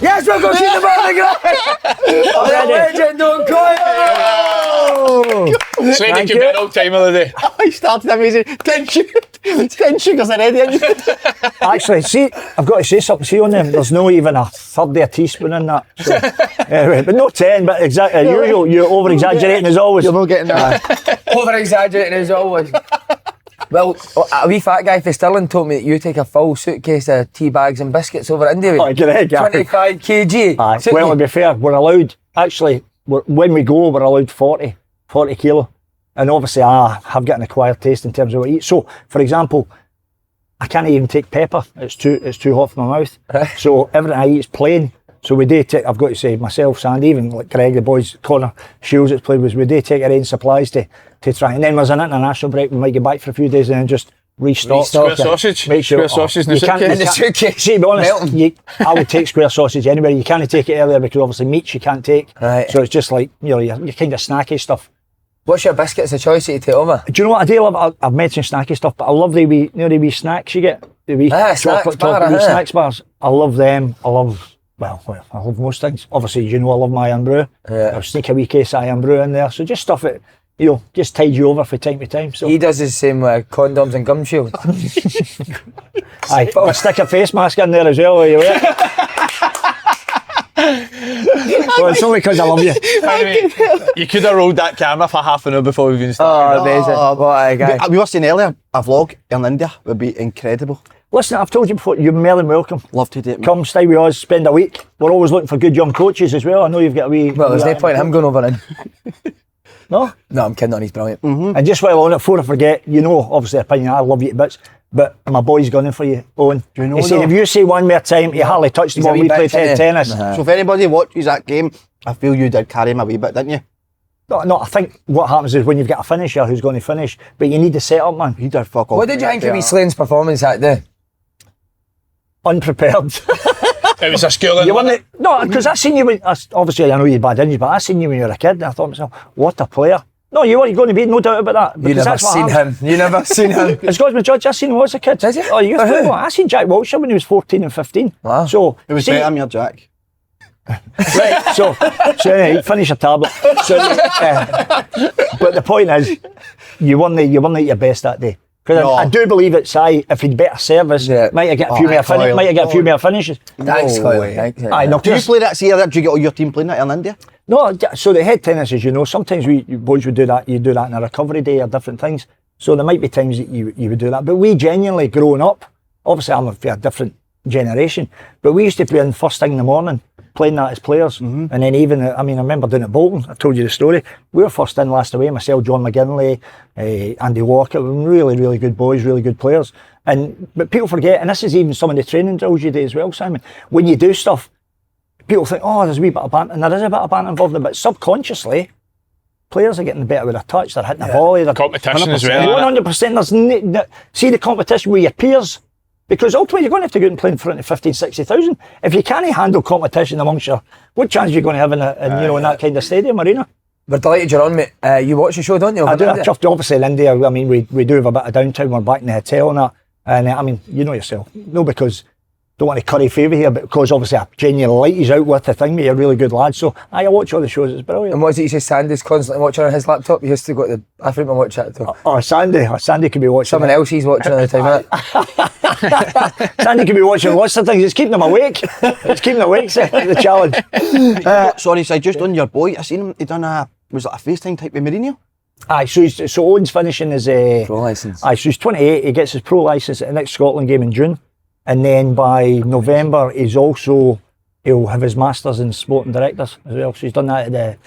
Yes, we're going to see the Bonnyrigg. Oh, that legend, Owen Coyle. Slaney could be an all-timer of the day. He started amazing. 10 sugars already. Actually, see, I've got to say something. See on them, there's no even a third of a teaspoon in that. So, anyway, but not 10, but exactly. You're over-exaggerating as always. You're not getting that. Over-exaggerating as always. Well, a wee fat guy for Stirling told me that you take a full suitcase of tea bags and biscuits over India. Oh, correct, 25 kg. Aye. Well, to be fair, we're allowed, actually, when we go, we're allowed 40 kilo. And obviously, I have got an acquired taste in terms of what I eat. So, for example, I can't even take pepper. It's too hot for my mouth. So everything I eat is plain. So we do take, I've got to say, myself, Sandy, even like Greg, the boys, Connor, Shields that's played with us, we do take our own supplies to try. And then there's an international break, we might get back for a few days and then just restock. Square sausage. Make sure, square sausage in the suitcase. In the suitcase. See, to be honest, I would take square sausage anywhere. You can't take it earlier because obviously meats you can't take. Right. So it's just like, you know, your kind of snacky stuff. What's your biscuits of choice that you take over? Do you know what I do love? I've mentioned snacky stuff, but I love the wee, the wee snacks you get. The wee chocolate wee snacks bars. I love them. I love most things. Obviously, you know, I love my Iron Brew. Yeah. I'll sneak a wee case of Iron Brew in there. So just stuff it, you know, just tide you over from time to time. So he does the same with condoms and gum shields. Aye, I'll stick a face mask in there as well while you wear it. Well, it's only because I love you. Anyway, you could have rolled that camera for half an hour before we even started. Oh, amazing. What a guy. We were saying earlier, a vlog in India would be incredible. Listen, I've told you before, you're more than welcome. Love to do it. Come stay with us, spend a week. We're always looking for good young coaches as well. I know you've got a wee... Well, there's no point in him going over in. No? No, I'm kidding on, he's brilliant. And just while on it, before I forget, you know, obviously, opinion, I love you to bits, but my boy's gunning for you, Owen. Do you know he said, if you say one more time, you hardly touched the ball, we played tennis. So if anybody watches that game, I feel you did carry him a wee bit, didn't you? No, I think what happens is when you've got a finisher who's going to finish, but you need the setup, man. He did fuck off. What did you think of Slane's performance that day? Unprepared. It was a schooling. No, because I seen you when, obviously I know you had bad injuries, but I seen you when you were a kid and I thought to myself, what a player. No, you weren't going to be, no doubt about that. You never seen him. You never seen him. As God's my judge, I seen him when I was a kid. Did you? Oh, you I seen Jack Wiltshire when he was 14 and 15. Wow. So, It was better than your Jack. Right, so anyway, finish your tablet. So, but the point is, you weren't at your best that day. Because I do believe it's if he'd better service, might have got a few more finishes. Thanks, Coyle. Aye, no, Do you play that here? Do you get all your team playing that in India? No, so the head tennis, as you know, sometimes we boys would do that. You do that in a recovery day or different things. So there might be times that you would do that. But we genuinely growing up, obviously I'm a different generation, but we used to be in first thing in the morning playing that as players. And then even, I remember doing it at Bolton, I told you the story. We were first in last away, myself, John McGinley, Andy Walker, really, really good boys, really good players. But people forget, and this is even some of the training drills you do as well, Simon, when you do stuff, people think, oh, there's a wee bit of banter, and there is a bit of banter involved in it, but subconsciously, players are getting better with their touch, they're hitting the volley. They're competition as well. 100%. See the competition with your peers, because ultimately you're going to have to go out and play in front of 15, 60,000. If you can't handle competition amongst you, what chance are you going to have in that kind of stadium arena? We're delighted you're on, mate. You watch the show, don't you? I do. Obviously in India, we do have a bit of downtime. We're back in the hotel and that. And you know yourself. No, because don't want to curry favour here, but because obviously I genuinely like he's out with the thing, but you're a really good lad. So I watch all the shows, it's brilliant. And what is it you say Sandy's constantly watching on his laptop? He used to go to the bathroom and watch that too. Sandy could be watching. Someone else he's watching all the time. Sandy could be watching lots of things. It's keeping him awake. It's keeping him awake, the challenge. Sorry, so just on your boy, I seen him, he done was it a FaceTime type with Mourinho? Aye, so Owen's finishing his pro licence. Aye, so he's 28, he gets his pro licence at the next Scotland game in June. And then by November, he'll have his Masters in Sporting Directors as well. So he's done that at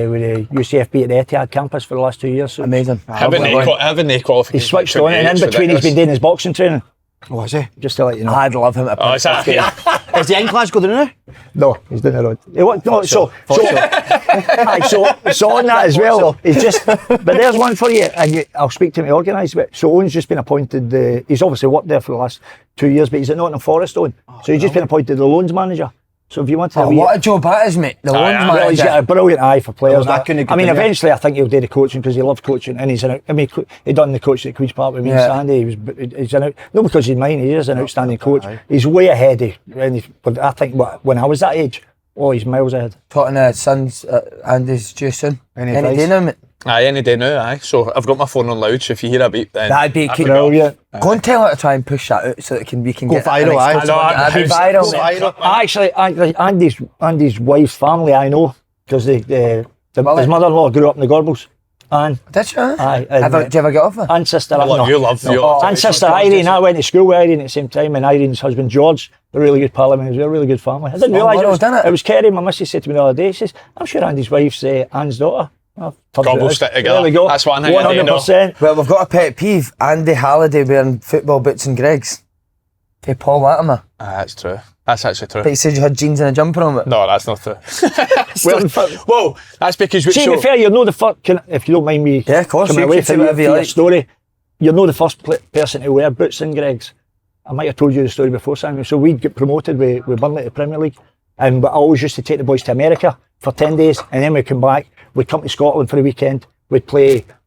with the UCFB at the Etihad campus for the last 2 years. So amazing. Having a qualification. He's switched on, and in between he's been doing his boxing training. Oh, is he? Just to let you know. I'd love him at Is he in Glasgow now? No, he's doing it on. So on that as well. He's just, but there's one for you, and I'll speak to him to organise it. So Owen's just been appointed. He's obviously worked there for the last 2 years, but he's at Nottingham Forest, Owen. So he's just been appointed the loans manager. So if you want to, what a job that is, mate. The loans aye. manager. well, he's got a brilliant eye for players. I couldn't I mean, continue. eventually, I think he'll do the coaching because he loves coaching, and he's an. I mean, he done the coaching at Queen's Park with me and Yeah. Sandy. He's an not because he's mine. He is an outstanding coach. He's way ahead of. But I think when I was that age, he's miles ahead. Talking to sons, Andy's due soon. Any Any advice? day now, mate. Aye, any day now, aye. So I've got my phone on loud, so if you hear a beep, then That'd be keep Brilliant. Go and tell her to try and push that out so that we can Go get viral, an aye. exclusive I know, one. That'd be viral, mate. Actually, Andy's wife's family I know because his Well, mother-in-law grew up in the Gorbals. And Did you? aye, Did you ever get off her? and sister, I love you, love you. and sister Irene. I went to school with Irene at the same time, and Irene's husband George, a really good parliament, a really good family. I didn't realise well done, it. it was Kerry. My missus said to me the other day, she says, "I'm sure Andy's wife's Anne's daughter." Oh, Gorbals stick together. There we go. That's one thing I do know. 100%. Well, we've got a pet peeve. Andy Halliday wearing football boots and Greggs. Okay, Paul Latimer. That's true. That's actually true. But he said you had jeans and a jumper on it. No, that's not true. Well, Whoa, that's because we See, to be fair, you're not the first. If you don't mind me, Yeah, of course, coming you away can say from whatever you your like. story, you're not the first person to wear boots and Greggs. I might have told you the story before, Samuel. So we'd get promoted with Burnley to the Premier League, and I always used to take the boys to America for 10 days, and then we'd come back. We'd come to Scotland for the weekend. We'd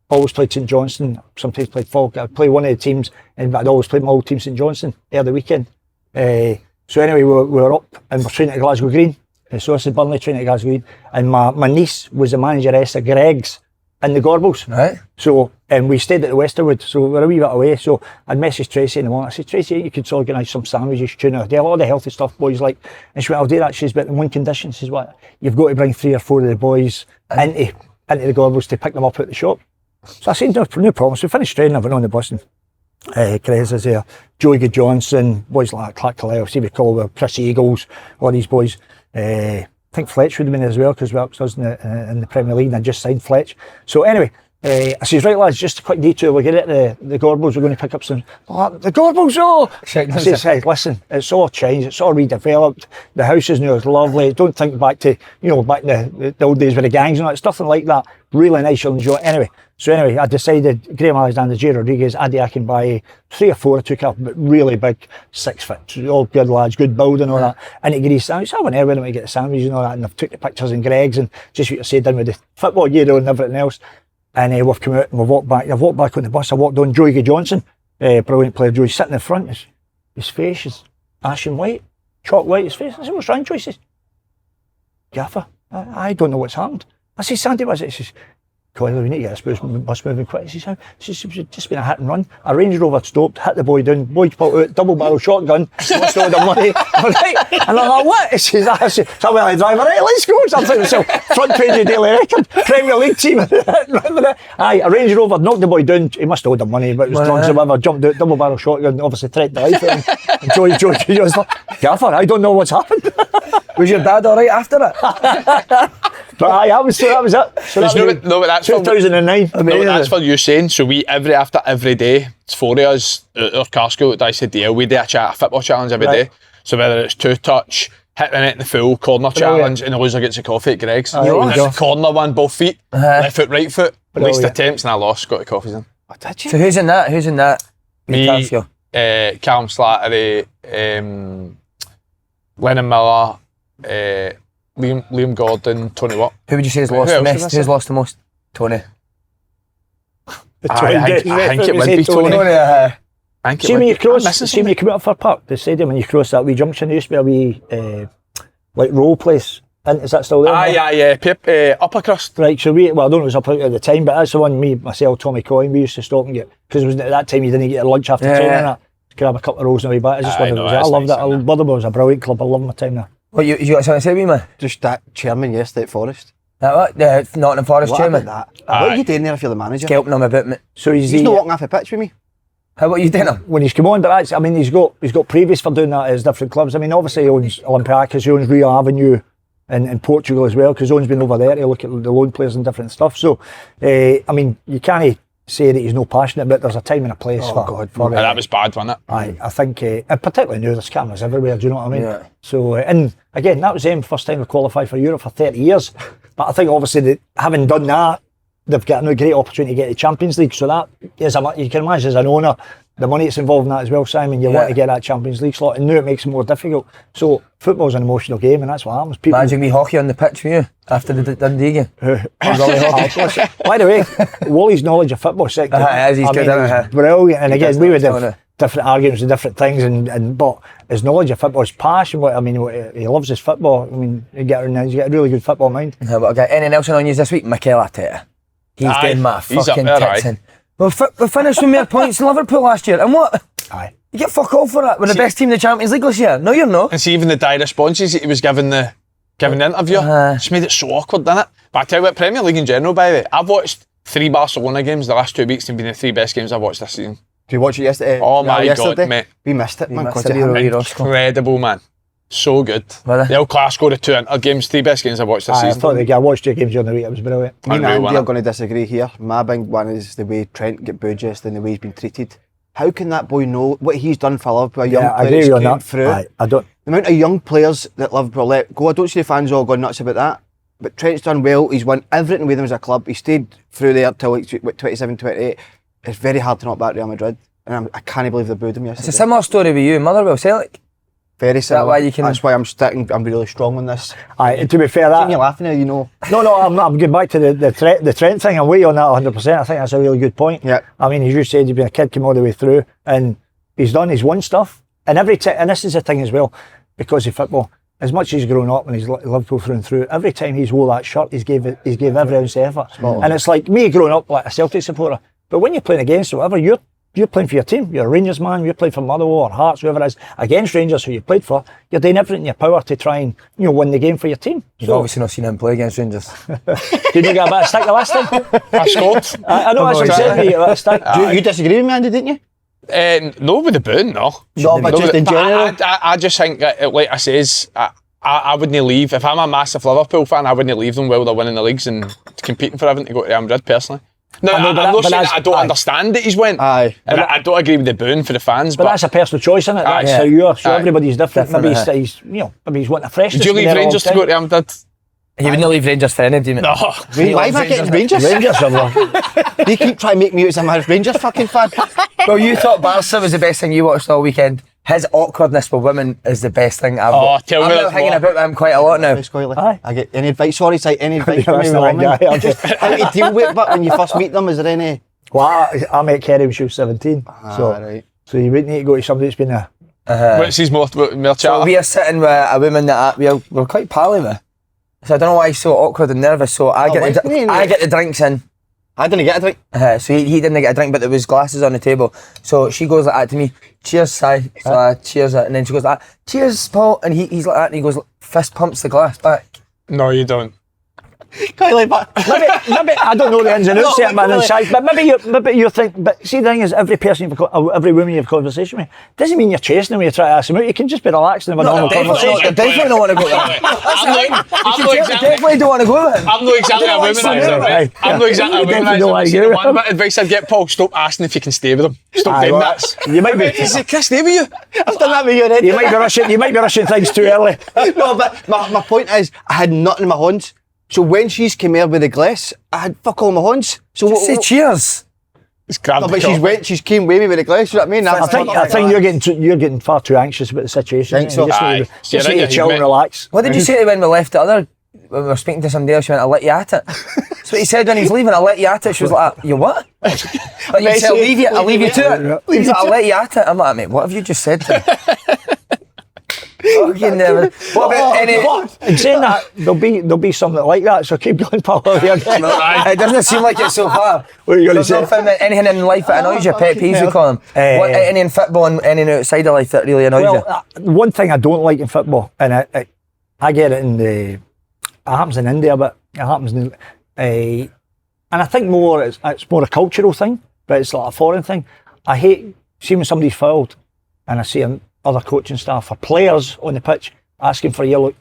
always played St Johnstone. Sometimes played Falk. I'd play one of the teams, and I'd always played my old team St Johnstone every weekend. So anyway, we were up and we're training at Glasgow Green. So I said Burnley training at Glasgow Green, and my niece was the manageress of Greggs in the Gorbals. Right. So, and we stayed at the Westerwood, so we were a wee bit away. So I'd messaged Tracy in the morning. I said, "Tracy, you could organise some sandwiches, tuna, do a lot of the healthy stuff boys like." And she went, "I'll do that." She says, "But in one condition." She says, "What? You've got to bring 3 or 4 of the boys into the Gorbals to pick them up at the shop." So I said, no problem. So we finished training, I went on the bus, and Chris is there, Joey Johnson, boys like that, Clark Carlisle, Stevie Colwell, Chris Eagles, all these boys. I think Fletcher would have been there as well because we worked with us in the Premier League, and I just signed Fletch. So anyway, I says, "Right lads, just a quick detour, we'll get at the Gorbals, we're going to pick up some..." "The Gorbals, oh!" I says, "Hey, listen, it's all changed, it's all redeveloped, the houses now is lovely, don't think back to, back in the old days with the gangs and all that, it's nothing like that, really nice, you'll enjoy it." Anyway, I decided, Graham Alexander, Jay Rodriguez, Addy I buy 3 or 4 I took up, but really big, 6 foot, all good lads, good building, all that, and to get his sandwich. I went there with him to get the sandwiches and all that, and I've took the pictures in Greggs, and just what you said, done with the football gear and everything else. And we've come out and we've walked back. I've walked back on the bus. I walked on Joey Johnson, brilliant player. Joey sitting in the front. His face is ashen white, chalk white. His face. I said, "What's wrong, Joey?" He says, "Gaffer, I don't know what's happened." I said, "Sandy, what's it?" He says, "Coyle, we need to get this bus moving quick." He says, "It's just been a hit and run. A Range Rover stopped, hit the boy down. Boy pulled out, double barrel shotgun. Wants all the money." Right. And I'm like, "What?" He says, "I said, so I went, driver, right, let's go." So I'm thinking to myself, front page of Daily Record, Premier League team. Aye, a Range Rover knocked the boy down. He must have owed him money, but it was drugs or whatever. Jumped out, double barrel shotgun, obviously threatened the life of him. And Joey was like, "Gaffer, I don't know what's happened." Was your dad all right after it? But aye, that was it. So There's no, but that's 2009. No, that's what you're saying. So we after every day, it's 4 of us at our car school at Dicey we do a football challenge every day. So whether it's 2-touch, hit the net in the full, corner challenge, and the loser gets a coffee at Greggs. And the corner one, both feet, left foot, right foot, least attempts, and I lost, got the coffees in. Oh, did you? So who's in that? Me, Callum Slattery, Lennon Miller, Liam Gordon, Tony Watt. Who would you say has lost the most? Who's lost the most? Tony. I think it would be Tony. See when you come out for Park, the stadium, when you cross that wee junction, there used to be a wee like roll place. And is that still there? Yeah. Upper crust. Right, so I don't know if it was up at the time, but that's the one myself, Tommy Coyne, we used to stop and get, because it was at that time you didn't get your lunch after training and that. Grab a couple of rolls on the way back. I just wondered, I loved it. Motherwell was a brilliant club. I loved my time there. What, you got something to say, wee man? Just that chairman yesterday at Forest. That Nottingham Forest What chairman? about that? What are you doing there if you're the manager? Helping him a bit, mate. So He's not walking off the pitch with me. How about you doing him? When he's come on, but that's, I mean, he's got previous for doing that at his different clubs. I mean, obviously he owns Olympiacos, he owns Rio Avenue in Portugal as well, because Owen's been over there to look at the loan players and different stuff. So, I mean, you can't say that he's no passionate, but there's a time and a place for that was bad, wasn't it? I think, and particularly now there's cameras everywhere, do you know what I mean? Yeah. So, and again, that was them first time we qualified for Europe for 30 years. But I think obviously that having done that, they've got a great opportunity to get the Champions League. So that is you can imagine as an owner, the money that's involved in that as well, Simon. You want to get that Champions League slot, and now it makes it more difficult. So football's an emotional game, and that's what happens. People imagine me hockey on the pitch for you after the Dundee game. By the way, Wally's knowledge of football sector, he's good, is brilliant. And again, we would have different arguments and different things, but his knowledge of football, his passion, he loves his football. I mean, he's got a really good football mind. Anything else on you this week? McCall Arteta. He's doing my fucking tits in. We finished with more points than Liverpool last year, and what? Aye. You get fuck all for that. We're the best team in the Champions League this year. No, you're not. And see, even the dire responses that he was giving the interview, just made it so awkward, didn't it? But I tell you what, Premier League in general, by the way, I've watched 3 Barcelona games the last 2 weeks and been the 3 best games I've watched this season. Did you watch it yesterday? Oh my God, mate. We missed it, man. Incredible, man. So good. The El Clasico, the 2 Inter games, 3 best games I've watched this season. I watched 2 games during the week, it was brilliant. Me and Andy are going to disagree here. My big one is the way Trent get booed and the way he's been treated. How can that boy know what he's done for Liverpool? A young player that's came through. I don't. The amount of young players that Liverpool let go, I don't see the fans all going nuts about that. But Trent's done well. He's won everything with them as a club. He stayed through there till like 27, 28. It's very hard to knock back Real Madrid. And I can't believe they booed him yesterday. It's a similar story with you, Motherwell, Celtic. Very similar. That's why I'm sticking. I'm really strong on this. To be fair, you're laughing at, No, I'm going back to the Trent thing. I'm way on that 100%. I think that's a really good point. Yeah. I mean, as you said, you've been a kid, came all the way through, and he's won stuff. And and this is the thing as well, because of football. As much as he's grown up and he's Liverpool through and through, every time he's wore that shirt, he's gave every ounce of effort. And it's like me growing up like a Celtic supporter, but when you're playing against whatever, you're playing for your team. You're a Rangers man, you're playing for Motherwell or Hearts, whoever it is, against Rangers who you played for. You're doing everything in your power to try and win the game for your team. You've obviously not seen him play against Rangers. Did you get a bit of stick the last time? I scored. I know that's what you said, you got a bit of stick. You disagree with me, Andy, didn't you? No, with the booing, no. No, but just in general. I just think that, like I says, I wouldn't leave. If I'm a massive Liverpool fan, I wouldn't leave them while they're winning the leagues and competing for everything to go to Real Madrid, personally. No, I'm not saying that I don't understand that he's went. Aye. And I don't agree with the booing for the fans. But that's a personal choice, isn't it? That's how you are. So everybody's different. Maybe he's wanting a fresh. Did you leave Rangers to go to Real Madrid? You wouldn't leave Rangers for anything. No. Why am I getting Rangers? They keep trying to make me out as a Rangers fucking fan. Well, you thought Barca was the best thing you watched all weekend. His awkwardness with women is the best thing I've got. Tell me I'm hanging about him quite a lot now. I get any advice? Sorry, any advice from me? How to deal with it, but when you first meet them, is there any? Well, I met Kerry when she was 17. So you wouldn't need to go to somebody that's been a... What's his more chat? So we are sitting with a woman that we're quite pally with. So I don't know why he's so awkward and nervous. So I get the drinks in. I didn't get a drink. So he didn't get a drink, but there was glasses on the table. So she goes like that to me. Cheers, Si. So cheers, and then she goes like that. Cheers, Paul. And he's like that, and he goes, fist pumps the glass back. No, you don't. Quite like that. Maybe I don't know the ins and outs of it, man, inside. But maybe you think. But see, the thing is, every woman you have a conversation with doesn't mean you're chasing them when you try to ask them out. You can just be relaxed and have a normal conversation. I definitely don't want to go there. Definitely don't want to go there. I'm not exactly a womanizer, right? I'm not exactly a womanizer. One bit of advice I'd get, Paul: stop asking if you can stay with them. Stop doing that. You might be. Can I stay with you? I've done that with you already. You might be rushing things too early. No, but my point is, I had nothing in my hands. So when she's came here with the glass, I had fuck all my hands. So just say cheers. No, but she's came with me with the glass. You know what I mean? I think you're getting far too anxious about the situation. Think so? Just need to chill and relax. What did you say when we left the other? When we were speaking to somebody else, she went, "I'll let you at it." That's what he said when he was leaving. "I'll let you at it." She was like, "You what?" Like you said, I'll leave you to it. He's like, "I'll let you at it." I'm like, "Mate, what have you just said to me?" Fucking never. What about any? In saying that, there'll be something like that. So keep going, Paul. It doesn't seem like it so far. What are you going to say? Anything in life that annoys you, pet peeves we call them. Any in football and any outside of life that really annoys you? One thing I don't like in football, and I get it it happens in India, but it happens in, and I think it's more a cultural thing, but it's like a foreign thing. I hate seeing when somebody's fouled, and I see other coaching staff or players on the pitch asking for yellow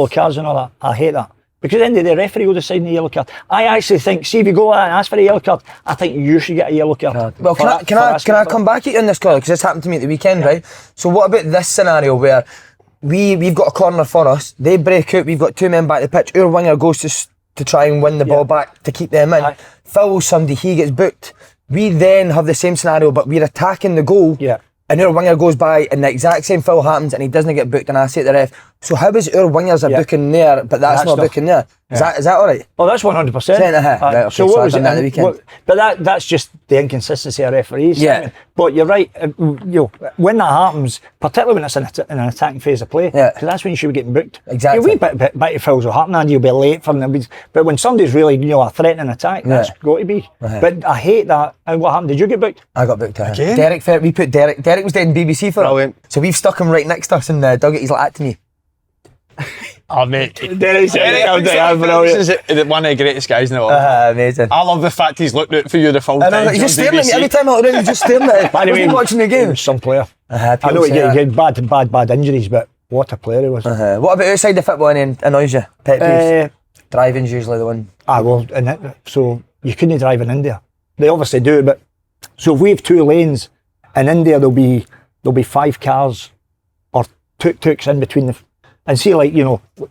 cards and all that. I hate that. Because at the end of the day, the referee will decide on the yellow card. I actually think, see if you go and ask for a yellow card, I think you should get a yellow card. Well, can I come back at you on this, colour? Because this happened to me at the weekend, right? So what about this scenario where we've got a corner for us, they break out, we've got 2 men back the pitch, our winger goes to to try and win the ball back to keep them in. Fouls somebody, he gets booked. We then have the same scenario, but we're attacking the goal. Yeah. And our winger goes by and the exact same foul happens and he doesn't get booked and I say to the ref, so how is our wingers are booking there but that's not booking there? Is that alright? Oh, that's 100%. Right, okay, so what was it? That the weekend. But that's just the inconsistency of referees. Yeah. But you're right. When that happens, particularly when it's in an attacking phase of play, because that's when you should be getting booked. Exactly. A wee bit of fouls will happen and you'll be late for them. But when somebody's really a threatening attack, that's got to be. But I hate that. And what happened? Did you get booked? I got booked. Again? Derek, we put Derek. Derek was doing BBC for Brilliant. it. So we've stuck him right next to us in the dugout. He's like that to me. Oh, mate. Derek's one of the greatest guys in the world. Amazing. I love the fact he's looked out for you the full And time. he's just staring at me every time I look around. He's just staring at me. By the way, watching the game. He was some player. I People know he say had bad injuries, but what a player he was. What about outside the football and annoys you? Pet peeves? Driving's usually the one. So you couldn't drive in India. They obviously do, but so if we have 2 lanes in India, there'll be 5 cars or tuk-tuks in between the. And see,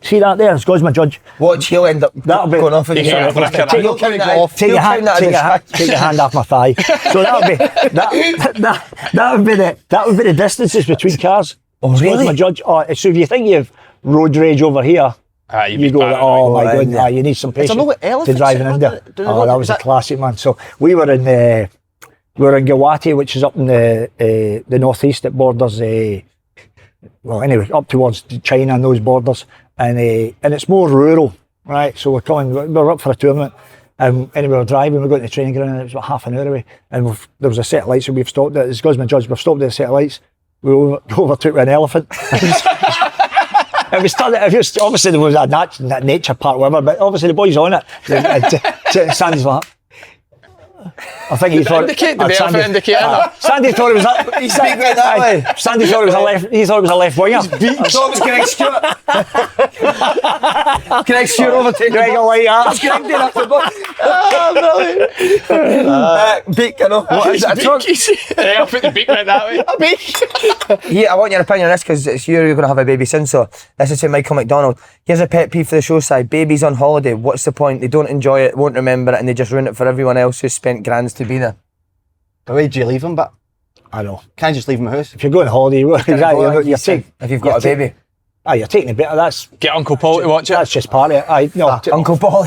see that there? It's God's my judge. Watch, he'll end up going off. Take your hand off my thigh. So that would be the distances between cars. Oh, really? God's my judge. So if you think you have road rage over here, you go, oh my God, you need some patience to drive in India. Oh, that was a classic, man. So we were in Guwahati, which is up in the northeast that borders up towards China and those borders, and it's more rural, right? So we're up for a tournament, and we were driving, we're going to the training ground, and it was about half an hour away, and there was a set of lights, and we've stopped it. It's God's my judge, we've stopped at a set of lights. We overtook with an elephant. Obviously there was a nature part, whatever, but obviously the boys on it. Sandy's like, I think he thought Sandy thought it was that way. Sandy thought it was a left. He thought it was a left winger. I thought it was Greg Stewart. Greg Stewart overtaking Greg like that. Greg did after the ball. Beak, I know. What is it? I'll put the beak right that way. A beak. Yeah, I want your opinion on this because it's you're going to have a baby soon. So this is to Michael McDonald. Here's a pet peeve for the show side. Babies on holiday. What's the point? They don't enjoy it, won't remember it, and they just ruin it for everyone else who's spent grands to be there. Where do you leave him? But I know. Can't just leave him at house. If you're going on holiday, if you've got a baby. You're taking a bit of that's. Get Uncle Paul to watch it. That's just part of it. Uncle Paul.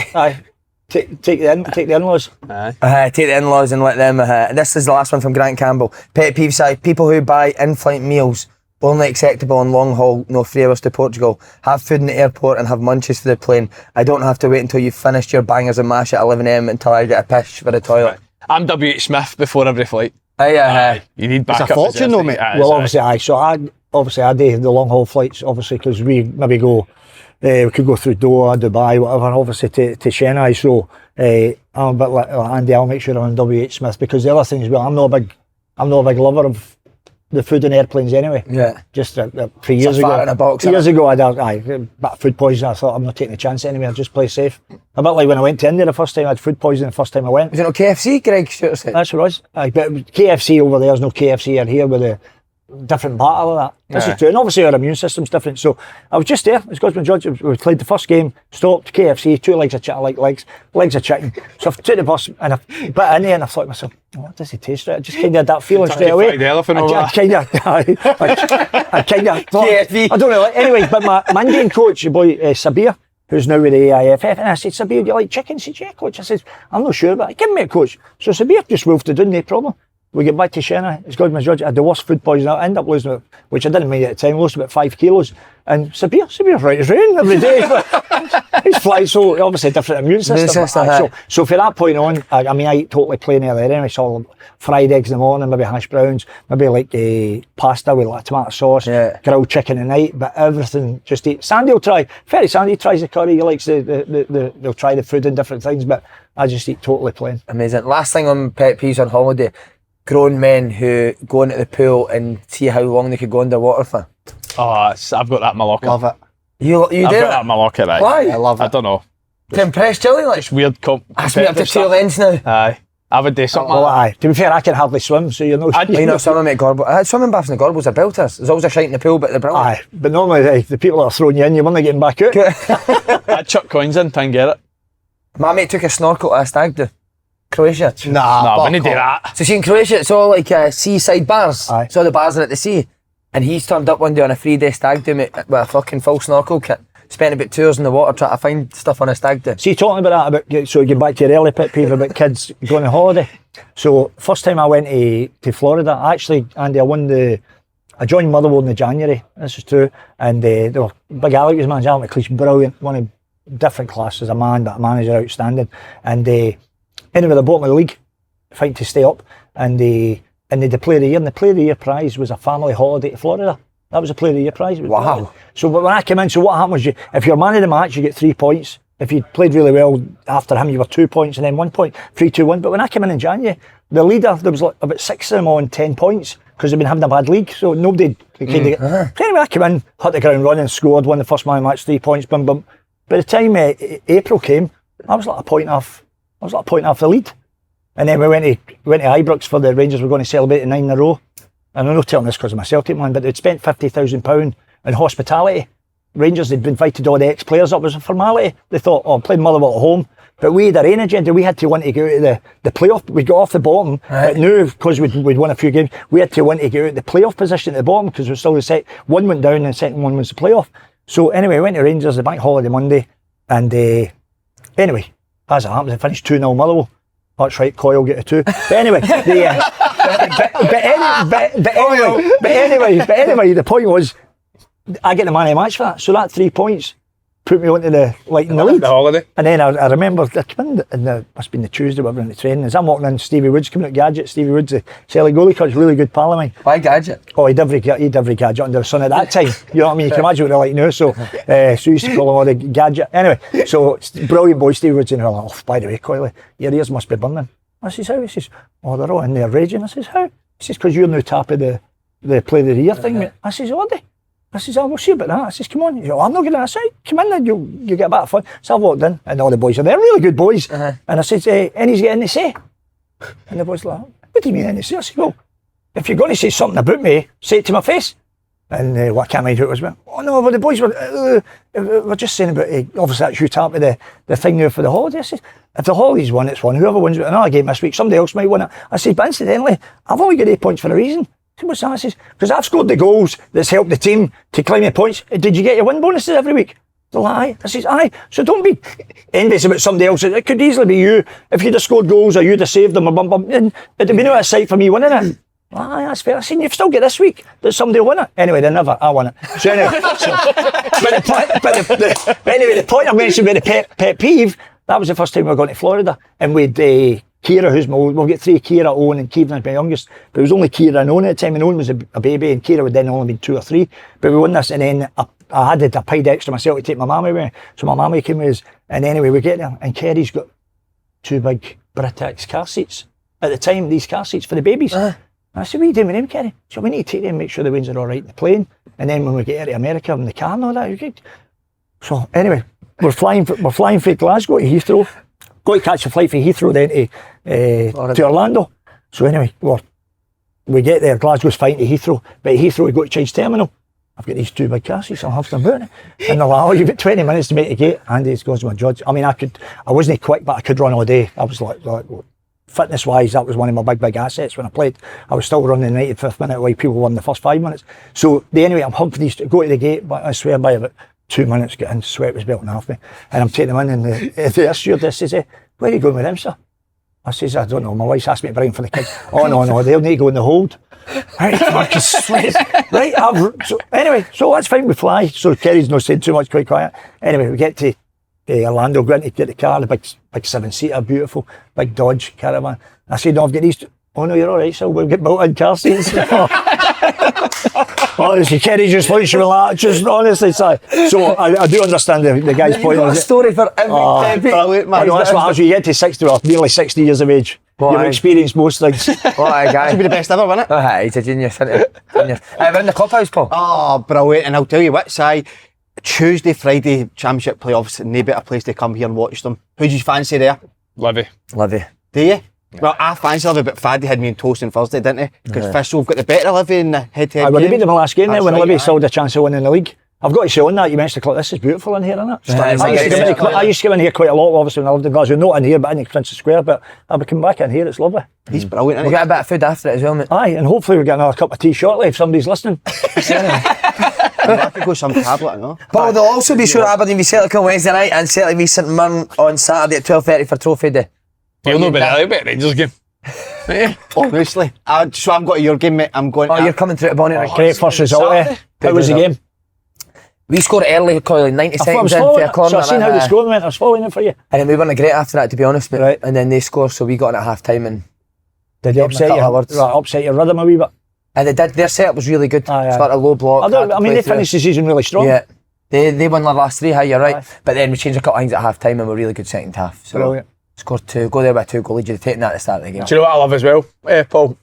Take the in-laws. Take the in-laws and let them. This is the last one from Grant Campbell. Pet peeve side: people who buy in-flight meals only acceptable on long haul, no 3 hours to Portugal. Have food in the airport and have munches for the plane. I don't have to wait until you've finished your bangers and mash at 11 AM until I get a pish for the toilet. I'm W.H. Smith before every flight. You need backup. It's a fortune though, mate. Well, obviously, I do the long haul flights, obviously, because we maybe go, we could go through Doha, Dubai, whatever, and obviously to Chennai. So I'm a bit like Andy. I'll make sure I'm on W.H. Smith because the other thing is, well, I'm not a big lover of the food in airplanes anyway. Yeah. Just 3 years ago. In a box, 3 years ago, I had food poisoning. I thought I'm not taking a chance anyway. I'll just play safe. A bit like when I went to India the first time, I had food poisoning the first time I went. Was it not KFC, Greg Stewart said? That's what it was. But KFC over there's no KFC here with a different battle of that. This is true. And obviously our immune system's different. So I was just there. It's God's my judge. We played the first game, stopped, KFC, 2 legs of chicken. I like legs of chicken. So I took the bus and I bit in there and I thought to myself, what does it taste like? I just kind of had that feeling straight away. The elephant over I kind of thought, KFC. I don't know. Anyway, but my Indian coach, your boy Sabir, who's now with the AIFF, and I said, Sabir, do you like chicken? He said, yeah, coach. I said, I'm not sure, but give me a coach. So Sabir just wolfed it in, no problem. We get back to Chennai, it's God's my judge. I had the worst food poisoning. I ended up losing it, which I didn't mind at the time, lost about 5 kilos. And Sabir's right as rain every day. He's flying, so obviously a different immune system. So from that point on, I eat totally plain early anyway. So fried eggs in the morning, maybe hash browns, maybe like pasta with like tomato sauce, grilled chicken at night, but everything just eat. Sandy will try, Sandy tries the curry, he likes they'll try the food and different things, but I just eat totally plain. Amazing. Last thing on pet peeves on holiday. Grown men who go into the pool and see how long they could go underwater for. Oh, I've got that in my locker. Love it. You do? I've got that in my locker, right? Why? I love it. I don't know. To impress Chilly, like? It's weird. Ask me up to 2 lengths now. Aye. I would do something like that. To be fair, I can hardly swim, so you're not... You're not swimming at Gorbals. Swimming baths in the Gorbals are belters. There's always a shite in the pool, but they're brilliant. Aye, but normally the people that are throwing you in, you're not getting back out. I'd chuck coins in, try and get it. My mate took a snorkel to a stag do. Croatia. Nah, when they do that. So see in Croatia, it's all like seaside bars. Aye. So the bars are at the sea. And he's turned up one day on a 3-day stag do with a fucking full snorkel kit. Spent about 2 hours in the water trying to find stuff on a stag do. See, talking about that, so getting back to your early pet peeve about kids going on holiday. So, first time I went to Florida, actually, Andy, I joined Motherwell in the January, this is true, and they were, Big Alec was manager, Alan McCleesh, brilliant, one of different classes, a man, but a manager outstanding. And anyway, the bottom of the league, fighting to stay up, and they did the Player of the Year, and the Player of the Year prize was a family holiday to Florida. That was a Player of the Year prize. Wow. Brilliant. So when I came in, so what happened was, if you're man of the match, you get 3 points. If you played really well after him, you were 2 points, and then 1 point, 3, 2, 1. But when I came in January, the leader, there was like about 6 of them on 10 points, because they'd been having a bad league, so nobody could kind of get... So anyway, I came in, hit the ground running, scored, won the first man of the match, 3 points, boom, boom. By the time April came, I was like a point off the lead. And then we went to Ibrox for the Rangers were going to celebrate the 9 in a row. And I'm not telling this because I'm a Celtic man, but they'd spent £50,000 in hospitality. Rangers, they'd invited all the ex-players up as a formality. They thought, oh, I'm playing Motherwell at home. But we had our own agenda. We had to want to go out of the playoff. We got off the bottom, but now, because we'd won a few games, we had to want to get out the playoff position at the bottom, because we're still the set. One went down and the second one was the playoff. So anyway, we went to Rangers, the bank holiday Monday, and anyway, as it happens, I finished 2-0 Motherwell. That's right, Coyle get a 2. But anyway, but anyway, the point was, I get the man of the match for that. So that 3 points put me onto the lead. The holiday. And then I remember, I came in must have been the Tuesday, whatever, in the training. As I'm walking in, Stevie Woods coming out, Gadget. Stevie Woods, the Celtic goalie coach, really good pal of mine. Why Gadget? Oh, he'd every Gadget under the sun at that time. You know what I mean? You can imagine what they're like now. So, so used to call him all the Gadget. Anyway, so brilliant boy, Stevie Woods, and they're like, oh, by the way, Coyle, your ears must be burning. I says, how? He says, oh, they're all in there raging. I says, how? He says, because you're now top of the Player of the Year thing, mate. I says, oh, are they? I says, oh, we'll see about that. I says, come on. He says, oh, I'm not going to. I said, come in and you get a bit of fun. So I walked in, and all the boys are there, really good boys. And I said, and he's getting to say. And the boys like, what do you mean any say? I said, well, if you're going to say something about me, say it to my face. And what I can't mind who it was. Oh no, but the boys were just saying about, obviously that's you top of the thing now for the holiday. I said, if the holiday's won, it's won. Whoever wins another game this week, somebody else might win it. I said, but incidentally, I've only got 8 points for a reason. I said, what's that? I says, because I've scored the goals that's helped the team to climb the points. Did you get your win bonuses every week? They're like, aye. I says, aye. So don't be envious about somebody else. It could easily be you. If you'd have scored goals or you'd have saved them or bum, and it'd be no sight for me winning it. Aye, that's fair. I said, you've still got this week that somebody will win it. Anyway, they never. I won it. So anyway, anyway, the point I mentioned with the pet peeve, that was the first time we were going to Florida, and we'd Kira, who's my old, we'll get 3, Kira, Owen and Kevin as my youngest, but it was only Kira and Owen at the time, and Owen was a baby, and Kira would then only been 2 or 3, but we won this, and then I had a paid extra myself to take my mammy with me, so my mammy came with us, and anyway, we get there, and Kerry's got 2 big Britax car seats, at the time, these car seats for the babies. I said, what are you doing with them, Kerry? So we need to take them, make sure the winds are all right in the plane, and then when we get out of America in the car and all that, okay. So anyway, we're flying from Glasgow to Heathrow, got to catch a flight from Heathrow then to Orlando. So anyway, we get there, Glasgow's fine to Heathrow, but at Heathrow we go to Change Terminal. I've got these 2 big car seats, I'll have them about it. And they're like, oh, you've got 20 minutes to make the gate. Andy's goes to my judge. I mean, I wasn't quick, but I could run all day. I was like fitness wise, that was one of my big assets when I played. I was still running the 95th minute while people won the first 5 minutes. So anyway, I'm humping these, go to the gate, but I swear by about 2 minutes get in, sweat was belting off me. And I'm taking them in, and the stewardess says, where are you going with them, sir? I says, I don't know, my wife's asked me to bring them for the kids. Oh no, they'll need to go in the hold. Right, fucking sweat. Right, so anyway, so that's fine, we fly. So Kerry's not saying too much, quite quiet. Anyway, we get to Orlando, go in to get the car, the big 7-seater, beautiful, big Dodge Caravan. I said, no, I've got these. Oh no, you're all right, so we'll get built-in car seats. Honestly, Kerry just wants to relax, just honestly, so I do understand the guy's point. You've got a story for every brilliant, man. I know, that's what happens when you get to 60 or nearly 60 years of age. You've experienced most things. What a guy. Should be the best ever, wasn't it? Oh, he's a genius, isn't he? Genius. We're in the Clubhouse, Paul. Oh, brilliant. And I'll tell you what, Tuesday, Friday Championship playoffs, no better place to come here and watch them. Who do you fancy there? Livy. Do you? Well, I fancy Livy, but Faddy had me in toast on Thursday, didn't he? Because Thistle have got the better Livy in the head-to-head Well, they game. beat them the last game there when Livy still had a chance of winning the league. I've got to say on that, you mentioned the club, this is beautiful in here, isn't it? Yeah, I used to come in here quite a lot, obviously, when I lived in Glasgow, not in here, but in Princess Square, but I'll be coming back in here, it's lovely. He's brilliant, We'll get a bit of food after it as well, mate. Aye, and hopefully we'll get another cup of tea shortly if somebody's listening. I could go some tablet, I know. But there'll also be sure Aberdeen v Celtic on Wednesday night and Celtic v St Mirren on Saturday at 12:30 for Trophy Day. You'll not be early about Rangers game. Obviously. So I'm going to your game, mate. I'm going. Oh, you're coming through to Bonnyrigg. Great first result, eh? How was the game? We scored early, Coyle, 90 seconds in for a corner. So I seen how the scoring went, I was following it for you. And then we weren't great after that, to be honest, mate. Right. And then they scored, so we got in at half time and Did they upset you? Upset your rhythm a wee bit? they did. Their setup was really good. Aye, aye. Started a low block. I mean, they finished the season really strong. Yeah. They won their last 3, you're right. Aye. But then we changed a couple of things at half time and we're really good second half. So Brilliant. scored 2, go there with 2 goals. You'd have taken that at the start of the game. Do you know what I love as well, Paul?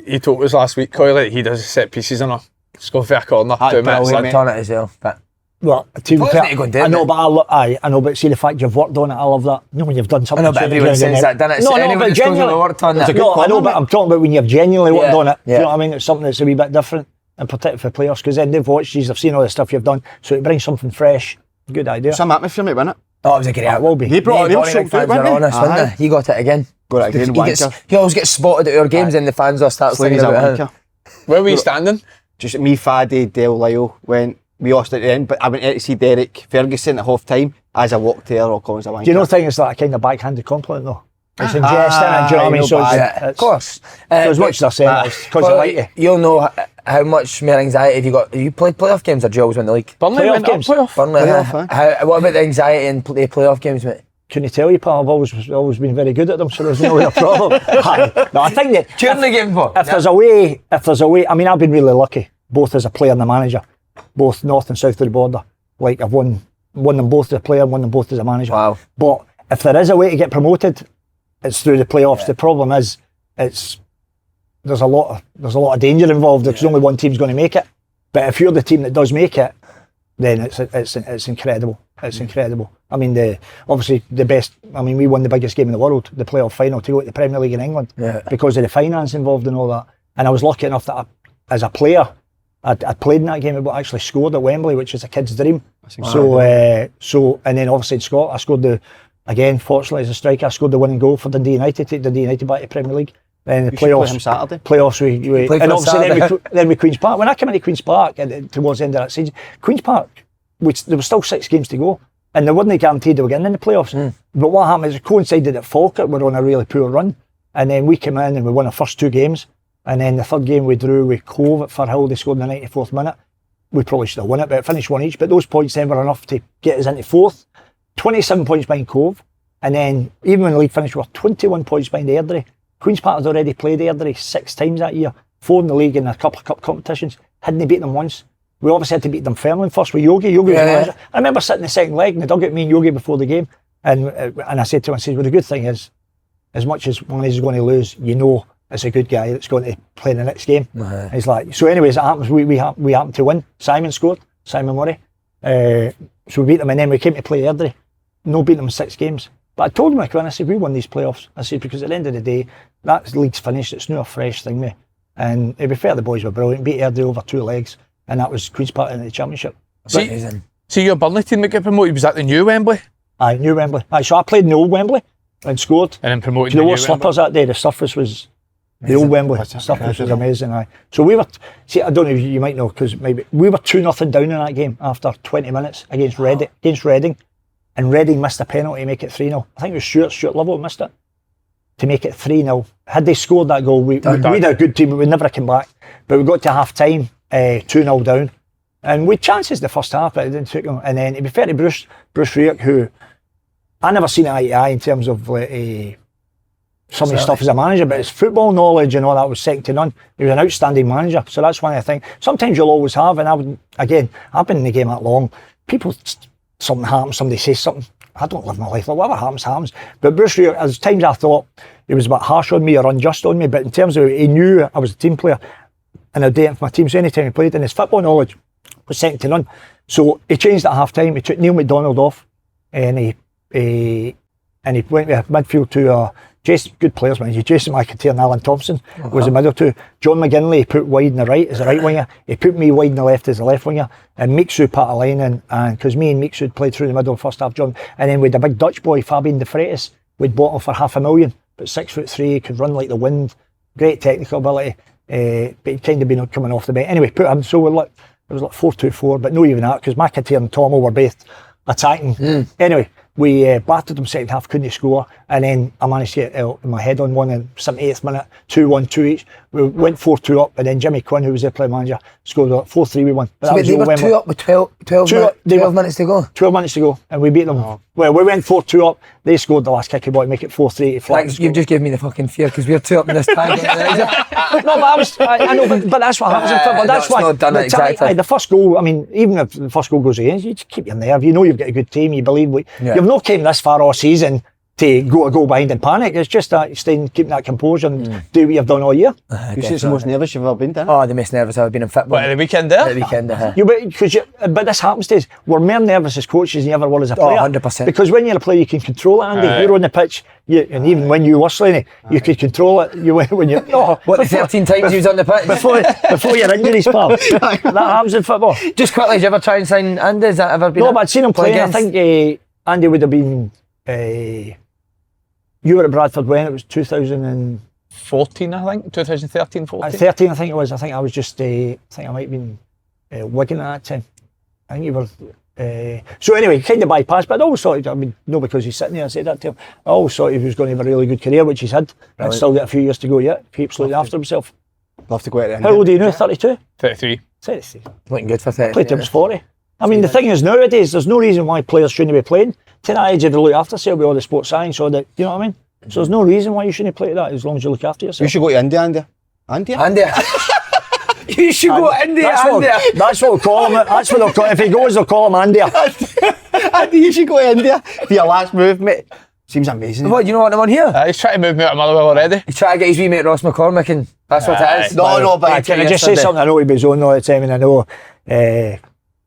He told us last week, Coyle, that he does set pieces on a score for a corner, 2 minutes in. Worked on it as well. But Well, to be Well, fair, isn't it going to, I know, isn't but I know, but see the fact you've worked on it, I love that. You know, when you've done something. I know, but everyone says that, doesn't it? No, Anyone but that's goes genuinely. and worked on that. No, I know, but I'm talking about when you've genuinely worked on it. Yeah. You know what I mean? It's something that's a wee bit different, and particularly for players, because then they've watched these, they've seen all the stuff you've done, so it brings something fresh. Good idea. Some atmosphere, mate, wasn't it? Oh, it was a great It will be. He brought it real Bonnyrigg shocked fans out, were wasn't honest, he? wasn't Aye. they? He got it again. Got it again, wanker. He always gets spotted at our games and the fans will start Slaney's singing a about him. wanker. Where were you standing? Just me, Faddy, Dale, Lyle went. We lost at the end, but I went out to see Derek Ferguson at half time. As I walked there, all calling us a wanker. Do you know, think it's like a kind of backhanded compliment, though? It's in jest, innit? Do you know what I mean? So Of course. So as much as I say it's because I like you. You'll know how much more anxiety have you got. You played playoff games or do you always win the league? Burnley Playoff went up games. playoff. Burnley, Playoff, what about the anxiety in the playoff games, mate? Couldn't tell you, pal. I've always been very good at them, so there's no real problem. No, I think that During the game, if there's a way, I mean, I've been really lucky, both as a player and a manager, both north and south of the border. Like I've won them both as a player, won them both as a manager. Wow. But if there is a way to get promoted, it's through the playoffs. The problem is, there's a lot of danger involved. There's only one team's going to make it. But if you're the team that does make it, then it's incredible. It's incredible. I mean, obviously the best. I mean, we won the biggest game in the world, the playoff final, to go to the Premier League in England, because of the finance involved and all that. And I was lucky enough that as a player, I'd played in that game, but actually scored at Wembley, which is a kid's dream. So and then obviously in Scotland, I scored again, fortunately as a striker, I scored the winning goal for Dundee United, to take Dundee United back to the Premier League. Then the playoffs, we and obviously then we Queen's Park. When I came into Queen's Park towards the end of that season, Queen's Park, there was still 6 games to go, and they weren't guaranteed they were getting in the playoffs. But what happened is it coincided that Falkirk were on a really poor run, and then we came in and we won our first 2 games, and then the third game we drew with Cove at Firhill. They scored in the 94th minute. We probably should have won it, but it finished 1 each. But those points then were enough to get us into 4th, 27 points behind Cove, and then even when the league finished, we were 21 points behind Airdrie. Queen's Park had already played Airdrie 6 times that year, 4 in the league and a couple of cup competitions. Hadn't they beat them once? We obviously had to beat them firmly first with Yogi. Yogi was the manager. I remember sitting in the second leg and the dug at me and Yogi before the game, and I said to him, I said, well, the good thing is, as much as one is going to lose, you know it's a good guy that's going to play in the next game. He's like, so anyways, it happens, we happened to win. Simon scored, Simon Murray. So we beat them, and then we came to play Airdrie. No beat them in 6 games. But I told him, I said, we won these playoffs. I said, because at the end of the day, that league's finished, it's now a fresh thing, mate. And to be fair, the boys were brilliant, beat Airdrie over 2 legs, and that was Queen's Park in the Championship. See your Burnley team that get promoted, was that the new Wembley? Aye, new Wembley. Aye, so I played in the old Wembley and scored. And then promoted Do you the know new what slippers that day? The surface was the old Wembley. The surface was amazing. Aye. So we were, I don't know if you might know, because maybe we were 2-0 down in that game after 20 minutes against Reading. And Reading missed a penalty to make it 3-0. I think it was Stewart Lovell missed it to make it 3-0. Had they scored that goal, we'd had a good team, we'd never come back. But we got to half time, 2-0 down. And we had chances the first half, but it didn't take them. And then, to be fair to Bruce Ruyck, who I never seen eye to eye in terms of some of his stuff as a manager, but his football knowledge and all that was second to none. He was an outstanding manager. So that's one of the things. Sometimes you'll always have, and I've been in the game that long. People, something happens, somebody says something. I don't live my life like whatever happens, happens. But Bruce Ruyck, as times I thought he was a bit harsh on me or unjust on me, but in terms of he knew I was a team player and I'd do it for my team. So anytime he played, and his football knowledge was second to none. So he changed at half time. He took Neil McDonald off, and he went with midfield to Jason, good players, man. Jason McIntyre and Alan Thompson was the middle two. John McGinley put wide on the right as the right winger. He put me wide on the left as the left winger. And Mixu part of line and because me and Mixu played through the middle first half, John. And then with the big Dutch boy, Fabian de Freitas, we'd bought him for $500,000, but 6'3", could run like the wind, great technical ability, but he'd kind of been coming off the bench. Anyway, put him, so it was like 4-2-4, but no even that, because McIntyre and Tomo were both attacking. Anyway, we battered them second half, couldn't score, and then I managed to get my head on one in 78th minute, 2-1, 2 each. We went 4-2 up, and then Jimmy Quinn, who was their player manager, scored 4-3, we won. But they were 2 up with 12 minutes to go? 12 minutes to go, and we beat them. Well, we went 4-2 up, they scored the last kick of the ball to make it 4-3. Thanks, you've just given me the fucking fear, because we're 2 up in this tag. No, but I know, but that's what happens in football. That's why. Not done it exactly. The first goal, I mean, even if the first goal goes against you, just keep your nerve. You know you've got a good team, you believe. You've not came this far all season to go a goal behind and panic. It's just that staying, keeping that composure and do what you've done all year. You say it's the most nervous you've ever been, Dan? Oh, the most nervous I've ever been in football. What, at the weekend there? At the weekend, but this happens to us. We're more nervous as coaches than you ever were as a player. 100%. Because when you're a player, you can control it, Andy. You're on the pitch, and even when you were Slaney, you could control it. When you what, the 13 times he was on the pitch? before your injuries, pal. That happens in football. Just quickly, did you ever try and sign Andy? Has that ever been? No, but I'd seen him playing. I think Andy would have been. You were at Bradford when it was 2014, I think, 2013, 14. 13, I think it was. I think I was just. I think I might have been Wigan at that time. I think you were. So anyway, kind of bypassed, but I always thought. I mean, no, because he's sitting there. I said that to him. I always thought he was going to have a really good career, which he's had. And still got a few years to go yet. Keeps looking after himself. Love to go out there. How old are you now? 32. 33. 33. Looking good for 30. Played till he was 40. I mean, the thing is nowadays, there's no reason why players shouldn't be playing. To that age, if you look after yourself with all the sports science, or the, you know what I mean? So there's no reason why you shouldn't play that as long as you look after yourself. You should go to India, Andy. You should go to India, That's what we'll call him. That's what they'll call him. If he goes, they'll call him Andy. Andy, you should go to India for your last move, mate. Seems amazing. What, you know what I'm on here? He's trying to move me out of Motherwell already. He's trying to get his wee mate Ross McCormick, and that's what it is. No, but can I just say something? I know he was on all the time, and I know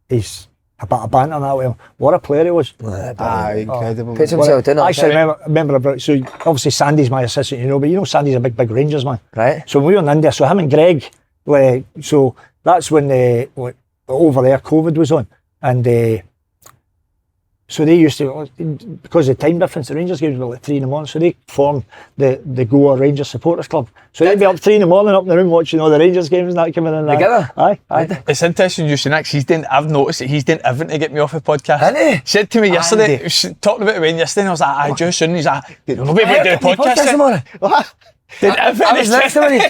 he's a bit of banter now. Well, what a player he was. Incredible. Puts himself in. Actually, remember about, so obviously Sandy's my assistant, but you know Sandy's a big Rangers man. Right. So when we were in India, so him and Greg, so that's when over there COVID was on, and so they used to, because of the time difference, the Rangers games were like 3 a.m, so they formed the Goa Rangers Supporters Club. So they'd be up 3 a.m. up in the room watching all the Rangers games and that coming in. Together? Aye. It's interesting you saying that, I've noticed that he's done everything to get me off the podcast. Hasn't he? Said to me yesterday, he was talking about Wayne yesterday, and I was like, aye, Joe soon. He's like, you'll not be able to do a podcast tomorrow. What? I was next to him.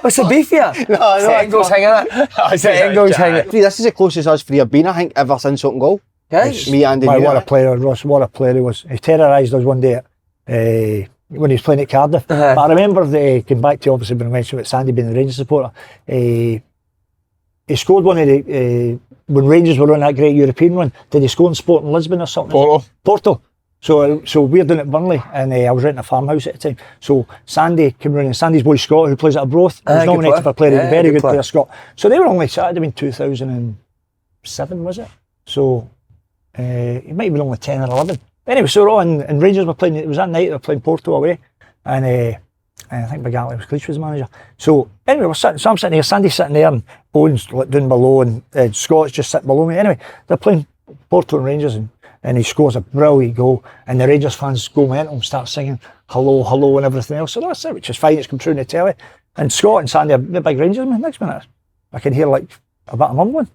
What's the beef here? No. Engo's hanging out. Engo's hanging. This is the closest us three have been, I think, ever since Owen Coyle. Yes. Me, Andy, what a player, Ross, what a player he was. He terrorised us one day when he was playing at Cardiff. But I remember, came back to obviously when I mentioned about Sandy being a Rangers supporter, he scored one of the, when Rangers were on that great European run, did he score in Sporting Lisbon or something? Porto. So we're doing it at Burnley, and I was renting a farmhouse at the time. So Sandy came round, and Sandy's boy Scott, who plays at Arbroath, was nominated for player, a very good player, Scott. So they were only, so it had been 2007, was it? So he might have been only 10 or 11. Anyway, so we're all and Rangers were playing, it was that night they were playing Porto away, and I think Bagatli was Cleach was the manager. So anyway, so I'm sitting here, Sandy's sitting there, and Owen's down below, and Scott's just sitting below me. Anyway, they're playing Porto and Rangers, and he scores a brilliant goal, and the Rangers fans go mental and start singing hello, hello, and everything else. So that's it, which is fine, it's come through in the telly. And Scott and Sandy are the big Rangers man. Next minute, I can hear like a bit of mumbling.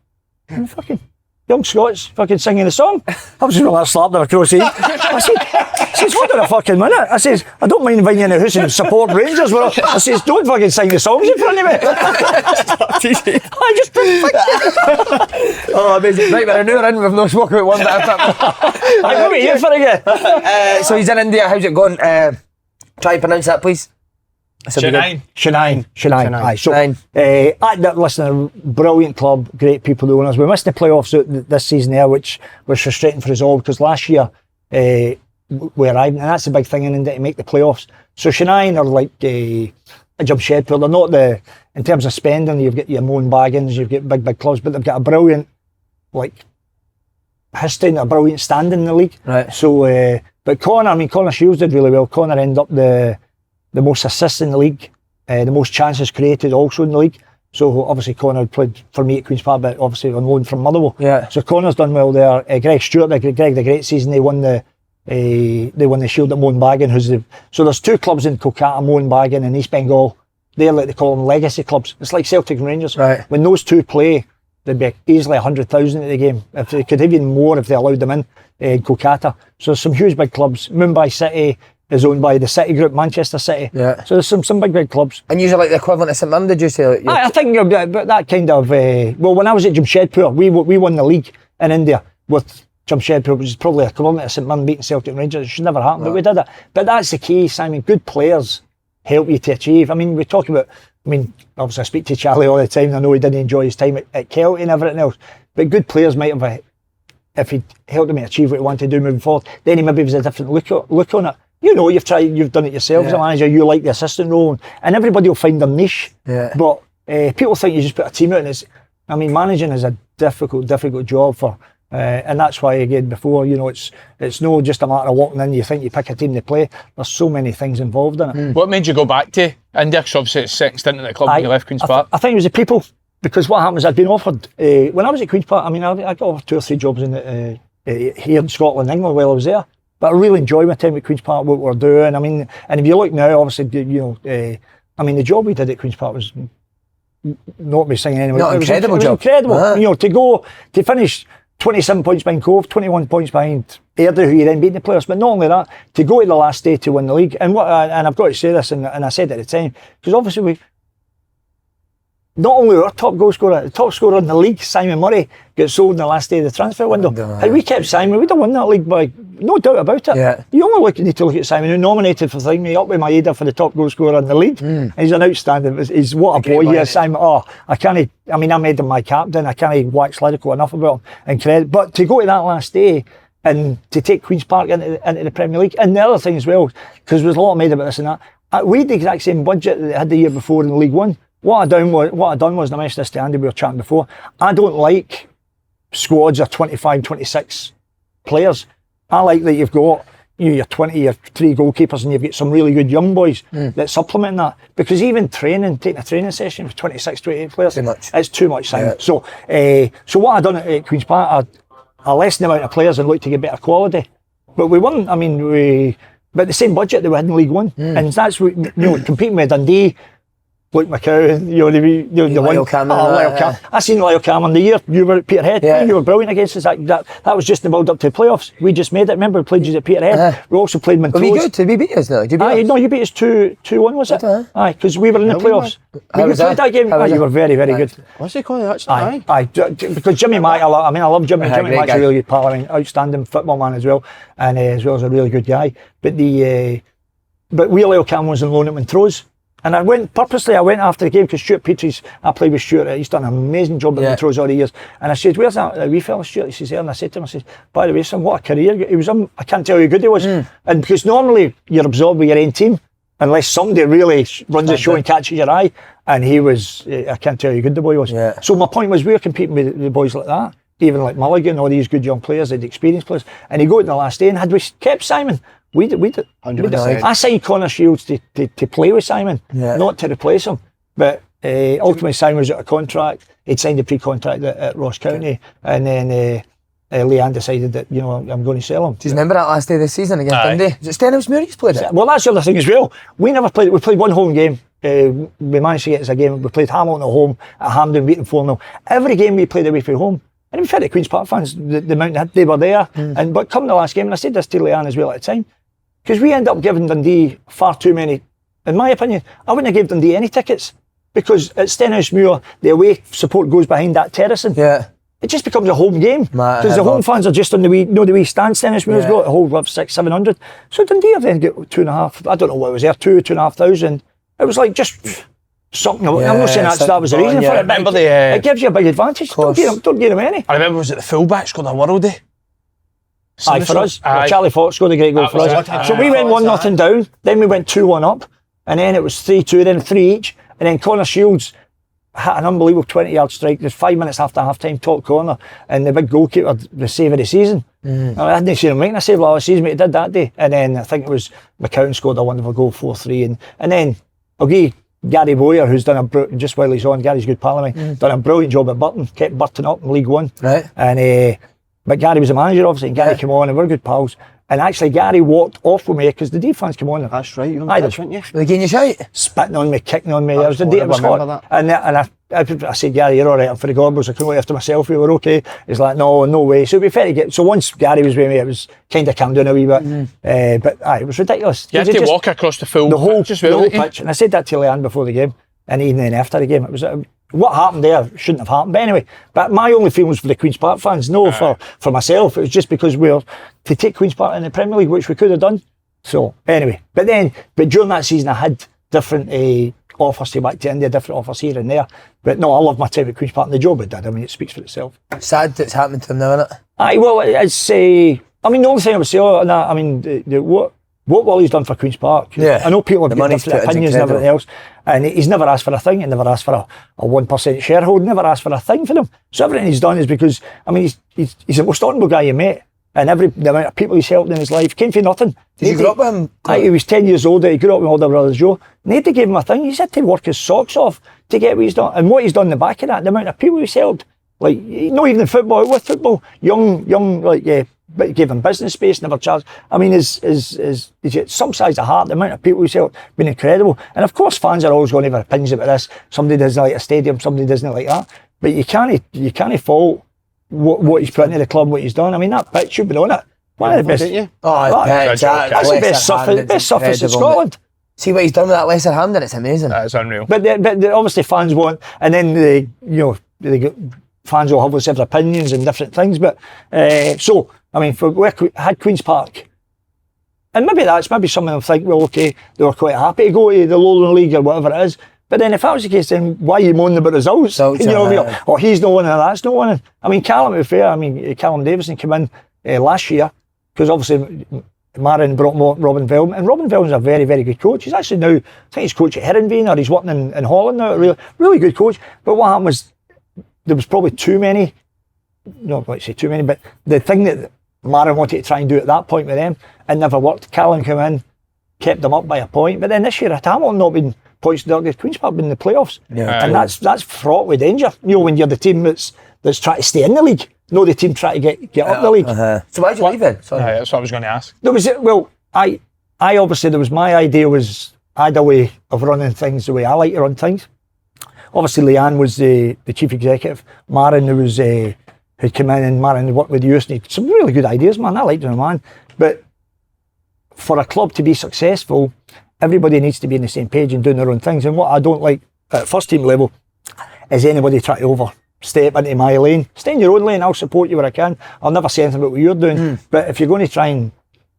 And fucking young Scott's fucking singing the song. I was just going to slap them across the head. I says, hold on a fucking minute. I says, I don't mind inviting you in the house and support Rangers. I says, don't fucking sing the songs in front of me. I just didn't think it. Oh, amazing. Right, we're an hour in, we've no spoken about one bit of football. I'm going to be here for again. So he's in India, how's it going? Try and pronounce that, please. Shanine. Aye, so, listen, a brilliant club, great people doing us. We missed the playoffs this season there, which was frustrating for us all, because last year we arrived, and that's the big thing in India, to make the playoffs. So Shanine are like a Jamshedpur. They're not in terms of spending, you've got your Mohun Baggins, you've got big clubs, but they've got a brilliant history and a brilliant standing in the league. Right. So But Connor Shields did really well. Connor ended up the most assists in the league, the most chances created also in the league. So obviously Connor played for me at Queen's Park, but obviously on loan from Motherwell. Yeah. So Connor's done well there. Greg Stewart, Greg had a great season. They won the Shield at Mulgrew. So there's two clubs in Kolkata, Mulgrew and East Bengal. They're like they call them legacy clubs. It's like Celtic and Rangers. Right. When those two play, there'd be easily 100,000 at the game. If they could have even more if they allowed them in Kolkata. So some huge big clubs. Mumbai City is owned by the City Group, Manchester City. Yeah. So there's some big clubs. And usually like the equivalent of St Mirren, did you say? Like I think but that kind of well, when I was at Jamshedpur, we won the league in India with Jamshedpur, which is probably equivalent of St Mirren beating Celtic and Rangers. It should never happen, but we did it. But that's the key, Simon. Good players help you to achieve. I mean, we talk about. I mean, obviously I speak to Charlie all the time. And I know he didn't enjoy his time at Celtic and everything else. But good players might have, if he helped him to achieve what he wanted to do moving forward, then he maybe was a different look on it. You know, you've done it yourself as a manager. You like the assistant role, and everybody will find their niche. Yeah. But people think you just put a team out, and managing is a difficult job for. And that's why, again, before, it's no just a matter of walking in, you think you pick a team to play. There's so many things involved in it. What made you go back to India? Because obviously it's second stint at the club when you left Queen's Park. I think it was the people, because what happened was I'd been offered, when I was at Queen's Park, I got offered 2 or 3 jobs in here in Scotland, England, while I was there. But I really enjoyed my time at Queen's Park, what we were doing. I mean, and if you look now, obviously, the job we did at Queen's Park was not me singing anyway. Not incredible job. Incredible. To finish 27 points behind Cove, 21 points behind Airdrie, who you then beat the playoffs. But not only that, to go to the last day to win the league. And I've got to say this, and I said at the time, because obviously not only our top goal scorer, the top scorer in the league, Simon Murray, gets sold in the last day of the transfer window. Had we kept Simon, we'd have won that league by no doubt about it. Yeah. You only need to look at Simon, who nominated for me up with Maeda for the top goal scorer in the league. And he's an outstanding, he's what a boy he is, Simon. I made him my captain, I can't wax lyrical enough about him and credit. But to go to that last day and to take Queen's Park into the Premier League, and the other thing as well, because there's a lot made about this and that, we had the exact same budget that they had the year before in the League One. What I done was, and I mentioned this to Andy, we were chatting before, I don't like squads of 25, 26 players. I like that you've got your 20, your 3 goalkeepers, and you've got some really good young boys that supplement that. Because even taking a training session for 26, 28 players, it's too much, Simon. Yeah. So what I done at Queen's Park, I lessened the amount of players and looked to get better quality. But we weren't, but the same budget that we had in League One. And that's what, competing with Dundee, Luke McCall, Lyle Cameron. I seen Lyle Cameron the year you were at Peterhead. Yeah. You were brilliant against us. That was just the build up to the playoffs. We just made it. Remember, we played you at Peterhead. We also played Montrose. Were we good? Did we beat us now? No, you beat us 2-1, was it? Aye, because we were in the playoffs. You played that game. You were very, very good. What's he called that? Aye, because Jimmy Mack, I love Jimmy. Jimmy Mack's a really good pal. Outstanding football man as well, and as well as a really good guy. But Lyle Cameron was on loan at Montrose. And I went after the game because Stuart Petries, I played with Stuart, he's done an amazing job at Montrose all the years. And I said, where's that wee fella, Stuart? He says, there. And I said to him, by the way, son, what a career. He was, I can't tell you how good he was. And because normally you're absorbed with your own team, unless somebody really runs the show and catches your eye. And he was, I can't tell you how good the boy was. Yeah. So my point was, we were competing with the boys like that, even like Mulligan, all these good young players, the experienced players. And he got in the last day, and had we kept Simon, we did. 100%. I signed Connor Shields to play with Simon, not to replace him. But ultimately, Simon was out of contract. He'd signed a pre-contract at Ross County, and then Leanne decided that I'm going to sell him. Do you remember that last day of the season against Dundee? Is it Stenhousemuir he's played it? Well, that's the other thing as well. We never played. We played one home game. We managed to get us a game. We played Hamilton at home at Hampden, beating 4-0. Every game we played away from home. And in fact, the Queen's Park fans, the amount they were there. But come the last game, and I said this to Leanne as well at the time, because we end up giving Dundee far too many. In my opinion, I wouldn't have given Dundee any tickets, because at Stenhousemuir, the away support goes behind that terracing. Yeah. It just becomes a home game, because the home fans are just on the wee stand Stenhousemuir's got, a hold of 600-700. So Dundee have then got 2.5, I don't know what it was there, 2,500. It was like just something. I'm not saying that was the reason for it, but it gives you a big advantage. Don't get them any. I remember, was it the fullback scored a worldie? Aye, for us. Charlie Fox scored a great goal for us. So we went 1-0 down, then we went 2-1 up, and then it was 3-2, then 3 each, and then Connor Shields had an unbelievable 20-yard strike just 5 minutes after half-time, top corner, and the big goalkeeper, the save of the season. I hadn't seen him making a save like last season, but he did that day. And then I think it was McCall scored a wonderful goal, 4-3. And then I'll give Gary Bowyer, who's done just while he's on, Gary's a good pal of mine, done a brilliant job at Burton, kept Burton up in League One. Right. And but Gary was the manager, obviously, and Gary came on, and we're good pals. And actually, Gary walked off with me because the D fans came on. That's right, you remember that, weren't you? Were they getting you shite? Spitting on me, kicking on me. It was the day it was hot. And I said, Gary, you're all right. I'm for the Gorbals. I couldn't wait after myself. We were okay. He's like, no way. So it'd be fair to get. So once Gary was with me, it was kind of calmed down a wee bit. But it was ridiculous. You had to walk across the whole pitch as well. The whole pitch. And I said that to Leanne before the game, and even then after the game. It was what happened there shouldn't have happened. But anyway, but my only feeling was for the Queen's Park fans. No, for myself. It was just because we were to take Queen's Park in the Premier League, which we could have done. So anyway, but during that season, I had different offers to go back to India, different offers here and there. But no, I love my time at Queen's Park and the job it did. I mean, it speaks for itself. Sad that's happening to him now, isn't it? Well, it's the only thing I would say on that, I mean, what Wally's done for Queen's Park. Yeah. I know people have got money's different put is opinions and incredible. everything else, and he's never asked for a thing. He never asked for a 1% shareholding. Never asked for a thing for them. So everything he's done is because, I mean, he's the most honourable guy you met, and the amount of people he's helped in his life came for nothing. Did you grow up with him? He was 10 years old. He grew up with my older brother Joe. Nobody gave him a thing. He's had to work his socks off to get what he's done, and what he's done in the back of that, the amount of people he's helped. Like, not even in football, with football, young, but he gave him business space, never charged. I mean, he's some size of heart, the amount of people he's helped, been incredible. And of course, fans are always going to have opinions about this. Somebody doesn't like a stadium, somebody doesn't like that. But you can't fault what he's put into the club, what he's done. I mean, that pitch, you've been on it. One of the best. That's the best surface in Scotland. See what he's done with that Lesser Hampden, it's amazing. That is unreal. But obviously fans want, and then fans will have their opinions and different things. But so, I mean, had Queen's Park, and maybe some of them think, well, okay, they were quite happy to go to the Lowland League or whatever it is. But then if that was the case, then why are you moaning about results? You know what I mean? Or he's not winning, or that's not winning. I mean, Callum, to be fair, Callum Davison came in last year, because obviously Marin brought Robin Veltman, and Robin Veltman's a very, very good coach. He's actually now, I think he's coach at Herenveen, or he's working in Holland now, really, really good coach. But what happened was, there was probably too many, not like say too many, but the thing that Marin wanted to try and do at that point with them, it never worked. Callum came in, kept them up by a point, but then this year at Hamilton not been points to Queen's Park been in the playoffs, and that's fraught with danger. You know, when you're the team that's trying to stay in the league, not the team trying to get up the league. So why'd you leave then? Sorry. That's what I was going to ask. There was I obviously, there was my idea was I had a way of running things the way I like to run things. Obviously, Leanne was the chief executive. Marin who'd come in, and Marin worked with the youth, and he had some really good ideas, man. I liked him, man. But for a club to be successful, everybody needs to be on the same page and doing their own things. And what I don't like at first team level is anybody trying to overstep into my lane. Stay in your own lane. I'll support you where I can. I'll never say anything about what you're doing. But if you're going to try and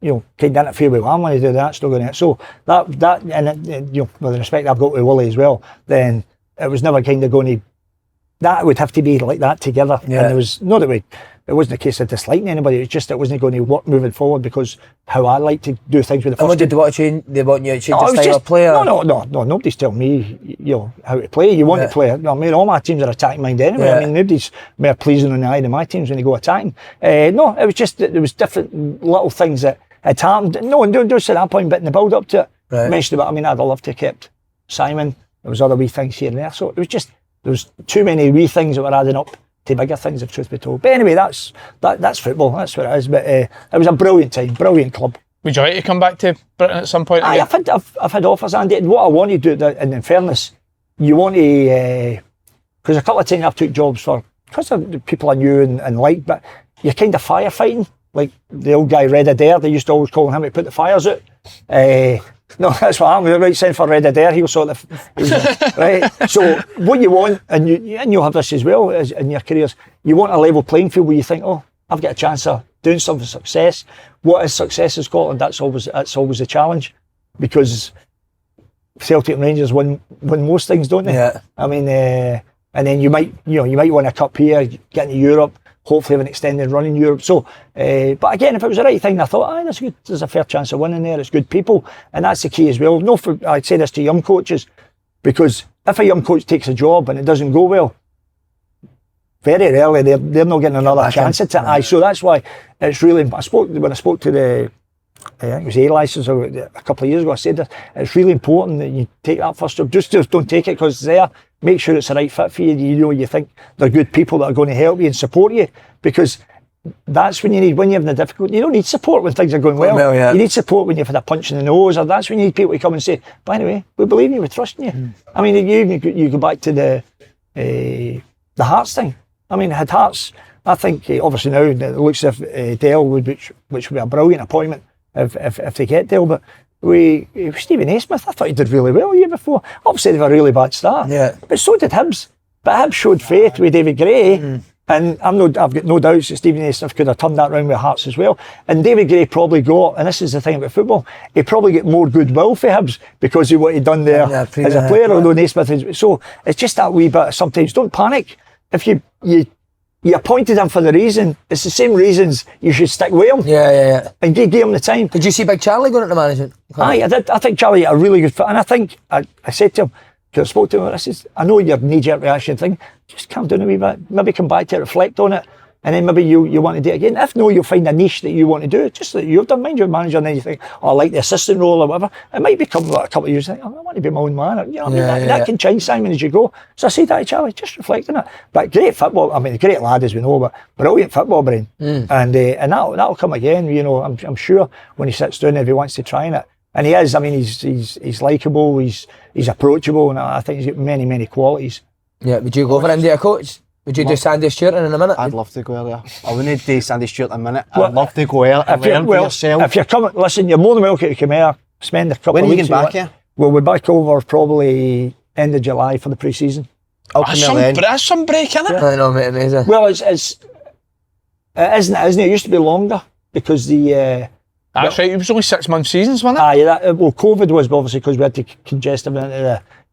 kind of interfere with what I'm going to do, that's not going to. So that and with the respect I've got with Willie as well, then it was never kind of going to. That would have to be like that together. And there was not that it wasn't a case of disliking anybody. It was just it wasn't going to work moving forward because how I like to do things with the first. And what did they want you? They want you to change the style of play? No. Nobody's telling me how to play. You want to play. I mean, all my teams are attacking minded anyway. I mean, nobody's more pleasing on the eye than my teams when they go attacking. No, it was just that there was different little things that had happened. No, and don't say that point, but in the build up to it, I mentioned about. I mean, I'd have loved to have kept Simon. There was other wee things here and there. So it was just. There was too many wee things that were adding up to bigger things, if truth be told. But anyway, that's football. That's what it is. But it was a brilliant time, brilliant club. Would you like to come back to Britain at some point? I've had offers, Andy. And what I want to do, and in fairness, you want to, because a couple of times I've took jobs because of the people I knew and liked, but you're kind of firefighting. Like the old guy Red Adair, they used to always call him to put the fires out. No, that's what happened. Right, send for Red Adair, he'll sort of right. So what you want, and you'll have this as well as in your careers, you want a level playing field where you think, oh, I've got a chance of doing something for success. What is success in Scotland? That's always the challenge, because Celtic and Rangers win most things, don't they? Yeah. I mean, and then you might win a cup here, get into Europe. Hopefully have an extended run in Europe. So, but again, if it was the right thing, I thought, there's a fair chance of winning there. It's good people, and that's the key as well. I'd say this to young coaches, because if a young coach takes a job and it doesn't go well, very rarely they're not getting another chance at it. Aye, so that's why it's really. When I spoke to the, I think it was A-license a couple of years ago, I said that it's really important that you take that first job. Just don't take it because it's there. Make sure it's the right fit for you. You think they're good people that are going to help you and support you, because that's when you need, when you're having a difficult. You don't need support when things are going well. You need support when you've had a punch in the nose, or that's when you need people to come and say, by the way, we believe in you, we trust in you. I mean, you go back to the Hearts thing. I mean, had Hearts, I think obviously now it looks as if Dale would, which would be a brilliant appointment if they get Dale, but Stephen A. Smith, I thought he did really well the year before. Obviously they have a really bad start, but so did Hibs. But Hibs showed faith with David Gray, and I've got no doubts that Stephen A. Smith could have turned that round with Hearts as well. And David Gray probably got, and this is the thing about football, he probably get more goodwill for Hibs because of what he'd done there as a player, although Naismith is. So it's just that wee bit. Sometimes don't panic. If you appointed him for the reason, it's the same reasons you should stick with him. And give him the time. Did you see Big Charlie going into management? Aye, I did. I think Charlie had a really good fit, and I think I said to him, because I spoke to him, I said, I know your knee-jerk reaction thing, just calm down a wee bit, maybe come back to it, reflect on it, and then maybe you want to do it again. If no, you'll find a niche that you want to do, just that you've done, mind your manager, and then you think, oh, I like the assistant role or whatever. It might become like a couple of years, think, oh, I want to be my own man. You know what I mean? That can change, Simon, as you go. So I said that to Charlie, just reflect on it. But great football, I mean, a great lad as we know, but brilliant football brain. And that'll come again, you know, I'm sure when he sits down, if he wants to try it. And he is, I mean, he's likeable, he's approachable, and I think he's got many, many qualities. Yeah, would you go for India coach? Would you do Sandy Stewart in a minute? I'd love to go earlier. I wouldn't do Sandy Stewart in a minute. I'd love to go earlier and learn for yourself. If you're coming, listen, you're more than welcome to come here, spend a couple of weeks. When are you getting back here? Well, we're back over probably end of July for the pre-season. That's some break, isn't it? I know, mate, amazing. Well, it isn't it? It used to be longer because the... That's right, it was only 6 month seasons, wasn't it? Aye, well, COVID was obviously because we had to congest everything into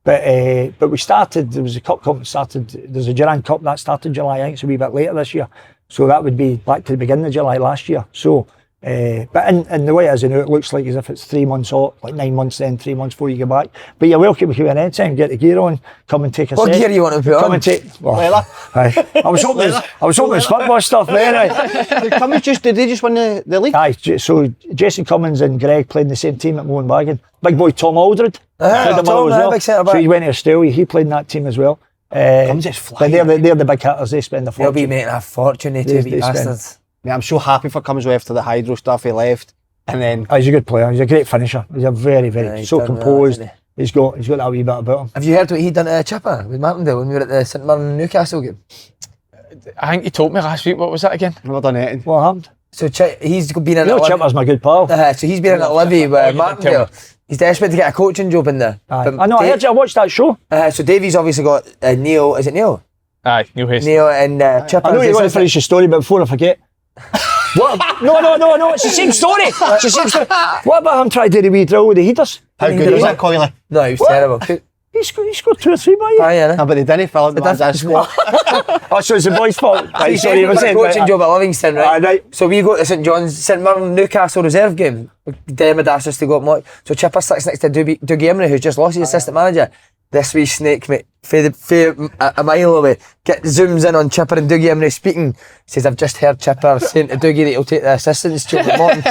there. But we started, there was a cup started, there's a Durand Cup that started July, I think it's a wee bit later this year. So that would be back to the beginning of July last year. So, but in the way it is, you know, it looks like as if it's 3 months off, like 9 months then, 3 months before you get back. But you're welcome to come in anytime, get the gear on, come and take a What gear you want to put on? Come and take, well, I was hoping it's football stuff there, right? Cummings did they just win the league? Aye, so Jason Cummings and Greg played in the same team at Mulgrew. Big boy Tom Aldred. So he went to Australia, he played in that team as well. Cummings is flying. But they're the big hitters, they spend a fortune. They'll be making a fortune, they two wee bastards. Yeah, I'm so happy for Cummings after the hydro stuff he left. And then he's a good player, he's a great finisher. He's a very, very so composed. He's got that wee bit about him. Have you heard what he done at Chipper with Martindale when we were at the St Mirren Newcastle game? I think he told me last week. What was that again? I've not done anything. What happened? So he's been in Chipper's my good pal. So he's been in at Livy with Martindale. He's desperate to get a coaching job in there. I know, I heard you, I watched that show. So Davey's obviously got Neil, is it Neil? Aye, Neil Hastings. Neil and Chipper. I know you're going to finish your story, but before I forget. What? No, it's the same story. It's the same story. What about him trying to do the wee drill with the heaters? How good was that, Coyle? No, he was terrible. He scored 2 or 3 by you. No, but they didn't fill up the man's squad. Oh, so it's the boys' fault. Right, sorry, he was a coaching job at Livingston, right? Right. So we go to St Mirren Newcastle reserve game. Dermot asked us to go up much. So Chipper sits next to Dougie Emery, who's just lost his assistant manager. This wee snake, mate, a mile away, zooms in on Chipper and Dougie Emery speaking. Says, I've just heard Chipper saying to Dougie that he'll take the assistant's job at Morton.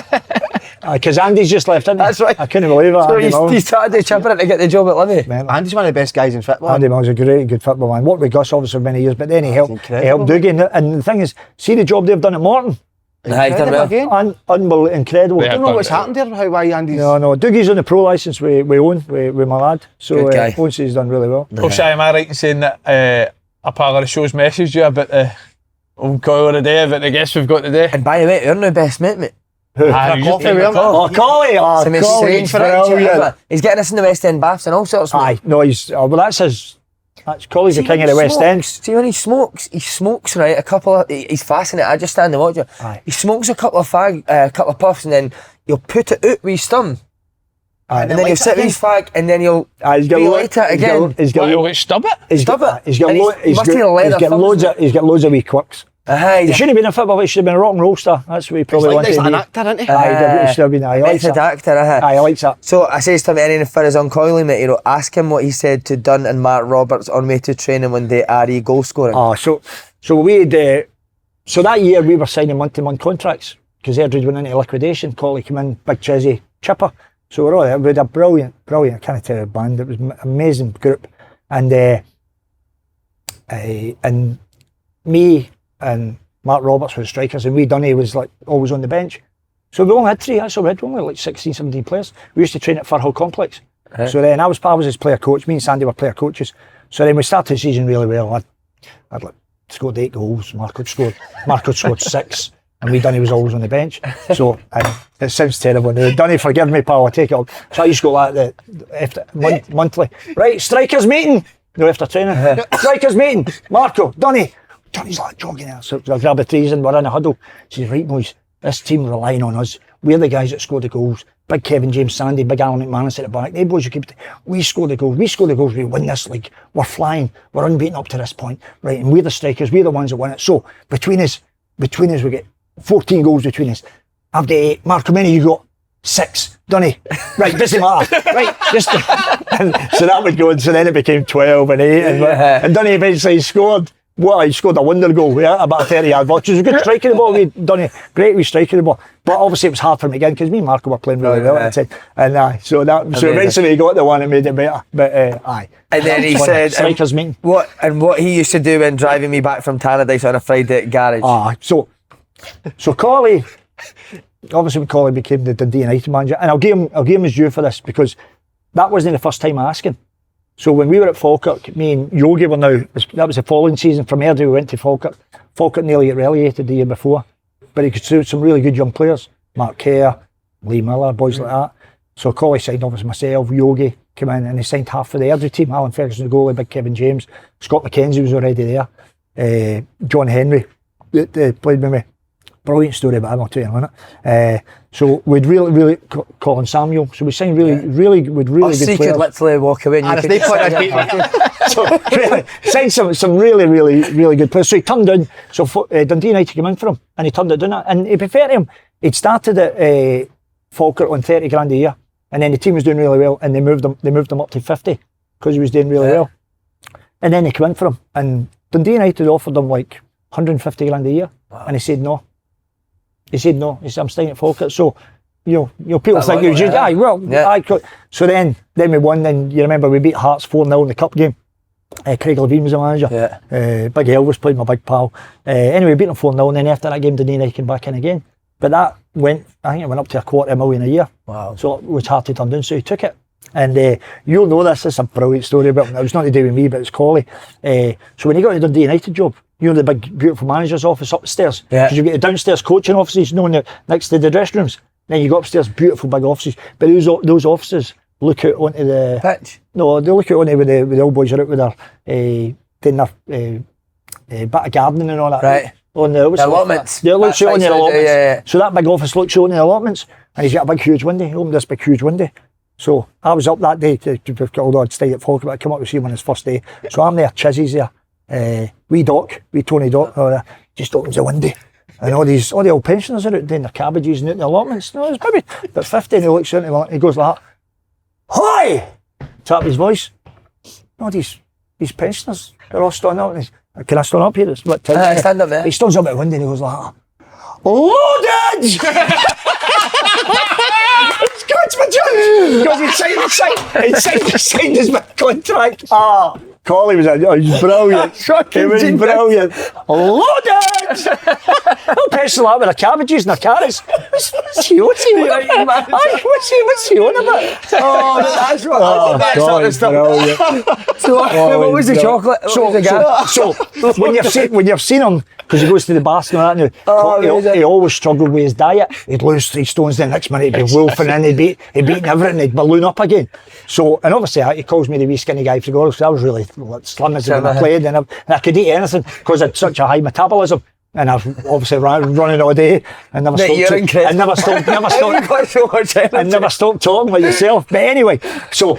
Because Andy's just left, didn't he? That's right. I couldn't believe it. So he's tried to Chipper in to get the job at Livy. Andy's one of the best guys in football. Andy Mills is a good football man. Worked with Gus obviously for many years, but then he helped Dougie. And the thing is, see the job they've done at Morton? Unbelievable, incredible. I don't know what's happened there, why Andy's... No, Dougie's on the pro licence with Owen, with my lad. So Owen says he's done really well. Oh, Shy, am I right in saying that a pal of the show's messaged you about the Owen Coyle today, about the guests we've got today? And by the way, you're now best mate, mate. Collie, he's getting us in the West End baths and all sorts. Aye, no, that's Collie's the king of the West End. See, when he smokes, right, he's fascinating. I just stand and watch it. Aye. He smokes a couple of puffs and then he'll put it out with his thumb. And then he'll sit with his fag and then he'll relight it again. He'll stub it? He's got loads of wee quirks. He shouldn't have been a footballer, he should have been a rock and roll star. That's what he probably wanted to be. He's like an actor, isn't he? Aye, he should have been. Aye, I like that. actor, Aye, I like that. So I says to him, anything for his Coyle, mate, you know, ask him what he said to Dunn and Mark Roberts on way to training when they RE goal scoring. So we had, so that year we were signing month-to-month contracts because Airdrie went into liquidation. Collie came in, big chizzy chipper. So we're all there. We had a brilliant, I can't tell you, band. It was an amazing group. And me and Mark Roberts were the strikers, and Dunny was like always on the bench. So we only had three. That's all we had. We only like 16, 17 players. We used to train at Firhill Complex. Right. So then I was his player coach. Me and Sandy were player coaches. So then we started the season really well. I'd like scored 8 goals. Mark had scored 6. And Dunny was always on the bench. So it sounds terrible. Dunny, forgive me, pal, I'll take it up. So I used to go like that monthly. Right, strikers meeting. After training. Strikers meeting. Marco, Dunny's like jogging there. So I grab the trees and we're in a huddle. He says, right boys, this team relying on us. We're the guys that score the goals. Big Kevin James Sandy, big Alan McManus at the back. Hey boys, we score the goals. We win this league. We're flying. We're unbeaten up to this point. Right, and we're the strikers. We're the ones that win it. So between us we get 14 goals between us. I've got 8. Mark, how many you got? 6. Dunny. Right, doesn't matter. Right, just so that would go, and so then it became 12 and 8, and Dunny eventually scored. He scored a wonder goal, about 30 yard ball. Which was a good striking the ball. Dunny, great wee striking the ball. But obviously it was hard for him again because me and Marco were playing really well at the time. And so eventually he got the one that made it better. But aye. And then he said, strikers meeting. What he used to do when driving me back from Tannadice on a Friday at garage. So Collie, obviously when Collie became the Dundee United manager, and I'll give him his due for this because that wasn't the first time I asked him. So when we were at Falkirk, me and Yogi were that was the following season from Airdrie, we went to Falkirk. Falkirk nearly got relegated the year before, but he could suit some really good young players, Mark Kerr, Lee Miller, boys like that. So Collie signed obviously myself, Yogi came in and he signed half for the Airdrie team, Alan Ferguson the goalie, big Kevin James, Scott McKenzie was already there, John Henry that played with me. Brilliant story about him, I'll tell you in a minute. So we'd really Colin Samuel. So we signed really good players. You could literally walk away. And So really, signed some really good players. So he turned down. So Dundee United came in for him, and he turned it down. And to be fair to him, he'd started at Falkirk on 30 grand a year, and then the team was doing really well, and they moved him up to 50 because he was doing really well. And then they came in for him, and Dundee United offered him like 150 grand a year, and he said no. He said, I'm staying at Falkirk. So, people think he was just, So then we won, and you remember we beat Hearts 4-0 in the cup game. Craig Levine was the manager. Big Elvis played my big pal. Anyway, we beat them 4-0, and then after that game, Dundee United came back in again. But I think it went up to $250,000 a year. Wow. So it was hard to turn down, so he took it. And you'll know this is a brilliant story about him. It was not to do with me, but it's Collie. So when he got the Dundee United job, the big beautiful manager's office upstairs, because you get the downstairs coaching offices, next to the dressing rooms. Then you go upstairs, beautiful big offices. But those offices look out onto the pitch. No, they look out onto where the old boys are out with their doing their bit of gardening and all that. Right. On the allotments. Yeah, looks out on the allotments. So that big office looks out on the allotments, and he's got a big huge window. He opened this big huge window. So I was up that day although I'd stayed at Falkirk, but I come up to see him on his first day. So I'm there, Chizzy's there. Wee Tony Doc, just opens the window, and all the old pensioners are out doing their cabbages and out in the allotments. No, it's maybe about 50, and he looks out and he goes like that. Hi! Tap his voice. No, these pensioners, they're all standing up. And can I stand up here? It's what time. Stand up there. He stands up at the window and he goes like that. Loaded! It's my judge! Because he signed his contract. Collie was brilliant. He was brilliant. Loaded! No person like with their cabbages and their carrots. What's he on about? What's he on about? That's what So what was the chocolate? So when you've seen him, because he goes to the bathroom and that he always struggled with his diet. He'd lose 3 stones, then next minute he'd be wolfing in, he'd beating everything, he'd balloon up again. So, and obviously he calls me the wee skinny guy for goals, because I was really slim as when I played, and I could eat anything because I had such a high metabolism. And I've obviously running all day and never stopped talking like yourself. But anyway, so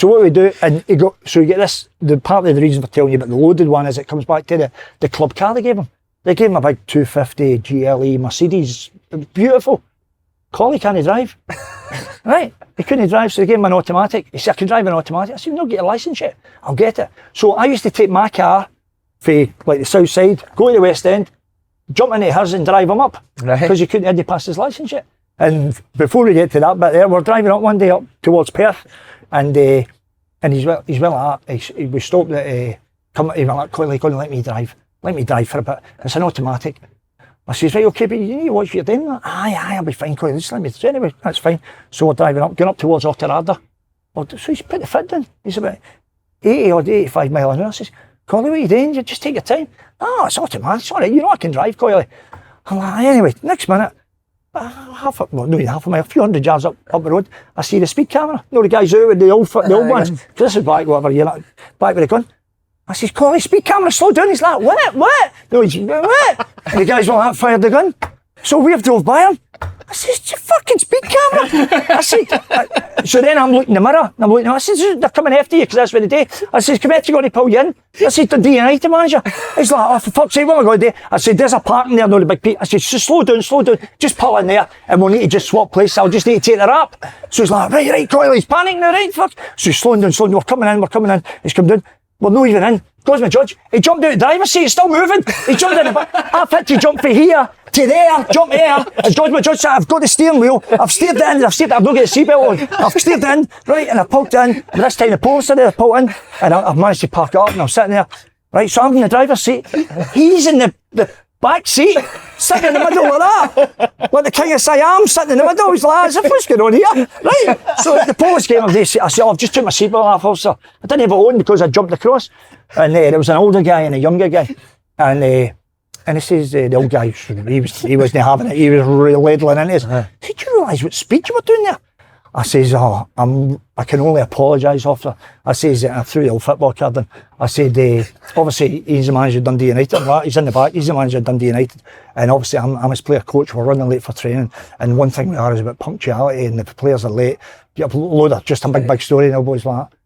what we do, and you get this, the part of the reason for telling you about the loaded one is it comes back to the club car they gave him. They gave him a big 250 GLE Mercedes. It was beautiful. Collie can't drive. Right? He couldn't drive, so they gave him an automatic. He said, I can drive an automatic. I said, you've not got a licence yet. I'll get it. So I used to take my car for like the south side, go to the West End, jump into hers and drive him up. Right. Because he couldn't have passed his licence yet. And before we get to that bit there, we're driving up one day up towards Perth, and he's well at that. We stopped at he went like, Coyle, let me drive for a bit. It's an automatic. I says, right, okay, but you need to watch what you're doing. Aye, I'll be fine, Coyle, just let me. So anyway, that's fine. So we're driving up, going up towards Otterada. So he's put the fit down. He's about 80 or 85 mile an hour. I says, Coyle, what are you doing? You just take your time. Oh, it's automatic. It's all right, you know I can drive, Coyle. I'm like, anyway, next minute, a few hundred yards up the road, I see the speed camera. You know, the guys out with the old ones. This is back whatever year, back with the gun. I says, Collie, speed camera, slow down. He's like, what? No, he's, what? And the guys went like, fired the gun. So we've drove by him. I says, it's a fucking speed camera. I said, so then I'm looking in the mirror, and I'm looking, I says, they're coming after you, because that's what they do. I says, come here, you're going to pull you in. I said, the United manager. He's like, oh, for fuck's sake, what am I going to do? I said, there's a parking there, no, the big Pete. I said, slow down, just pull in there, and we'll need to just swap places. I'll just need to take the rap. So he's like, right, Coyle, he's panicking now, right, fuck. So he's slowing down, we're coming in. He's come down. We're not even in. Goes my judge. He jumped out the driver's seat, he's still moving. He jumped in the back. I've had to jump from here to there, jump there. And goes my judge said, I've got the steering wheel. I've steered in, I've not got the seatbelt on. I've steered in, right, and I pulled in. But this time the police are there, I pulled in, and I've managed to park up, and I'm sitting there. Right, so I'm in the driver's seat. He's in the back seat, sitting in the middle of that. Like the king of Siam, sitting in the middle. He's like, what's going on here? Right. So the police came up, I said, I've just took my seatbelt off, officer. I didn't have it on because I jumped across. And there was an older guy and a younger guy. And he says, the old guy, he wasn't having it. He was really ladling into us. Did you realise what speed you were doing there? I says, I can only apologise, officer. I says, I threw the old football card in. I said, obviously, he's the manager of Dundee United. He's in the back, he's the manager of Dundee United. And obviously, I'm his player coach. We're running late for training. And one thing we are is about punctuality, and if the players are late, you have a load of just a big story, and the boys like that.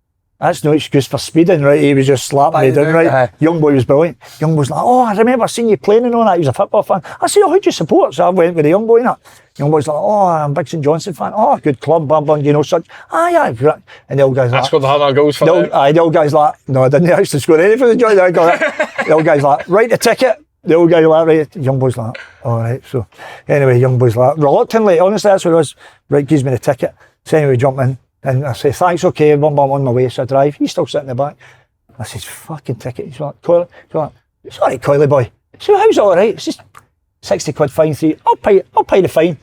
That's no excuse for speeding, right? He was just slapping me down, right? Young boy was brilliant. Young boy was like, I remember seeing you playing and all that. He was a football fan. I said, who'd you support? So I went with the young boy and that. Young boy's like, I'm a big St Johnstone fan. Good club, blah, blah, such. Yeah. And the old guy's like... I scored 100 goals for them. The old guy's like, no, I didn't actually score any for the joint. The old guy's like, write the ticket. The old guy's like, right. Young boy's like, all right. So anyway, young boy's like, reluctantly, honestly, that's what it was. Right, gives me the ticket. So anyway, jump in. And I say, thanks, okay, I'm on my way, so I drive. He's still sitting in the back. I says, fucking ticket. He's like, Coyle. He's like, it's all right, Coyley boy. So how's it all right? It's just 60 quid fine, I'll pay the fine.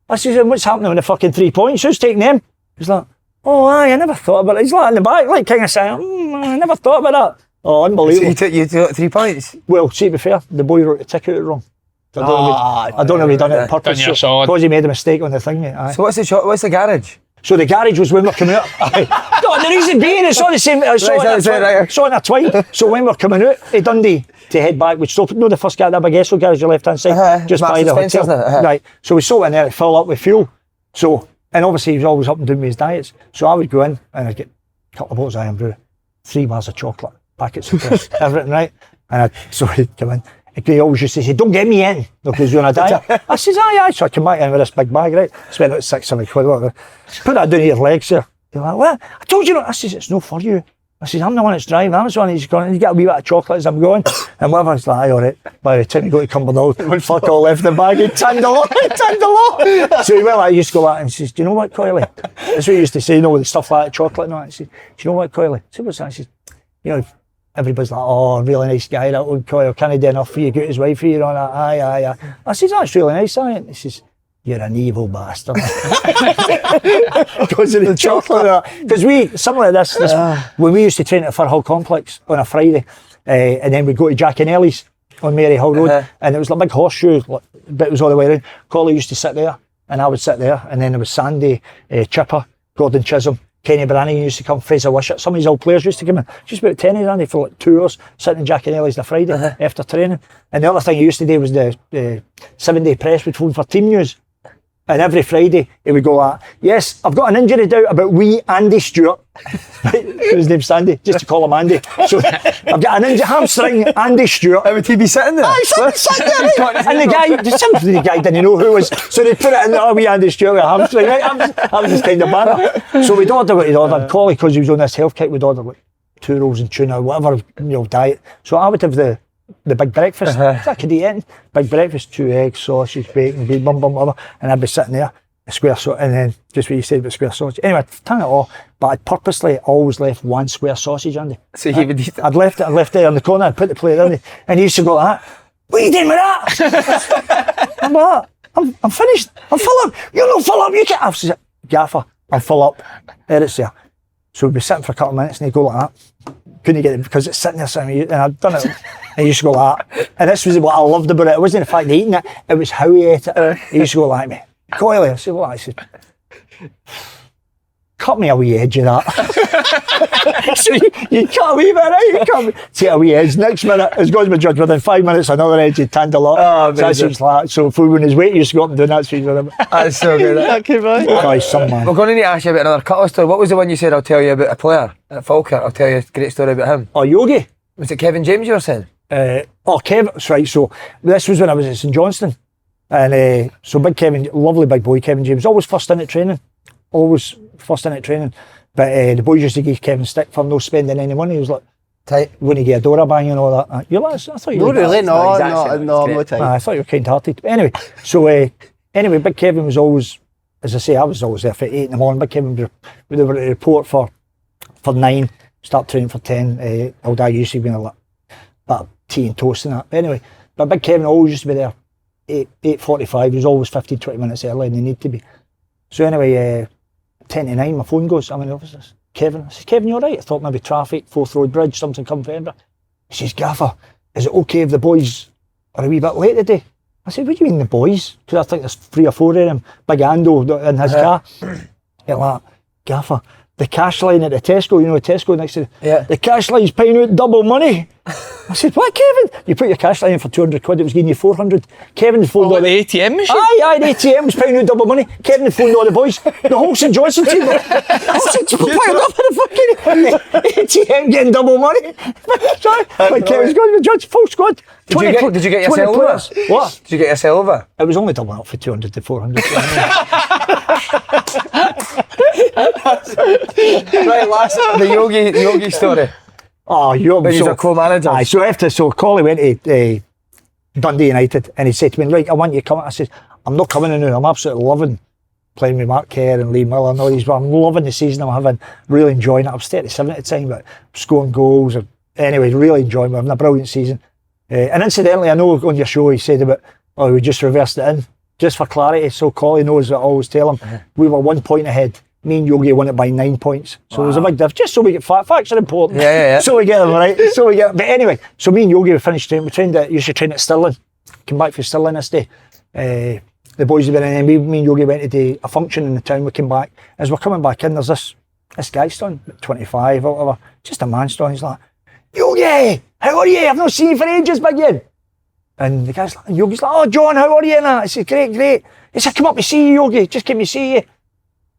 I says, and what's happening with the fucking 3 points? Who's taking them? He's like, I never thought about it. He's like in the back, like King of Siam, I never thought about that. Oh, unbelievable. So you took 3 points? Well, see, to be fair, the boy wrote the ticket out wrong. I don't know if he done it on purpose. Because he made a mistake on the thing, mate. So what's the garage? So the garage was when we're coming out. No, the reason being, it's all the same. It's on a twine. So when we're coming out of Dundee to head back, we'd stop. The first guy, that big Esso garage, your left hand side, just by the hotel. Right. So we stopped in there to fill up with fuel. So, and obviously he was always up and doing with his diets. So I would go in and I'd get a couple of bottles of Iron Brew, 3 bars of chocolate, packets of crisps, everything, right? And so he'd come in. He always used to say, don't get me in, because you're on a diet. I says, aye. So I come back in with this big bag, right? Spent about 6, 7 quid, whatever. Put that down to your legs there. You're like, what? I told you not. I says, it's no for you. I says, I'm the one that's driving. I'm the one that's going, you get a wee bit of chocolate as I'm going. And whatever, it's like, aye, all right. By the time you go to Cumbernauld, fuck all left the bag, he turned a lot. So he went like, he used to go back and says, do you know what, Coyle? That's what he used to say, with stuff like that, chocolate and all that. He says, do you know what, Coyle? I said, what's that? He says, everybody's like, really nice guy, that old Coyle, can he do enough for you, get his wife for you, and all that, aye. I says, that's really nice, aye. He says, you're an evil bastard. Because of the chocolate. Because something like this, when we used to train at Firhill Complex on a Friday, and then we'd go to Jack and Ellie's on Mary Hill Road, and it was like a big horseshoe, but it was all the way around. Collie used to sit there, and I would sit there, and then there was Sandy, Chipper, Gordon Chisholm, Kenny Brannigan used to come, Fraser Wishart, some of these old players used to come in. Just about 10 of them for like 2 hours, sitting in Jack and Ellie's the Friday after training. And the other thing he used to do was the 7-day press would phone for team news. And every Friday he would go like, yes, I've got an injury doubt about wee Andy Stewart. His name's Sandy, just to call him Andy. So I've got an injured hamstring, Andy Stewart. Would he be sitting there? Sitting there. And the guy didn't know who it was, so they put it in there, wee Andy Stewart with a hamstring. Right? I was just kind of banner. So we'd order what he'd ordered. Collie, because he was on this health kit, we'd order like 2 rolls and tuna, whatever, diet. So I would have the big breakfast. I could eat it. Big breakfast, 2 eggs, sausage, bacon, whatever. And I'd be sitting there, a square sausage, and then just what you said about square sausage. Anyway, I'd done it all, but I'd purposely always left 1 square sausage, Andy. So he would eat it? I'd left it there in the corner, I'd put the plate in, and he used to go like that. What are you doing with that? I'm like, I'm finished. I'm full up. You're not full up. You can't. I said, Gaffer, I'm full up. There it's there. So we'd be sitting for a couple of minutes and he'd go like that. Couldn't get it because it's sitting there sitting, and I'd done it. And he used to go like that. And this was what I loved about it. It wasn't the fact of eating it, it was how he ate it. He used to go like me. Coyle, I said, what? I said, cut me a wee edge of that. So you cut a wee bit, right? You cut me. Take a wee edge. Next minute, as God is my judge, within 5 minutes, another edge, he'd tanned a lot. Oh, so that's like, so if we were in his weight, he used to go up and do that speech with him. That's so good. Okay, right. Oh, he's some man. We're going to need to ask you about another couple of story. What was the one you said I'll tell you about a player at Falkirk? I'll tell you a great story about him. Oh, Yogi. Was it Kevin James you were saying? Kevin, that's right. So this was when I was at St Johnstone. And so big Kevin, lovely big boy, Kevin James, always first in at training. Always first in at training. But the boys used to give Kevin stick for no spending any money. He was like, tight. Wouldn't get a Dora bang and all that. You're like, I thought you No, were really, no, I thought you were kind hearted. But anyway, big Kevin was always, as I say, I was always there for 8 in the morning. Big Kevin would they were to report for 9, start training for 10. Old I used to be like that tea and toast and that. But anyway, but big Kevin always used to be there 8:45. He was always 15-20 minutes early and he needed to be. So anyway, 10 to 9, my phone goes, I'm in the office. Kevin, I said, Kevin, you all right? I thought maybe traffic, Forth Road Bridge, something come from Edinburgh. He says, Gaffer, is it okay if the boys are a wee bit late today? I said, what do you mean the boys? Because I think there's 3 or 4 of them, big Ando in his car. He's like, Gaffer, the cash line at the Tesco, you know, Tesco next to the cash line's paying out double money. I said, what, Kevin? You put your cash line in for 200 quid, it was giving you 400. Kevin's phoned all the ATM machine? Aye, the ATM was paying out double money. Kevin phoned all the boys. The whole St Johnstone team were playing up in the fucking ATM getting double money. Like Kevin's got to be judged, full squad. Did you get yourself over? What? Did you get yourself over? It was only doubling up for 200 to 400. Right, last, the Yogi story. Oh, when he's a co-manager. Aye, so Collie went to Dundee United and he said to me, right, I want you to come. I said, I'm not coming in now. I'm absolutely loving playing with Mark Kerr and Lee Miller and all these. I'm loving the season I'm having, really enjoying it. I was 37 at the time, but scoring goals. Anyway, really enjoying it. Having a brilliant season. And incidentally, I know on your show he said about, we just reversed it in. Just for clarity, so Collie knows what I always tell him. We were 1 point ahead. Me and Yogi won it by 9 points. So it was a big difference, just so we get facts are important. Yeah. So we get them right. But anyway, so me and Yogi, we finished training. Used to train at Stirling. Came back from Stirling this day. The boys have been in, and me and Yogi went to do a function in the town. We came back. As we're coming back in, there's this guy standing, 25 or whatever, just a man standing. He's like, Yogi, how are you? I've not seen you for ages, big yin. And the guy's like, Yogi's like, oh, John, how are you? And I said, great. He said, come up to see you, Yogi. Just came to see you.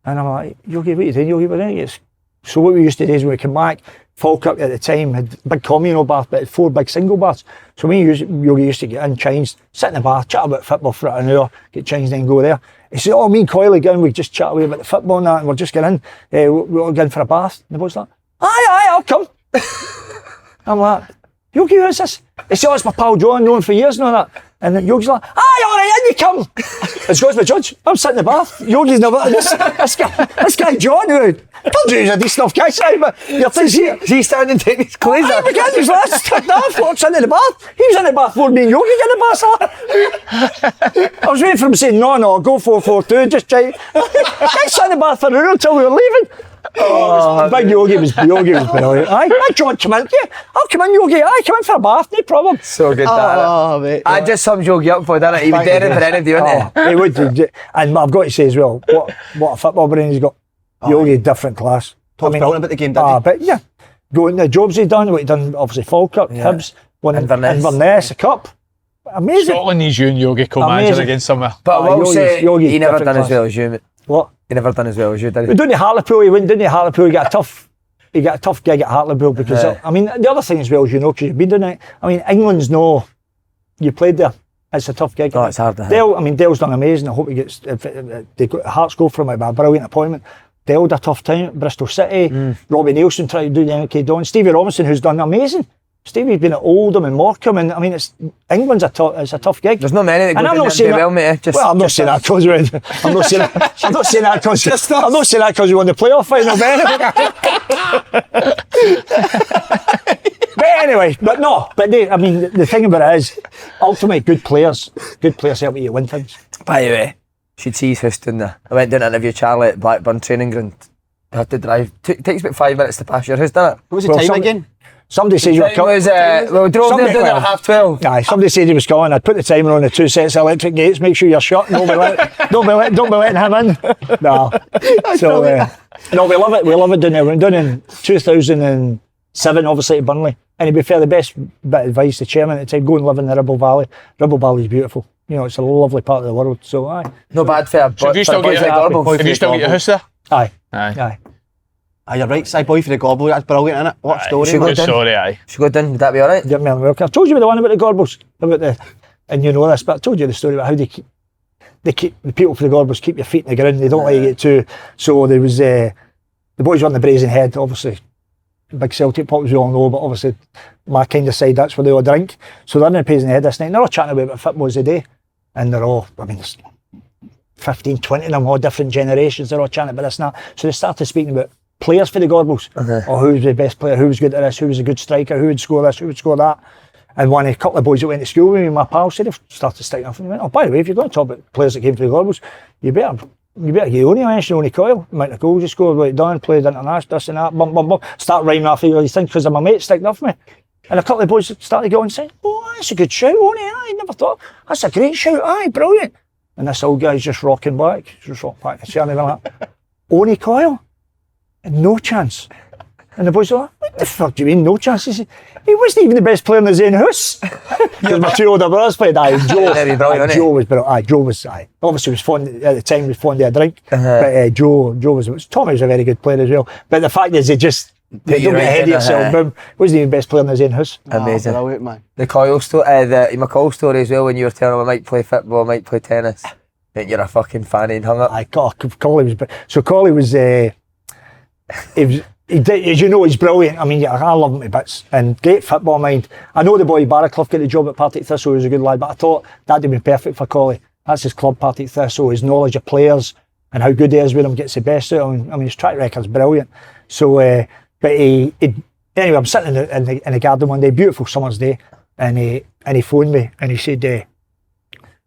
And I'm like, Yogi, what are you doing, Yogi? We're doing it. So what we used to do is when we came back, Falkirk at the time had big communal bath, but had 4 big single baths. So Yogi used to get in, changed, sit in the bath, chat about football for an hour, get changed, then go there. He said, me and Coyle again, we just chat away about the football and that, and we're just getting in. We're all going for a bath. And the boy's like, aye, I'll come. I'm like, Yogi, who's this? He said, it's my pal John, known for years and all that. And then Yogi's like, aye, all right, in you come. As goes my judge, I'm sitting in the bath. Yogi's never, this guy John, who, I told you he was a decent enough guy, but your thing's here. Is he standing taking his clothes off? Because he's last tucked off, walks into the bath. He was in the bath before me and Yogi get in the bath. I was waiting for him to say, no, go 4-4-2, just try. I sat in the bath for an hour until we were leaving. Big Yogi was brilliant. Aye, John, come in. Yeah, I'll come in, Yogi. Aye, come in for a bath, no problem. So good, mate. I just summed Yogi up for that. He was dead for anybody, wasn't he? He would. And I've got to say as well, what a football brain he's got. Yogi, different class. Talked brilliant about the game, didn't he? But yeah, going the jobs he's done, what he done, obviously Falkirk, Hibs, won Inverness, a cup. Amazing. Scotland needs you and Yogi co-managing against somewhere. But I will say, he never done as well as you. What? He never done as well as you did. We done the Hartlepool. He went down to Hartlepool. He got a tough gig at Hartlepool because I mean the other thing as well, as you know, because you've been doing it. I mean England's no. You played there. It's a tough gig. Oh, it's hard to Dale, I mean Dale's done amazing. I hope he gets. Hearts go for him. A brilliant appointment. Dale had a tough time at Bristol City. Robbie Nielsen tried to do the MK Don. Stevie Robinson, who's done amazing. Stevie's been at Oldham and Morecambe, and I mean, England's it's a tough gig. There's not many that and go I'm not saying that well, mate. I'm not saying that because I'm not saying that because we won the playoff final. But anyway, I mean, the thing about it is, ultimately, good players help you win things. By the way, should see his house down there. I went down to interview Charlie at Blackburn training ground. I had to drive. Takes about 5 minutes to pass your house, doesn't it? What was the time again? Somebody said you were coming. We drove there down at 12:30. Aye, somebody said he was coming. I'd put the timer on the 2 sets of electric gates. Make sure you're shut. Don't be letting him in. No. So no, we love it. We love it down there. We went down in 2007, obviously at Burnley. And to be fair, the best bit of advice the chairman at the time: go and live in the Ribble Valley. Ribble Valley is beautiful. You know, it's a lovely part of the world. So aye. No bad for a Have you still got your house there? Aye. Aye, you're right, boy for the Gobble. That's brilliant, isn't it? What a story. Aye. Should go down. Would that be alright? Yeah, man, I've told you about the one about the Gorbals, and you know this, but I told you the story about how they keep the people for the Gorbals keep your feet in the ground. They don't let you get too. So there was the boys were on the Brazen Head, obviously. Big Celtic pubs we all know, but obviously my kind of side, that's where they all drink. So they're in the Brazen Head this night, and they're all chatting about footballs a day, and they're all, I mean, there's 15, 20 of them, all different generations. They're all chatting about this and that. So they started speaking about players for the Gorbals, or who was the best player, who was good at this, who was a good striker, who would score this, who would score that. And a couple of boys that went to school with me, my pal, said, they've started sticking off, and they went, oh, by the way, if you're going to talk about players that came to the Gorbals, you better get Owen Coyle, amount of goals you scored, what he done, played international, this and that, start rhyming off all these things, because my mate sticking off me. And a couple of boys started going and saying, oh, that's a good shout, Owen, I never thought, that's a great shout, aye, brilliant. And this old guy's just rocking back, and saying like, Owen Coyle? No chance. And the boys were like, what the fuck do you mean, no chance? He said, he wasn't even the best player in his own house. Because my two older brothers played. Joe was obviously was fond at the time, was fond of a drink. But Joe was, Tommy was a very good player as well. But the fact is, they don't get ahead of yourself. Wasn't even the best player in his own house. Amazing. Brilliant, man. The Coyle story, the McCall story as well, when you were telling him I might play football, I might play tennis. Mate, you're a fucking fanny and hung up. Collie was, he did, as you know, he's brilliant. I mean, I love him to bits, and great football mind. I know the boy Barraclough got the job at Partick Thistle, he was a good lad, but I thought that'd be perfect for Collie. That's his club, Partick Thistle. His knowledge of players and how good he is with them gets the best out of him. I mean, his track record's brilliant. So, but anyway, I'm sitting in the garden one day, beautiful summer's day, and he phoned me and he said,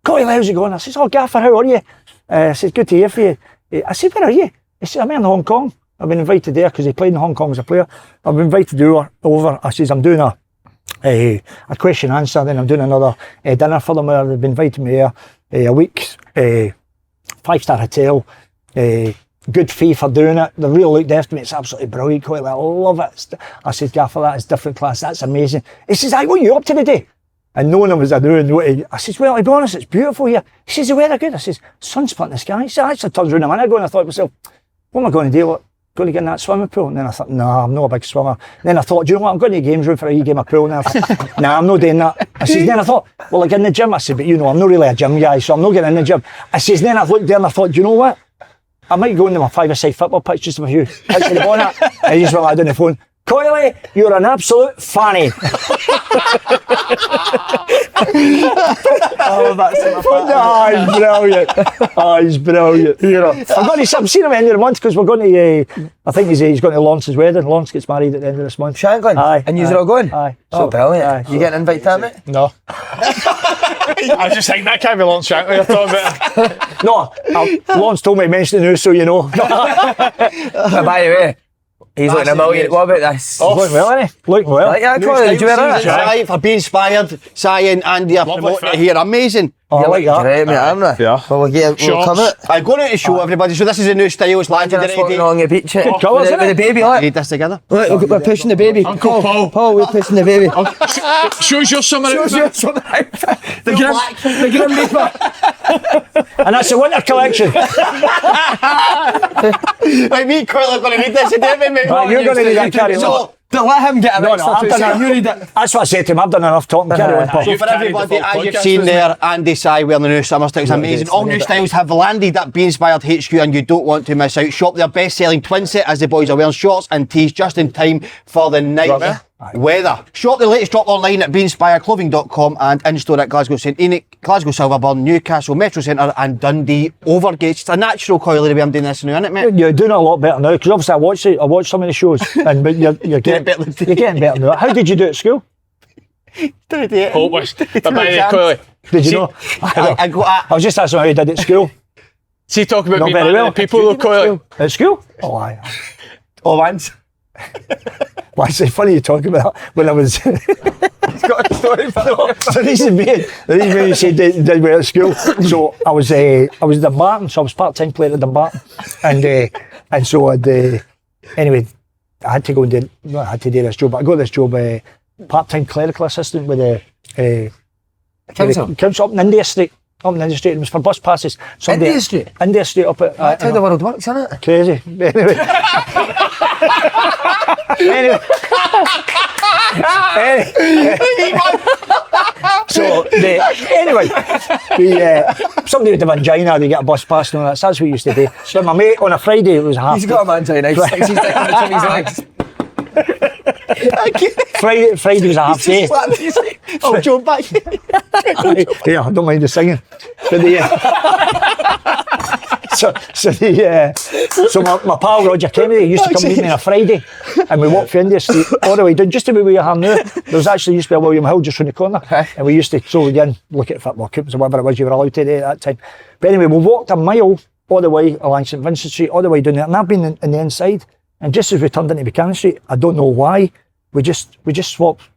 Collie, how's it going? I said, oh, Gaffer, how are you? I said, good to hear from you. I said, where are you? He said, I'm in Hong Kong. I've been invited there because he played in Hong Kong as a player. I've been invited over. I says, I'm doing a question answer, then I'm doing another dinner for them. They've been inviting me there a week, 5-star hotel, good fee for doing it. They really looked after me. It's absolutely brilliant. Quite I love it. I said, Gaffer, that is different class. That's amazing. He says, what are you up to today? And knowing him as I do, I says, well, to be honest, it's beautiful here. He says, the weather good. I says, sun's split in the sky. He said, I actually turned around a minute ago and I thought to myself, what am I going to do? Going to get in that swimming pool? And then I thought, no, I'm not a big swimmer. And then I thought, do you know what, I'm going to the games room for a wee game of pool. And I thought, nah, I'm not doing that. I says, then I thought, well, I get in the gym. I said, but you know, I'm not really a gym guy, so I'm not getting in the gym. I says, then I looked there and I thought, do you know what? I might go into my 5-a-side football pitch just with a few hits of the bonnet. And he just went like on the phone, Coyle, you're an absolute fanny. He's brilliant. He's brilliant. You know, I'm seeing him at the end of the month because we're going to, I think he's going to Lance's wedding. Lance gets married at the end of this month. Shankland? Aye. And you're all going? Aye. Oh, brilliant. You getting invited to that, mate? No. I was just thinking that can't be Lance Shankland you're talking about. No, Lance told me to mention the news, so you know. By the way, he's looking a million. What about this? Oh, looking well, isn't he? Looking well. Yeah, Colin, did you wear that? For being inspired, Si and Andy are promoting it here. Amazing. Oh, I like that. Great, mate, aren't we? Yeah. Well, we'll come it. I'm going to show everybody. So this is a new style. It's landed That's what already. on your beach. Good colours, With the isn't it? baby, We look. need this together. Look, we're pushing the baby. Uncle Paul. Paul, we're pushing the baby. Shows your summer outfit. The Grim Reaper. And that's the winter collection. Like me, Coyle, I'm going to need this today, mate. Right, you're going to need that, carry on. So, Don't let him get a No, I've done enough. You read it. That's what I said to him. I've done enough talking. Carry on, Paul. So for everybody, as you've seen there, Andy Sy wearing the new summer styles, amazing. All new styles have landed at Be Inspired HQ and you don't want to miss out. Shop their best-selling twin set as the boys are wearing shorts and tees just in time for the night weather. Shop the latest drop online at beinspiredclothing.com and in-store at Glasgow St Enoch, Glasgow Silverburn, Newcastle Metro Centre and Dundee Overgate. It's a natural, Coyle, the way I'm doing this now, isn't it, mate? You're doing it a lot better now because obviously I watch some of the shows, but you're getting better now. How did you do it at school? Hopeless. But by the way, Coyle, Did you know? I was just asking how you did at school. see talking about Not me, very man, well. the people who Coyle. At school? Oh, aye. Oh, once. Well, it's funny you talking about that when I was. He's got a story for that. So the reason being you said did well at school. So I was Dumbarton, so I was part-time player at Dumbarton, and so anyway, I had to go and do. No, I had to do this job, but I got this job, part-time clerical assistant with the council up in India Street. Up in India Street, it was for bus passes. India Street? India Street up at. That's how the world works, isn't it? Crazy. Anyway. Somebody with a vagina, they get a bus pass and all that. So that's what we used to do. So my mate on a Friday, it was a half. He's got a mangina. He's sticking between his legs. Friday was a half day. Oh, Joe back. Yeah, I don't mind the singing. But so my pal Roger Kennedy used to come meet me on a Friday, and we walked through India Street all the way down, just to where we are now. There was actually used to be a William Hill just round the corner, and we used to throw it in, look at football cups or whatever it was you were allowed to do at that time. But anyway, we walked a mile all the way along St Vincent Street, all the way down there, and I've been in the inside. And just as we turned into Buchanan Street, I don't know why, we just swapped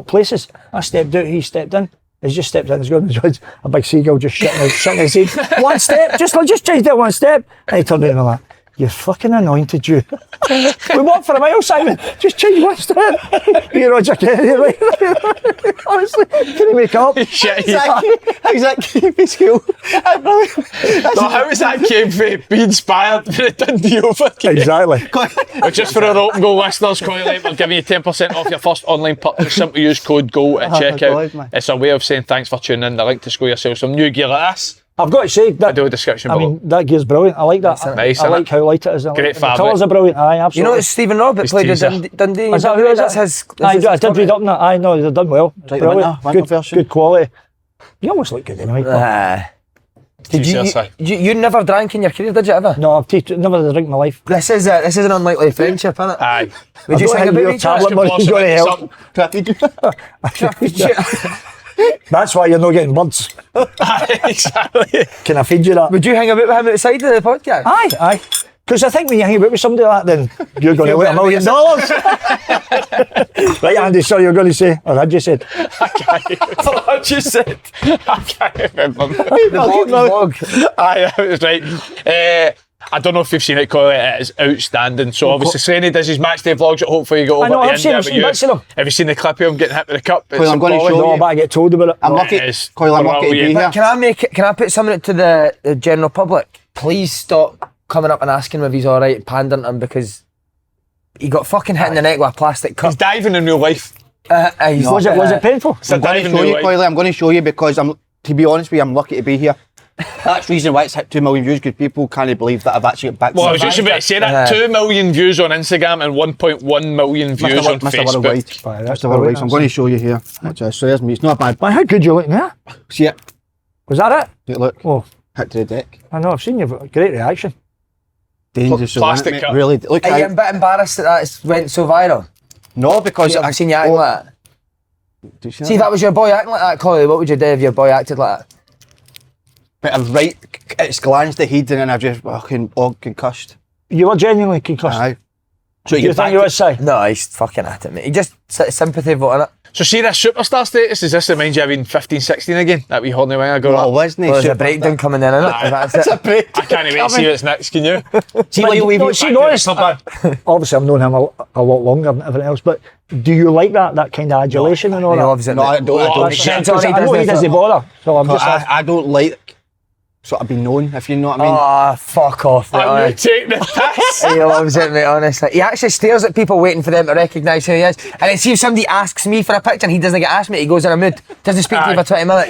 places. I stepped out, he stepped in. He's just stepped in, he's got a big seagull just shitting his head. One step, just changed it one step. And he turned around and like, you're fucking anointed, you. We walked for a mile, Simon. Just change one step. You're Roger Kennedy, right? Honestly, can you make up? Shit, How's that keep in school? No, how is that came for Be Inspired for the Dundee Overgate? Exactly. Well, just for our open goal listeners, Coyle, we're giving you 10% off your first online purchase. Simply use code GOAL at checkout. It's a way of saying thanks for tuning in. The link to score yourself some new gear like this. I've got to say that. Do a description I below. mean, that gear's brilliant. I like that. Nice, I isn't like it? how light it is. Great the fabric. colours are brilliant. Aye, absolutely. You know, it's Stephen Robert His played teaser. with Dundee. Is that who is That's it? his. I did read up on that. I know they've done well. Right, Brilliant. winter version. Good quality. You almost look good anyway. Did you never drank in your career, did you ever? No, I've never had a drink in my life. This is an unlikely friendship, isn't it? Aye. Would you sing a bit? tablet money's going to help. That's why you're not getting birds. Exactly. Can I feed you that? Would you hang about with him outside of the podcast? Aye. Because I think when you hang about with somebody like that, then you're going to win $1 million. Right, Andy, sorry, you're going to say, or had you said? What just said? I can't remember. The vlog. Aye, that was right. I don't know if you've seen it, Coyle. It is outstanding. So obviously, Slaney does his match day vlogs that hopefully you go over I know, to I've seen bits of them. Have you seen the clip of him getting hit with the cup? Coyle, I'm going to show No, you. I'm about to get told about it. I'm lucky. Coyle, I'm lucky to be here. Can I put something to the general public? Please stop coming up and asking him if he's alright, pandering him, because he got fucking hit in the neck with a plastic cup. He's diving in real life. Was it painful? I'm going to show you, Coyle. I'm going to show you because to be honest with you, I'm lucky to be here. That's the reason why it's hit 2 million views, because people can't believe that I've actually got back to Well, I was just about to say that 2 million views on Instagram and 1.1 million views on Mr. Worldwide. Facebook. Mr. Worldwide. So I'm going to show you here. So there's me. It's not bad. Man, how good you look now? See it? Was that it? Look. Oh, Hit to the deck. I know, I've seen you. Great reaction. Dangerous. Plastic cup. Really. Look, Are you a bit embarrassed that it went so viral? No, because I've seen you acting like that. See, if that was your boy acting like that, Collie, what would you do if your boy acted like that? But it's glanced the head and then I've just fucking concussed. You were genuinely concussed. Aye. So Do you think you were say? No, he's fucking at it, mate. He just sympathy vote, innit? So see this superstar status, does this remind you of being 15, 16 again? That wee horny winger going Well, up? wasn't he? Well, there's a breakdown coming in, isn't it? That's it. break. I can't wait to see what's next, can you? See, honest, obviously I've known him a lot longer than everything else, but do you like that kind of adulation and all He that? loves it. No, I don't. I know he doesn't bother, so I'm just I don't like sort of be known, if you know what I mean. Oh, fuck off, mate. Are you taking the piss? He loves it, mate, honestly. He actually stares at people waiting for them to recognise who he is. And then see if somebody asks me for a picture and he doesn't get asked, mate, he goes in a mood. Doesn't speak to you for 20 minutes.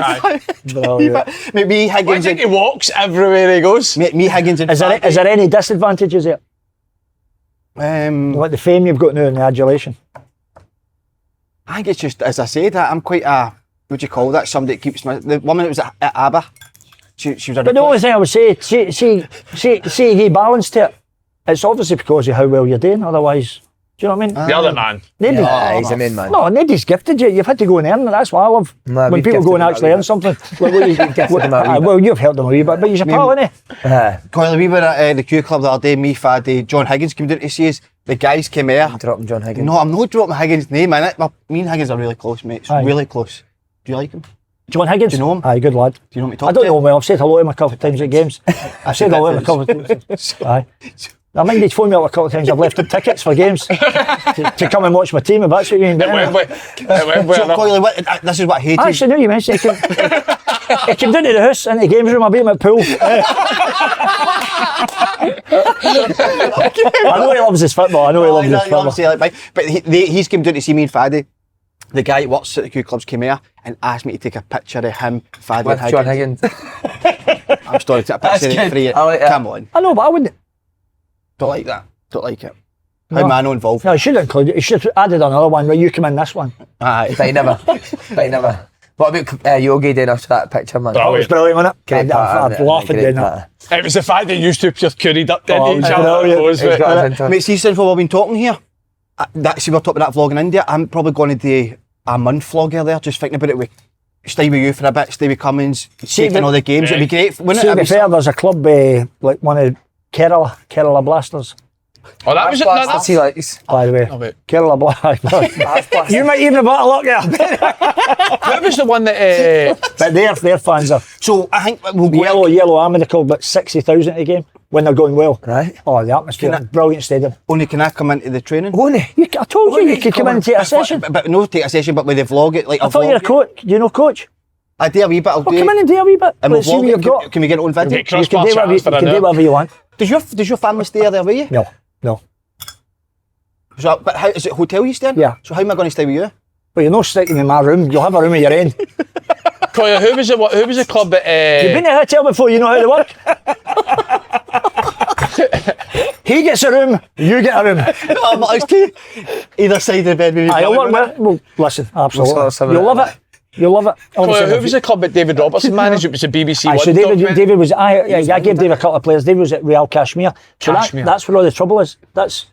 Me, I Higgins, think he walks everywhere he goes. me, Higgins, and Is there any disadvantages there? Like the fame you've got now and the adulation? I think it's just, as I said, I'm quite a, what do you call that? Somebody that keeps the woman that was at ABBA. She was a But the only thing I would say, see he balanced it. It's obviously because of how well you're doing. Otherwise, do you know what I mean? The other man. He's a main man. No, nobody's gifted you. You've had to go and earn it. That's what I love. No, when we've people go and gifted actually him earn a something. Well, You've helped them a wee bit, but he's a pal, isn't he? Coyle, we were at the Q Club the other day, me, Faddy, John Higgins came down to see us. The guys came here. Dropping John Higgins. No, I'm not dropping Higgins' name in it. Me and Higgins are really close, mates. Aye. Really close. Do you like him? John Higgins? Do you know him? Aye, good lad. Do you know me talk I don't to? know him well. I've said hello to him a couple of times at games. I've said hello to him a couple of times. Aye. I mind he'd phoned me up a couple of times. I've left him tickets for games to come and watch my team, if that's what you mean. But anyway. So, Coyle, this is what I hated. Actually, now you mentioned it. He came down to the house, in the games room, I beat him at pool. I know he loves his football. But he's come down to see me and Faddy. The guy that works at the Q Clubs came here and asked me to take a picture of him, Faddy, With and John Higgins. Higgins. I'm sorry to take a picture of That's it for you. good. I like that. Come on. I know, but I wouldn't. Don't like that. Don't like it. No. How man involved? No, he should have included. He should have added another one where you come in this one. Aye. But he never. What about Yogi doing after that picture, man? That was brilliant, wasn't it? Great part, I'd laugh at doing that. It was the fact that you two just curried up, didn't Oh, you? it was Each other, brilliant. was He's it? got us into it. Mate, see, since we've been talking here, see, we're talking about that vlog in India. I'm probably going to do a month vlog here there, just thinking about it. Stay with you for a bit, stay with Cummings, taking all the games. It'd be great, wouldn't See, it? to be fair, there's a club, like one of Kerala Blasters, Oh, that was it. That's he likes. by the way. Oh, wait. Kerala Blasters. You might even have got a look there. Who was the one that... But their fans are So I think we'll go yellow army. They call about 60,000 a game when they're going well. Right. Oh, the atmosphere, brilliant stadium. only can I come into the training? Only. I told you could come in and take a session. But no, take a session, but with the vlog it like I thought you were a coach. Do you know coach? I do a wee bit. I'll Well, do come in and do a wee bit. and we'll Let's see what vlog you've it. got. Can we get it on video? Okay, You can do cross-bar whatever you chance for can do whatever you want. Does your family stay there with you? No. So, but how is it? Hotel you stay in? Yeah. So how am I going to stay with you? But you're not sticking in my room. You'll have a room at your end. Coyle, who was the club that... You've been in a hotel before, you know how they work. He gets a room, you get a room. Either side of the bed. Maybe I'll work with. Well, listen, absolutely. You'll You'll love it. You'll love it. Coyle, who was the club that David Robertson managed? It was a BBC One So documentary. David was. I gave David a couple of players. David was at Real Kashmir. So Kashmir. that's where all the trouble is.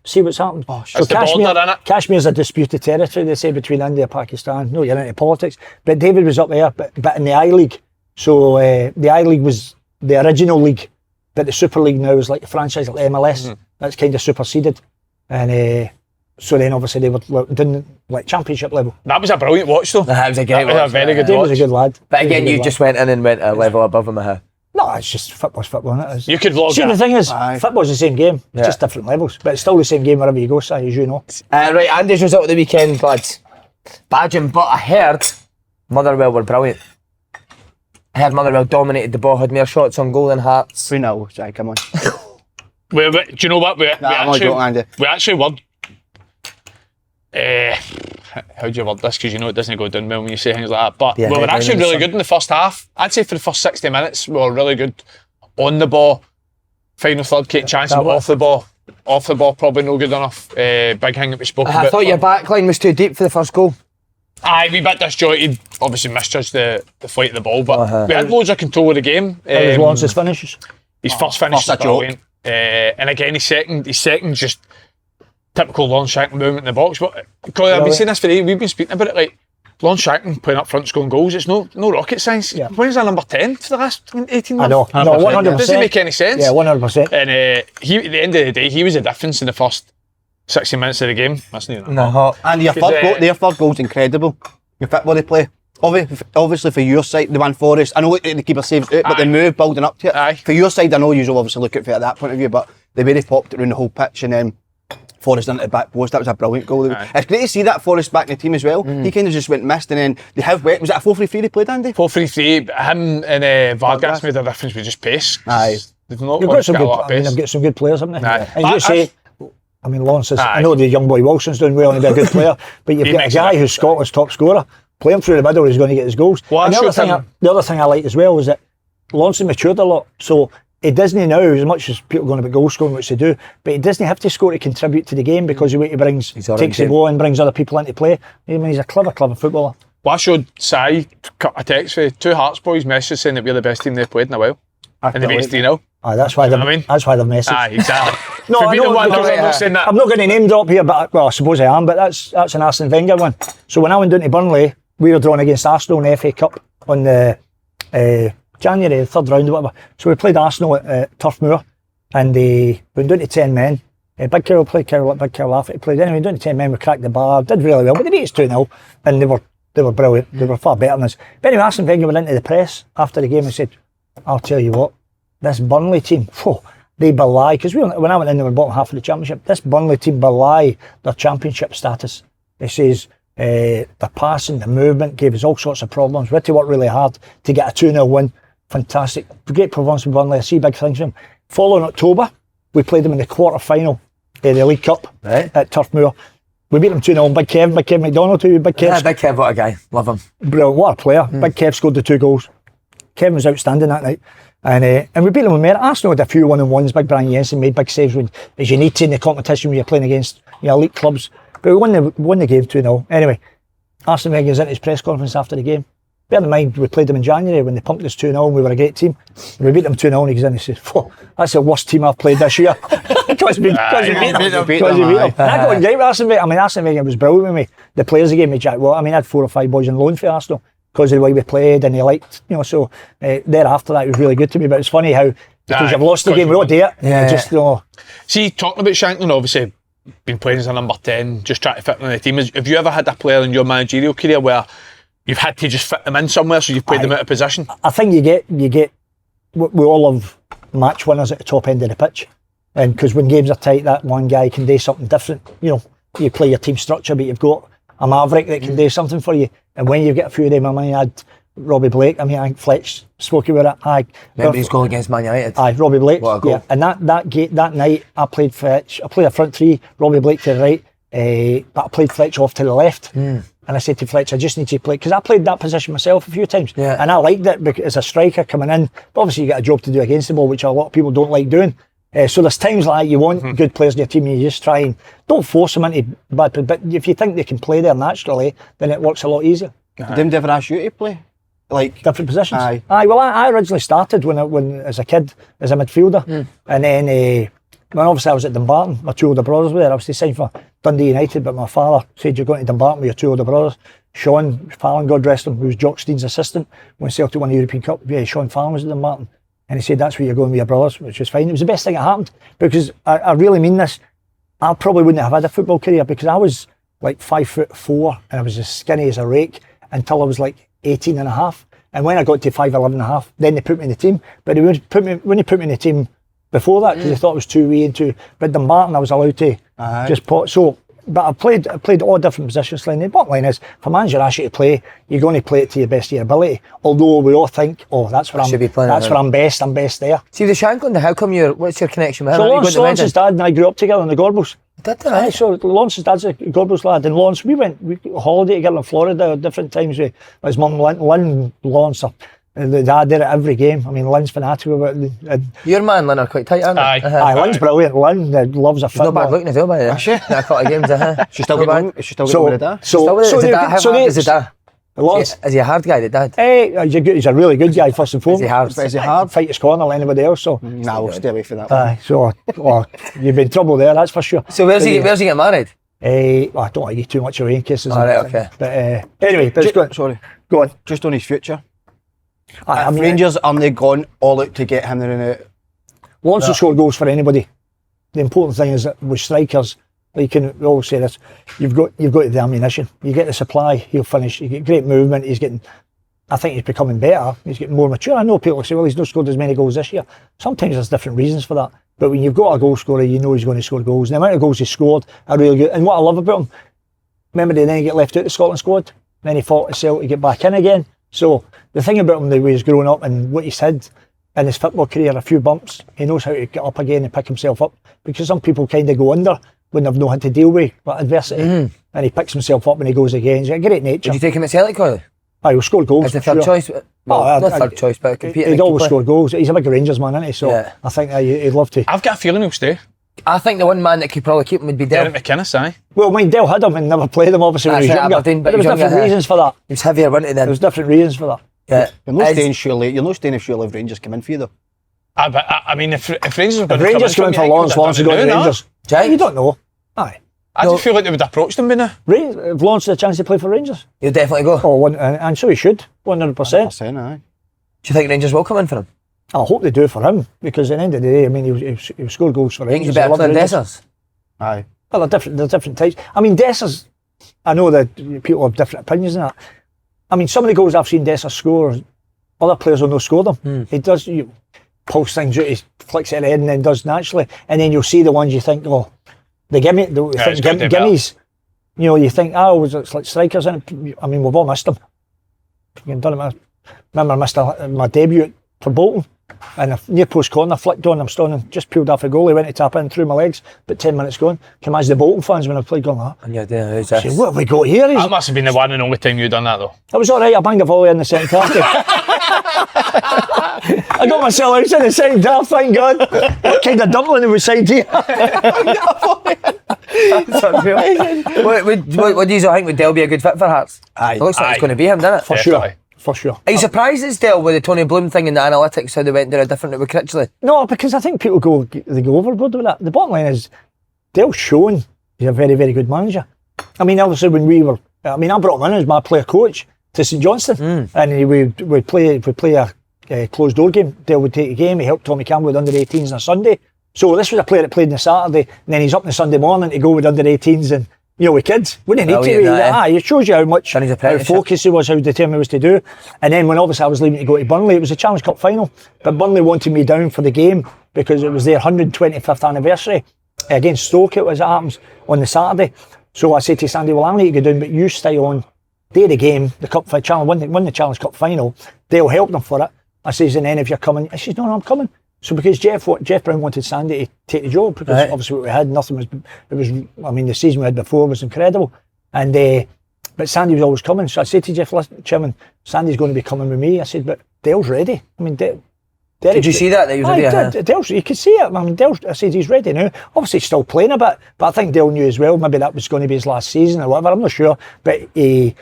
See what's happened. So It's the border, innit? Kashmir's a disputed territory. They say between India and Pakistan. No, you're into politics. But David was up there, but in the I League. So the I League was the original league, but the Super League now is like the franchise, like the MLS. That's kind of superseded, and so then obviously they were doing like championship level. That was a brilliant watch, though. That was a great That was a watch, very good David watch. was a good lad. But again, He was a you good just lad. went in and went a level above him. No, it's just football's football, isn't it? You could vlog See, that. the thing is, Aye. football's the same game, Yeah. just different levels. But it's still the same game wherever you go, Si, as you know. Right, Andy's result of the weekend, lads. Badging, but I heard Motherwell were brilliant. I heard Motherwell dominated the ball, had more shots on goal than Hearts. 3-0, Jai, come on. Do you know what? I'm only joking, Andy. We actually were... how do you word this? Because you know it doesn't go down well when you say things like that. But Yeah, we were headline actually in the really sun. good in the first half. I'd say for the first 60 minutes, we were really good on the ball. Final third, getting chances That was- off the ball. Off the ball, probably no good enough. Big thing that we spoke about. I thought your back line was too deep for the first goal. Aye, we bit disjointed. Obviously misjudged the flight of the ball, but Uh-huh. we had loads of control of the game. That was Lawrence's finishes. His first finish first a was brilliant. And again, his second just typical Lawrence Shankland movement in the box. But Colin, I've been saying this for days. We've been speaking about it. Like Lawrence Shankland playing up front, scoring goals. It's no rocket science. Yeah. When is that number 10 for the last 18 I months? know. No, 100%. It doesn't make any sense. Yeah, 100%. And he, at the end of the day, he was the difference in the first 60 minutes of the game. That's not even that. No. And their third goal's incredible. The football they play. Obviously for your side, the one Forest, I know the keeper saves it, but the move building up to it. Aye. For your side, I know you'll obviously look at it at that point of view, but the way they popped it around the whole pitch and then Forest into the back post, that was a brilliant goal. Aye. It's great to see that Forest back in the team as well. He kind of just went missed and then they have wet. Was it a 4-3-3 they played, Andy? 4-3-3. Him and Vargas made a difference with just pace. Aye. They've not You've got some a good, lot of I mean, pace. they've got some good players, haven't they? Aye. And you say, I mean, Lawrence is, Aye. I know the young boy Wilson's doing well and he'll be a good player, but you've He got a makes guy it. who's Scotland's top scorer. Play him through the middle, he's going to get his goals. Well, And I showed him- the other thing I like as well is that Lawrence has matured a lot. So he doesn't now, as much as people are going about goal scoring, which they do, but he doesn't have to score to contribute to the game because the way he brings, takes the ball and brings other people into play. I mean, he's a clever footballer. Well, I showed Si a text for two Hearts boys message saying that we're the best team they've played in a while. And they beat us 3-0. Aye, that's why they're, I mean? that's why they're messaged. Aye, exactly. No, For I being know, the one, because I'm not saying that. I'm not going to name drop here, but well, I suppose I am. But that's an Arsene Wenger one. So when I went down to Burnley, we were drawn against Arsenal in the FA Cup on the January, the third round or whatever. So we played Arsenal at Turf Moor, and we went down to 10 men. Big Carol played, Big Carol Lafferty played. Anyway, down to 10 men, we cracked the bar, did really well, but they beat us 2-0, and they were brilliant. They were far better than us. But anyway, Arsene Wenger went into the press after the game and said, "I'll tell you what, this Burnley team, they belie," because when I went in, they were bottom half of the championship. This Burnley team belie their championship status. He says the passing, the movement gave us all sorts of problems. We had to work really hard to get a 2-0 win. Fantastic. Great performance from Burnley. I see big things from them. Following October, we played them in the quarter-final of the League Cup at Turf Moor. We beat them 2-0. Big Kev McDonald too. Big Kev. Yeah, Big Kev, what a guy. Love him. Brilliant. What a player. Big Kev scored the 2 goals. Kevin was outstanding that night. And we beat them with merit. Arsenal had a few 1-on-1s. Big Brian Jensen made big saves as you need to in the competition when you're playing against elite clubs. But we won the game 2-0. Anyway, Arsene Wenger's into his press conference after the game. Bear in mind, we played them in January when they pumped us 2-0 and we were a great team. We beat them 2-0 and he goes in and says, "That's the worst team I've played this year." Because we beat them. Because we beat them. And I got on great with Arsene Wenger. I mean, Arsene Wenger was brilliant with me. The players he gave me jack. Well, I mean, I had 4 or 5 boys on loan for Arsenal because of the way we played and he liked, so thereafter that was really good to me. But it's funny how, because you've lost the game, we don't do it. Yeah. Just, See, talking about Shankland, obviously, been playing as a number 10, just trying to fit in the team. Have you ever had a player in your managerial career where you've had to just fit them in somewhere, so you've played them out of position? I think you get, we all have match winners at the top end of the pitch. And because when games are tight, that one guy can do something different. You play your team structure, but you've got a maverick that can do something for you. And when you get a few of them, I mean, I had Robbie Blake, I think Fletch spoke about it. Remember his goal against Man United? Aye, Robbie Blake. What a goal. Yeah. And that night, I played Fletch. I played a front 3, Robbie Blake to the right, but I played Fletch off to the left. And I said to Fletch, I just need to play, because I played that position myself a few times. Yeah. And I liked it because as a striker coming in, but obviously you got a job to do against the ball, which a lot of people don't like doing. So there's times like you want good players in your team and you just try and don't force them into bad, but if you think they can play there naturally, then it works a lot easier. Did they ever ask you to play? Like Different positions. Aye. Well, I originally started when as a kid as a midfielder, and then when obviously I was at Dumbarton, my 2 older brothers were there. I was to sign for Dundee United, but my father said, "You're going to Dumbarton with your 2 older brothers." Sean Fallon, God rest him, who was Jock Stein's assistant when Celtic won the European Cup. Yeah, Sean Fallon was at Dumbarton, and he said, "That's where you're going with your brothers," which was fine. It was the best thing that happened, because I really mean this. I probably wouldn't have had a football career because I was like 5'4" and I was as skinny as a rake until I was like 18 and a half. And when I got to 5'11 and a half, then they put me in the team. But they wouldn't put me in the team before that because they thought it was too wee and too. But Dumbarton, I was allowed to just put. So, but I played all different positions. Slaney. The bottom line is, if a manager asks you to play, you're going to play it to your best of your ability. Although we all think, that's where I'm best. I'm best there. See, the Shankland, how come what's your connection with him? So Lawrence's dad and I grew up together in the Gorbals. Did they? So Lawrence's dad's a Gorbals lad, and Lawrence, we went holiday together in Florida at different times with his mum, Lynn Lawrence. The dad there at every game. I mean, Lynn's fanatical about it. Your man, Lynn, are quite tight, aren't they? Aye, Lynn's brilliant. Lynn loves a She's not bad looking as well, by the way. she? A couple of games, She's still getting with the dad? Is it dad? Lawrence, is he a hard guy, the dad? He's a really good guy, first and foremost. Is he hard? Fight his corner like anybody else. So Nah, we'll stay away from that. Aye, so you've been in trouble there, that's for sure. So where's he get married? I don't want to give too much away in case there's Alright, okay. But anyway, go on. Just on his future. I mean, Rangers aren't they gone all out to get him in and out? Lawrence will score goals for anybody. The important thing is that with strikers, Like we always say this, you've got the ammunition. You get the supply, he'll finish. You get great movement. I think he's becoming better. He's getting more mature. I know people say, well, he's not scored as many goals this year. Sometimes there's different reasons for that. But when you've got a goal scorer, you know he's going to score goals. And the amount of goals he scored are really good. And what I love about him, remember then he get left out of the Scotland squad, then he fought to Celtic to get back in again. So the thing about him, the way he's grown up and what he's had in his football career, a few bumps, he knows how to get up again and pick himself up. Because some people kind of go under when they've not had to deal with adversity. And he picks himself up when he goes again. He's got a great nature. Did you take him at Celtic, Coyle? He'll score goals. As the third choice? Well, not third choice, but competing. He'd always score goals. He's a big Rangers man, isn't he? So I think he'd love to. I've got a feeling he'll stay. I think the one man that could probably keep him would be Derek McInnes, aye. Well, Dale had him and never played him, obviously, when he was younger. Aberdeen, but there was different reasons for that. He was heavier, wasn't he, then? There was different reasons for that. Yeah. You're not staying if surely if Rangers come in for you, though. I mean, if Rangers are going to Rangers come in for Lawrence to go to Rangers. You don't know. Aye. I just feel like they would approach them by now. If Lawrence had a chance to play for Rangers, he'll definitely go. Oh, and so he should, 100%. 100%, aye. Do you think Rangers will come in for him? I hope they do for him, because at the end of the day, I mean, he'll score goals for Rangers. Think he's better than Dessers? Aye. Well, they're different types. I mean, Dessers, I know that people have different opinions on that. I mean, some of the goals I've seen Dessers score, other players will not score them. He does, pulse things out, he flicks it at the end and then does naturally. And then you'll see the ones you think, oh, the gimmies. You know, you think, it's like strikers, and I mean, we've all missed them. I remember I missed my debut for Bolton, and a near post corner flicked on, I'm standing, just peeled off a goal, he went to tap in through my legs, but 10 minutes gone. Can imagine the Bolton fans when I played going like that. And you're doing, who's this? What have we got here? That must have been the one and only time you done that, though. It was alright, I banged a volley in the second half. I got myself out in the second half, thank God. What kind of dumpling was side here? That's unreal. What do you think? Would Dale be a good fit for Hearts? Aye. It looks like it's going to be him, doesn't it? For sure. Are you surprised it's Dale with the Tony Bloom thing and the analytics, how they went down a different route with Critchley? No, because I think people go overboard with that. The bottom line is, Dale's shown he's a very, very good manager. I mean, obviously when I brought him in as my player coach to St Johnstone, and we'd play a closed door game. Dale would take a game. He helped Tommy Campbell with under 18s on a Sunday. So this was a player that played on the Saturday, and then he's up on the Sunday morning to go with under 18s and, with kids. Wouldn't need to. It shows you how much, how focused he was, how determined he was to do. And then when obviously I was leaving to go to Burnley, it was a Challenge Cup final, but Burnley wanted me down for the game because it was their 125th anniversary against Stoke. It happens on the Saturday. So I said to Sandy, well, I need to go down, but you stay on. Day of the game, the Cup Challenge, won the Challenge Cup final. They'll help them for it. I says, and then if you're coming, I says, no, I'm coming. So because Jeff Brown wanted Sandy to take the job, because obviously what we had, the season we had before was incredible. And but Sandy was always coming. So I said to Jeff, listen, Chairman, Sandy's going to be coming with me. I said, but Dale's ready. I mean, Derek, did you see that he was ready? Dale's, you could see it. I mean, I said he's ready now. Obviously he's still playing a bit, but I think Dale knew as well, maybe that was going to be his last season or whatever, I'm not sure. But he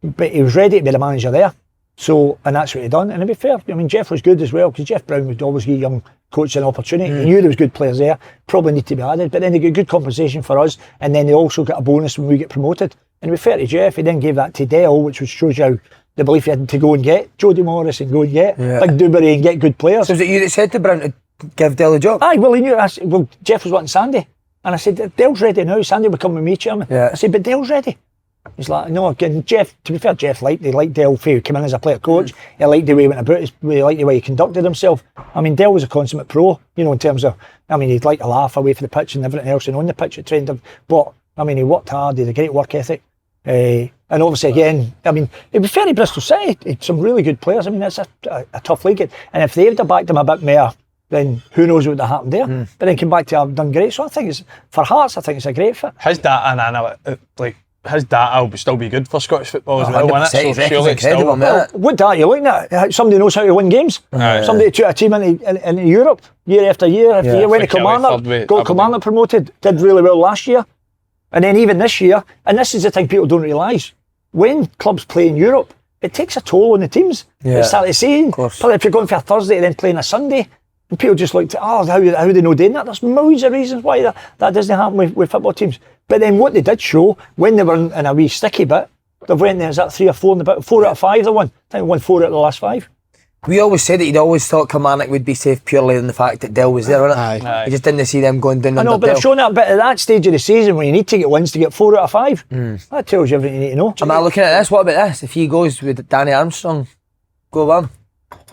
was ready to be the manager there. So, and that's what he done. And to be fair, I mean, Jeff was good as well, because Jeff Brown would always give young coaches an opportunity. He knew there was good players there, probably need to be added, but then they get good compensation for us, and then they also get a bonus when we get promoted. And to be fair to Jeff, he then gave that to Dale, which shows you how the belief he had to go and get Jody Morris and go and get Big Dewberry and get good players. So was it you that said to Brown to give Dale a job? Aye, well, he knew. Jeff was wanting Sandy, and I said, Dale's ready now. Sandy will come with me, Chairman. I said, but Dale's ready. He's like, no, again, Jeff, to be fair, Jeff liked Dale Fay, who came in as a player coach. He liked the way he went about it, he liked the way he conducted himself. I mean, Dale was a consummate pro, in terms of, he'd like to laugh away from the pitch and everything else, and on the pitch it trained him. But, he worked hard, he had a great work ethic. And obviously, again, it'd be fair to Bristol City, it's some really good players. It's a tough league. And if they would have backed him a bit more, then who knows what would have happened there. But then came back to have done great. So I think for Hearts, I think it's a great fit. His data and his data will still be good for Scottish football as well, won't it? So surely incredible, what data you're looking at? Somebody knows how to win games. Somebody took a team into Europe year after year after year, went to Kilmarnock, got Kilmarnock promoted, did really well last year. And then even this year, and this is the thing people don't realise, when clubs play in Europe, it takes a toll on the teams. It's start to see, if you're going for a Thursday and then playing a Sunday, and people just look to, how they know doing that? There's millions of reasons why that doesn't happen with football teams. But then what they did show, when they were in a wee sticky bit, they went there, is that 3 or 4 in the bit? 4 out of 5 they won. I think they won 4 out of the last 5. We always said that he'd always thought Kilmarnock would be safe purely on the fact that Dell was there, wasn't it? Aye. He just didn't see them going down I know, under but Dell. they've shown that bit at that stage of the season when you need to get wins to get 4 out of 5. That tells you everything you need to know. Am I looking at this? What about this? If he goes with Danny Armstrong, go on.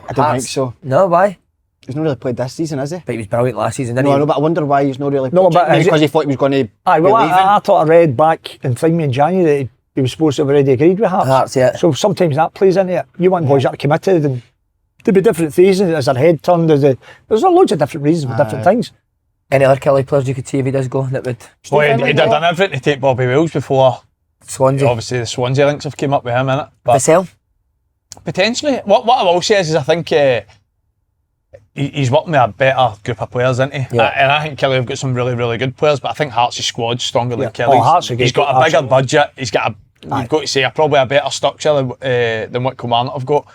I don't think so. No, why? He's not really played this season, has he? But he was brilliant last season, didn't No, he? I know, but I wonder why he's not really. No, but maybe is because he thought he was going to. Aye, well, be leaving. I thought I read back in Thingy in January that he was supposed to have already agreed with Hearts. Hearts, yeah. So sometimes that plays into it. You want boys that are committed, and there'd be different reasons. As their head turned, there's loads of different reasons for different things. Any other Kelly players you could see if he does go that would... Well, he'd have done everything to take Bobby Wills before. Swansea. Obviously, the Swansea links have came up with him, innit? But Vassell? potentially. What I will say is I think he's working with a better group of players, isn't he? Yeah. And I think Kelly have got some really, really good players, but I think Hearts' squad's stronger than Kelly's. Hearts are good. He's got a bigger Absolutely. budget. He's got you've got to say, probably a better structure than what Kilmarnock have got.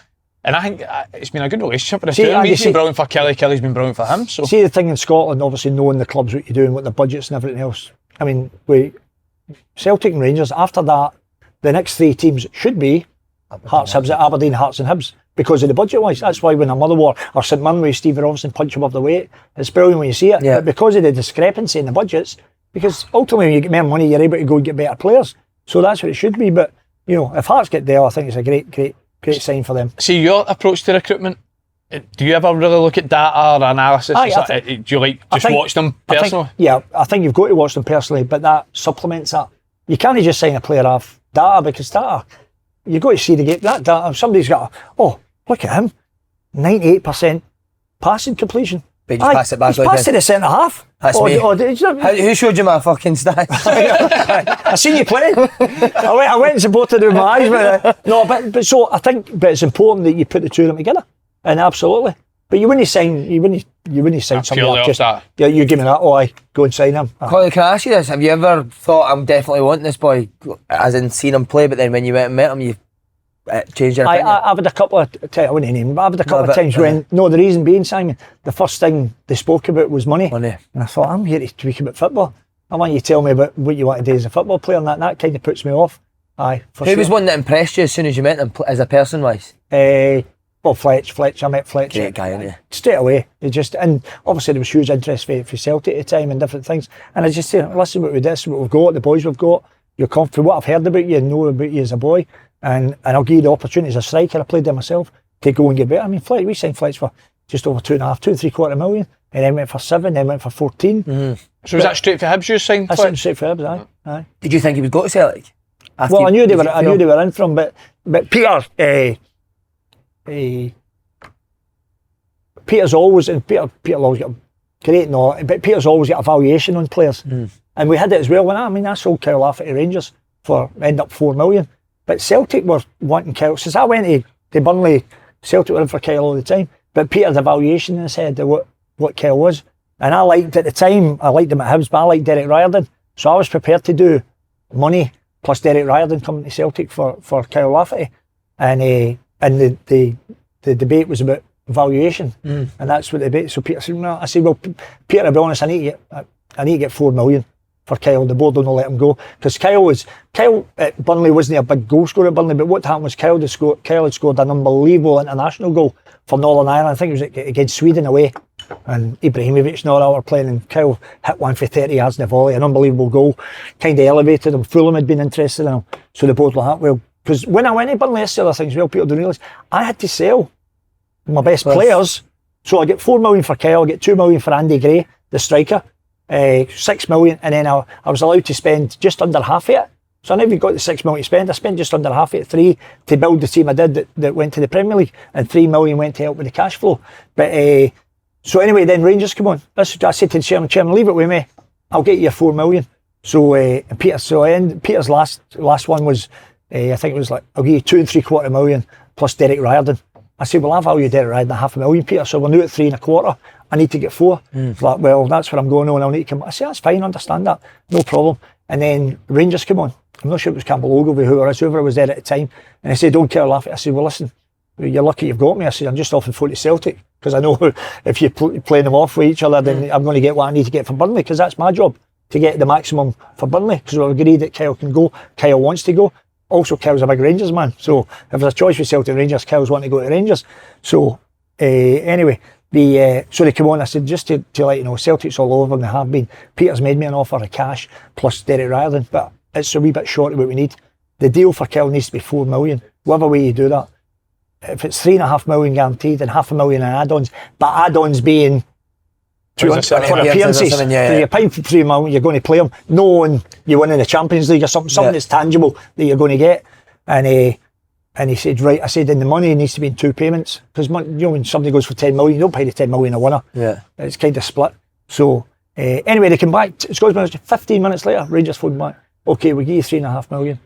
And I think it's been a good relationship with the two. He's been brilliant for Kelly, Kelly's been brilliant for him. So See the thing in Scotland, obviously knowing the clubs, what you're doing, what the budgets and everything else. I mean, Celtic and Rangers, after that, the next 3 teams should be Hearts, Hibs, Aberdeen, Hearts and Hibs, because of the budget-wise. That's why when a Motherwell or St Mirren with Steve Robinson punch above the weight, it's brilliant when you see it. Yeah. But because of the discrepancy in the budgets, because ultimately when you get more money, you're able to go and get better players. So that's what it should be. But, you know, if Hearts get there, I think it's a great sign for them. see your approach to recruitment. Do you ever really look at data or analysis? Aye, Do you like just watch them personally? I think you've got to watch them personally, but that supplements that. You can't just sign a player off data, because data, you've got to see the game. That data, somebody's got, look at him, 98% passing completion. But he just passed it back He's like passed this. to the centre half. That's me. Who showed you my fucking stats? I seen you play. I went and supported him with my eyes. But so I think, it's important that you put the two of them together. And absolutely. But you wouldn't sign somebody purely up off that. Yeah, you give me that, go and sign him. Colin, can I ask you this? Have you ever thought, I'm definitely wanting this boy, as in seen him play, but then when you went and met him, you changed your opinion? I've had a couple of I wouldn't name him, but I've had a couple of times when the reason being, Simon, the first thing they spoke about was money. And I thought, I'm here to speak about football. I want you to tell me about what you want to do as a football player, and that kind of puts me off. Aye, for Who sure. was one that impressed you as soon as you met him, as a person wise? Fletcher. I met Fletcher. Great guy, isn't he? Straight away. And obviously there was huge interest for Celtic at the time and different things. And I just say, listen, what we've got, the boys we've got, you're confident, what I've heard about you and know about you as a boy, and I'll give you the opportunity as a striker, I played there myself, to go and get better. I mean, we signed Fletcher for just over 2.5 million, and then went for 7, then went for 14. So was that straight for Hibs you signed? I signed straight for Hibs, aye. Did you think he would go to Celtic? Well, I knew they were in from, but Peter's always got great, but Peter's always got a valuation on players, and we had it as well. I sold Kyle Lafferty to Rangers for end up 4 million, but Celtic were wanting Kyle. Since I went to Burnley, Celtic were in for Kyle all the time, but Peter had a valuation in his head of what Kyle was, and I liked at the time. I liked him at Hibs, but I liked Derek Riordan, so I was prepared to do money plus Derek Riordan coming to Celtic for Kyle Lafferty, and the debate was about valuation, and that's what the debate. So Peter said, "No." I said, "Well, Peter, to be honest, I need to get 4 million for Kyle. The board don't let him go, because Kyle at Burnley wasn't a big goal scorer at Burnley, but what happened was Kyle had scored an unbelievable international goal for Northern Ireland. I think it was against Sweden away, and Ibrahimovic and all that were playing, and Kyle hit one for 30 yards in the volley, an unbelievable goal, kind of elevated him. Fulham had been interested in him, so the board were like, well, because when I went to Burnley, that's the other things, well, people don't realise, I had to sell my best players, so I get 4 million for Kyle, I get 2 million for Andy Gray, the striker, 6 million, and then I was allowed to spend just under half of it. So I never even got the 6 million to spend. I spent just under half of it, 3 to build the team I did that went to the Premier League, and 3 million went to help with the cash flow. But so anyway, then Rangers come on. I said to the chairman, leave it with me. I'll get you 4 million. So Peter's last one was, I think it was like, I'll give you 2.75 million plus Derek Riordan. I said, well, I value Derek Riordan at $500,000, Peter, so we're new at 3.25. I need to get 4. Like, well, that's what I'm going on. I'll need to come. I said, that's fine, understand that, no problem. And then Rangers come on. I'm not sure it was Campbell Ogilvie, whoever was there at the time. And I said, don't care, Lafferty. I said, well, listen, you're lucky you've got me. I said, I'm just off and phone to Celtic, because I know if you're playing them off with each other, then I'm going to get what I need to get for Burnley, because that's my job, to get the maximum for Burnley, because we've agreed that Kyle can go. Kyle wants to go. Also, Kyle's a big Rangers man, so if there's a choice for Celtic and Rangers, Kyle's wanting to go to Rangers. So anyway, so they come on. I said, just to let you know, Celtic's all over, and they have been. Peter's made me an offer of cash plus Derek McInnes, but it's a wee bit short of what we need. The deal for Kyle needs to be 4 million. Whatever way you do that, if it's 3.5 million guaranteed and 500,000 in add-ons, but add-ons being 200 for appearances. So you're paying for 3 million, you're going to play them, knowing you're winning the Champions League or something that's tangible that you're going to get. And he said, right, I said, and the money needs to be in 2 payments. Because when somebody goes for 10 million, you don't pay the 10 million a winner. Yeah. It's kind of split. So, anyway, they come back. Scores 15 minutes later, Rangers phone back. Okay, we'll give you 3.5 million.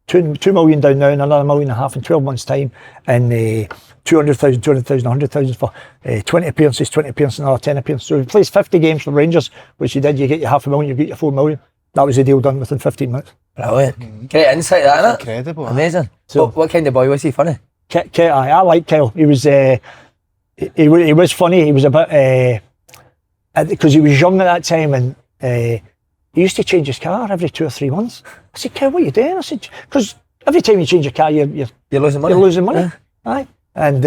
2 million down now, and another 1.5 million in 12 months' time. And 200,000, 100,000 for 20 appearances, another 10 appearances. So if he plays 50 games for Rangers, which he did, you get your 500,000, you get your 4 million. That was the deal done within 15 minutes. Brilliant. Great insight, that, isn't it? Incredible. Amazing. So, what kind of boy was he? Funny? I like Kyle. He was funny. He was a bit because he was young at that time, and he used to change his car every 2 or 3 months. I said, Kyle, what are you doing? I said, because every time you change your car, you're losing money. You're losing money. Yeah. Aye. And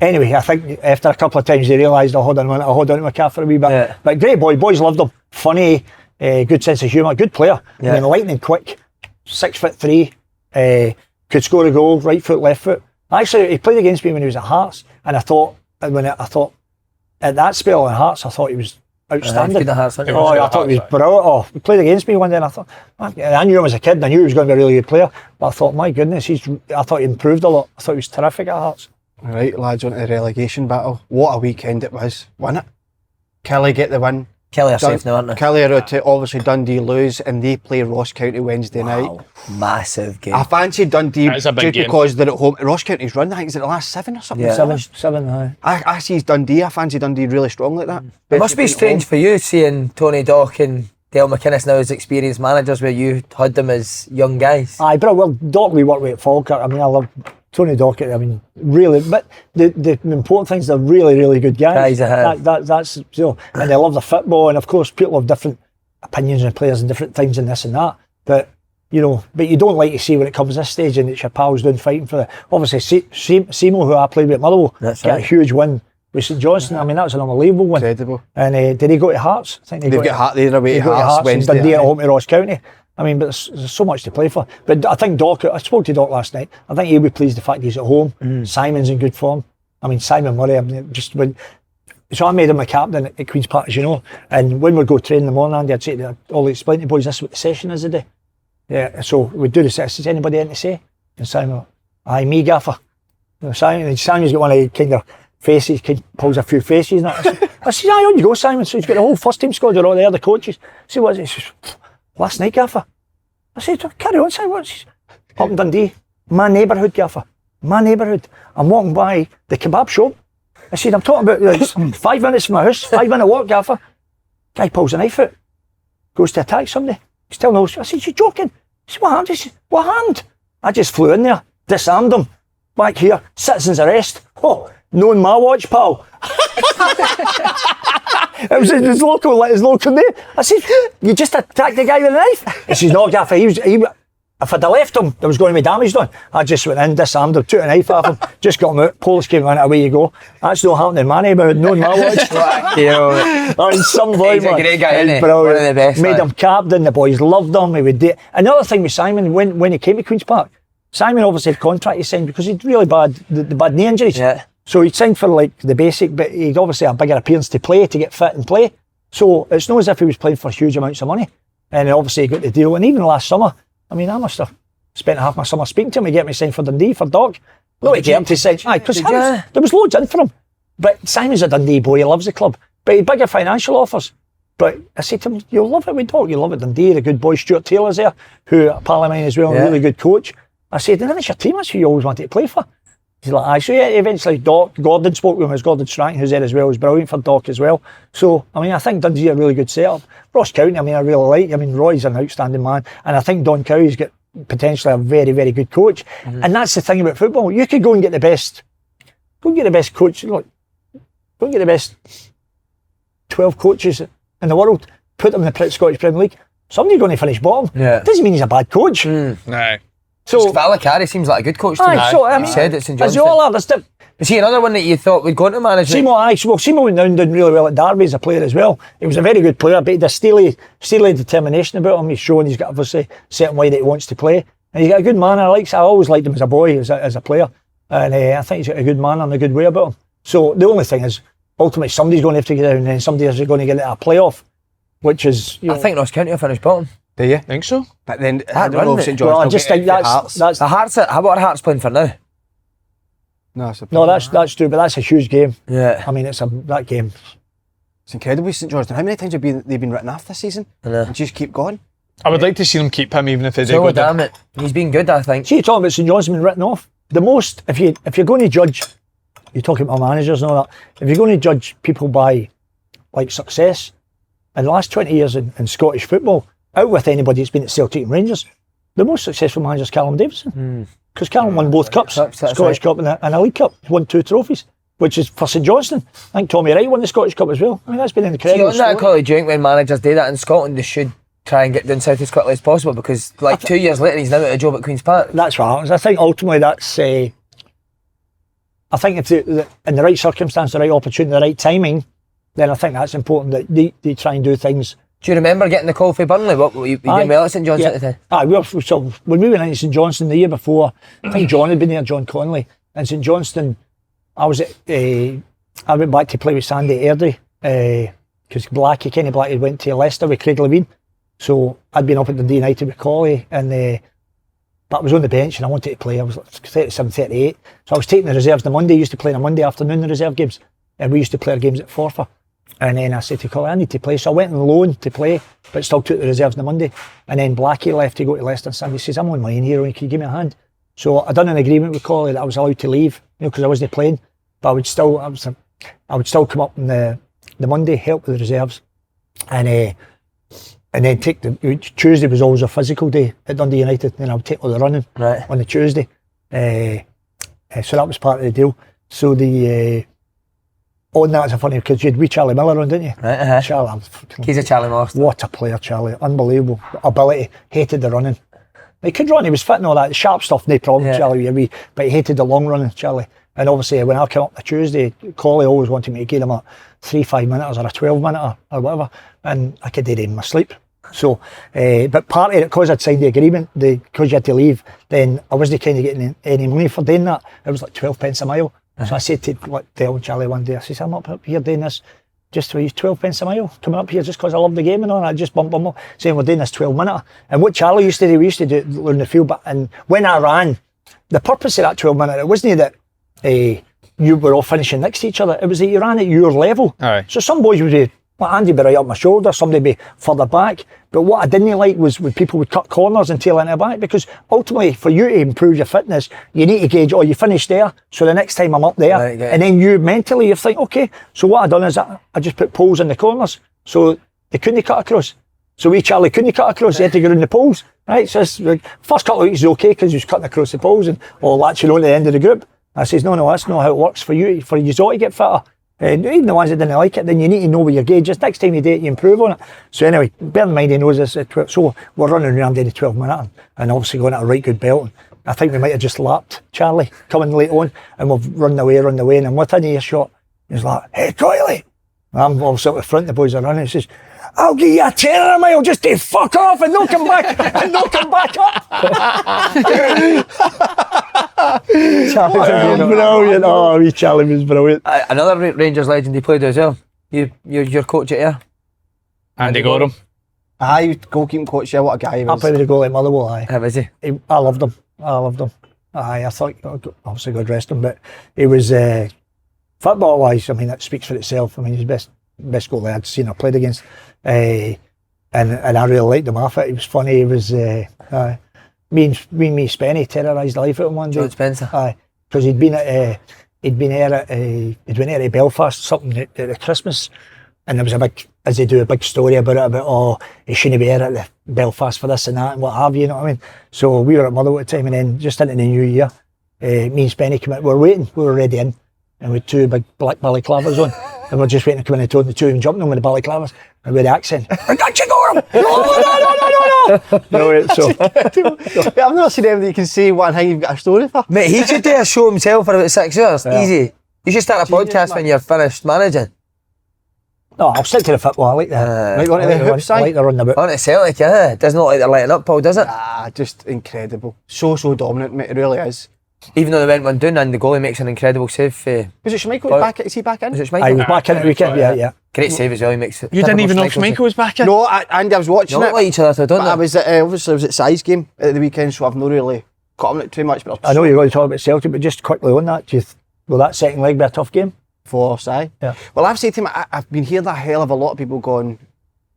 anyway, I think after a couple of times they realised, I'll hold on to my car for a wee bit. Yeah. But great boy. Boys loved him. Funny. Good sense of humour, good player. Yeah. I mean, lightning quick, 6'3", could score a goal, right foot, left foot. Actually, he played against me when he was at Hearts, and I thought at that spell at Hearts, I thought he was outstanding. I thought he was brilliant. He played against me one day, and I thought, I knew him as a kid, and I knew he was going to be a really good player. But I thought, my goodness, I thought he improved a lot. I thought he was terrific at Hearts. Right, lads, on to the relegation battle. What a weekend it was. Won it. Kelly get the win. Kelly are safe now, aren't they? Kelly are out to obviously Dundee lose, and they play Ross County Wednesday night. Massive game. I fancy Dundee because they're at home. Ross County's run, I think, is it the last 7 or something? Yeah. Seven. I see Dundee. I fancy Dundee really strong like that. It must be strange for you seeing Tony Dock and Derek McInnes now as experienced managers, where you had them as young guys. Aye, but well, Dock we worked with at Falkirk. I mean, I love Tony Dockett, I mean, really, but the important thing is they're really, really good guys. That's and they love the football, and of course people have different opinions on players and different things and this and that. But you don't like to see when it comes this stage and it's your pals doing fighting for the. Obviously, Simo, who I played with at Motherwell, got a huge win with St Johnstone. I mean, that was an unbelievable win. Incredible. And did he go to Hearts? I think they've got Hearts. They're away to Hearts Wednesday. Dundee at home to Ross County. I mean, but there's so much to play for. But I think Doc, I spoke to Doc last night, I think he'll be pleased the fact he's at home. Simon's in good form. I mean, Simon Murray, so I made him a captain at Queen's Park, as you know, and when we go train in the morning, Andy, I'd say to all explain to the boys, this is what the session is today. Yeah, so we'd do the session. Is anybody in to say? And Simon, aye, me, gaffer. Simon's got one of the kind of faces, pulls a few faces. And I said, aye, on you go, Simon. So he's got the whole first team squad, they're all there, the coaches. See what is it? Last night, gaffer. I said, carry on, Simon. What's up in Dundee? My neighbourhood, gaffer. My neighbourhood. I'm walking by the kebab shop. I said, I'm talking about 5 minutes from my house, 5-minute walk, gaffer. Guy pulls a knife out, goes to attack somebody. He's telling us, I said, you're joking? He said, what happened? He said, what happened? I just flew in there, disarmed him. Back here, citizen's arrest. Oh, no on my watch, pal. It was his local name. I said, you just attacked the guy with a knife? He says, no, gaffer, if I'd have left him, there was going to be damage done. I just went in, disarmed him, took a knife off him, just got him out, police came in, away you go. That's not happening in my neighbourhood, no in my watch. On some point, he's a great guy, isn't he? Brilliant. One of the best. Made him captain, the boys loved him. He would do. Another thing with Simon, when he came to Queen's Park, Simon obviously had a contract he signed because he'd really bad, the bad knee injuries. Yeah. So he'd signed for like the basic, but he'd obviously a bigger appearance to play, to get fit and play. So it's not as if he was playing for huge amounts of money. And obviously he got the deal. And even last summer, I mean, I must have spent half my summer speaking to him to get me signed for Dundee, for Doc. No, to get him to sign. Aye, because there was loads in for him. But Simon's a Dundee boy, he loves the club. But he had bigger financial offers. But I said to him, you'll love it with Doc, you'll love it Dundee, the good boy Stewart Taylor's there, who a pal of mine as well, a really good coach. I said, and then it's your team, that's who you always wanted to play for. He's like, aye. So yeah, eventually Gordon spoke with him, as Gordon Strang, who's there as well, was brilliant for Doc as well. So, I mean, I think Dundee's a really good setup. Ross County, I mean, I really like. I mean, Roy's an outstanding man. And I think Don Cowie's got potentially a very, very good coach. And that's the thing about football. You could go and get the best, coach, look, go and get the best 12 coaches in the world, put them in the Scottish Premier League. Somebody's going to finish bottom. Yeah. Doesn't mean he's a bad coach. No. So Valacari seems like a good coach to me. aye, so I He mean, said it's St as Johnstone. they all are, there's Was he another one that you thought would go into management? Simo went down, did really well at Derby as a player as well. He was a very good player, but he had a steely determination about him. He's shown he's got obviously a certain way that he wants to play. And he's got a good manner. I always liked him as a boy, as a player. And I think he's got a good manner and a good way about him. So the only thing is, ultimately, somebody's going to have to get down and then somebody is going to get into a playoff, which is... I think Ross County will finish bottom. Do you? Think so? But then, I That don't know run if St it- John's Well, I will just get think it for that's... Hearts. How about Hearts playing for now? No, that's true, but that's a huge game. Yeah. I mean, that game. It's incredible, St Johnstone. How many times have they've been written off this season? I know. And just keep going. I would like to see them keep him even if they do So go down. damn it. He's been good, I think. See, you're talking about St John's been written off. The most, if you're going to judge, you're talking about managers and all that, if you're going to judge people by like success, in the last 20 years in Scottish football, out with anybody that's been at Celtic and Rangers, the most successful manager is Callum Davidson. Because Callum won both cups, That's Scottish Cup and a League Cup. He won 2 trophies, which is for St Johnstone. I think Tommy Wright won the Scottish Cup as well. I mean, that's been an See, incredible on that, I story. call it joint when managers do that in Scotland, they should try and get down south as quickly as possible because, like, 2 years later, he's now at a job at Queen's Park. That's what happens. I think ultimately that's... I think if in the right circumstance, the right opportunity, the right timing, then I think that's important that they try and do things. Do you remember getting the call for Burnley? What were you doing well at St Johnstone at the time? When we went into St Johnstone the year before, I think John had been there, John Connolly, and St Johnstone, I went back to play with Sandy Airdrie because Kenny Blackie went to Leicester with Craig Levine. So I'd been up at Dundee United with Colley, but I was on the bench and I wanted to play. I was like 37, 38. So I was taking the reserves on the Monday. I used to play on a Monday afternoon, the reserve games, and we used to play our games at Forfar. And then I said to Colley, I need to play. So I went on loan to play, but still took the reserves on the Monday. And then Blackie left to go to Leicester, and Sandy says, I'm on my own here, can you give me a hand? So I done an agreement with Colley that I was allowed to leave, because I wasn't playing, but I would still come up on the Monday, help with the reserves, and then take Tuesday was always a physical day at Dundee United, and I would take all the running on the Tuesday. So that was part of the deal. So on that's a funny because you had wee Charlie Miller on, didn't you? Right, Charlie, he's a Charlie Marston. what a player, Charlie! Unbelievable ability. Hated the running. He could run. He was fit and all that sharp stuff. No problem, Yeah. Charlie. But he hated the long running, Charlie. And obviously, when I came up on Tuesday, Colley always wanted me to give him a 3-5 minutes or a 12 minute or whatever, and I could do it in my sleep. So, but part of it, because I'd signed the agreement, because you had to leave, then I wasn't kind of getting any money for doing that. It was like 12 pence a mile. So I said to tell Charlie one day, I said, I'm up here doing this just for 12 pence a mile, coming up here just because I love the game and all, and I just bump them up, saying we're doing this 12 minute. And what Charlie used to do, we used to do it on the field, and when I ran, the purpose of that 12 minute, it wasn't that you were all finishing next to each other, it was that you ran at your level. Aye. So some boys would be, Andy would be right up my shoulder, somebody would be further back. But what I didn't like was when people would cut corners and tail into the back, because ultimately for you to improve your fitness, you need to gauge, you finished there, so the next time I'm up there. Right, and then you mentally, you think, okay, so what I done is I just put poles in the corners, so they couldn't cut across. So Charlie couldn't cut across, he had to go in the poles. Right, so first couple of weeks is okay because he was cutting across the poles and latching on to the end of the group. I says, no, that's not how it works for you all to get fitter. Even the ones that didn't like it, then you need to know where your gauge is. Next time you do it, you improve on it. So anyway, bear in mind he knows this. So we're running around in the 12 minute and obviously going at a right good belt. I think we might have just lapped Charlie coming late on, and we've run away, and then within earshot, he's like, hey, Coyle. I'm obviously at the front, the boys are running. He says, I'll give you a tenner a mile just to fuck off and not come back up. Charlie was brilliant. Oh, wee Charlie was brilliant. Another Rangers legend he played as well. Your coach at here. Andy Goram. Aye, goalkeeping coach, yeah, what a guy he I was. played with a goal at Motherwell, aye. How is he? I loved him. Aye, I thought, obviously God rest him, but he was, football-wise, I mean, that speaks for itself. I mean, he's the best goalie I'd seen or played against. And I really liked him off it. He was funny. He was, me and Spenny terrorised the life out of him one day. John Spencer. Aye, because he'd been here at Belfast, something at Christmas, and there was a big story about it, he shouldn't be here at the Belfast for this and that and what have you know what I mean? So we were at Motherwell at the time, and then just into the new year, me and Spenny came out, we were waiting, we were ready in, and with 2 big black balaclavas on. And we're just waiting to come in and told the two and jumping them with the balaclavas and with the accent. I got you, Goram! No, so. I've never seen anybody that can say one thing you've got a story for. Mate, he should do a show himself for about 6 hours. Yeah. Easy. You should start a podcast when you're finished managing. No, I'll stick to the football. I like that. Might want to the Hibs I side. like the run about. On to Celtic, yeah. It doesn't look like they're letting up, Paul, does it? Just incredible. So dominant, mate. It really is. Even though they went 1 down and the goalie makes an incredible save. Was it Schmeichel back? Is he back in? Was it I Schmeichel? was back in the weekend, yeah. Great save as well, he makes it. You didn't even know Typical Schmeichel was back in? No, Andy, I was watching They it. look like each other, so don't But they? I was at, obviously I was at Si's game at the weekend, so I've not really caught on it too much. But I know you're going to talk about Celtic, but just quickly on that, will that second leg be a tough game? for Si. Yeah. Well, I've said to him, I've been hearing a hell of a lot of people going,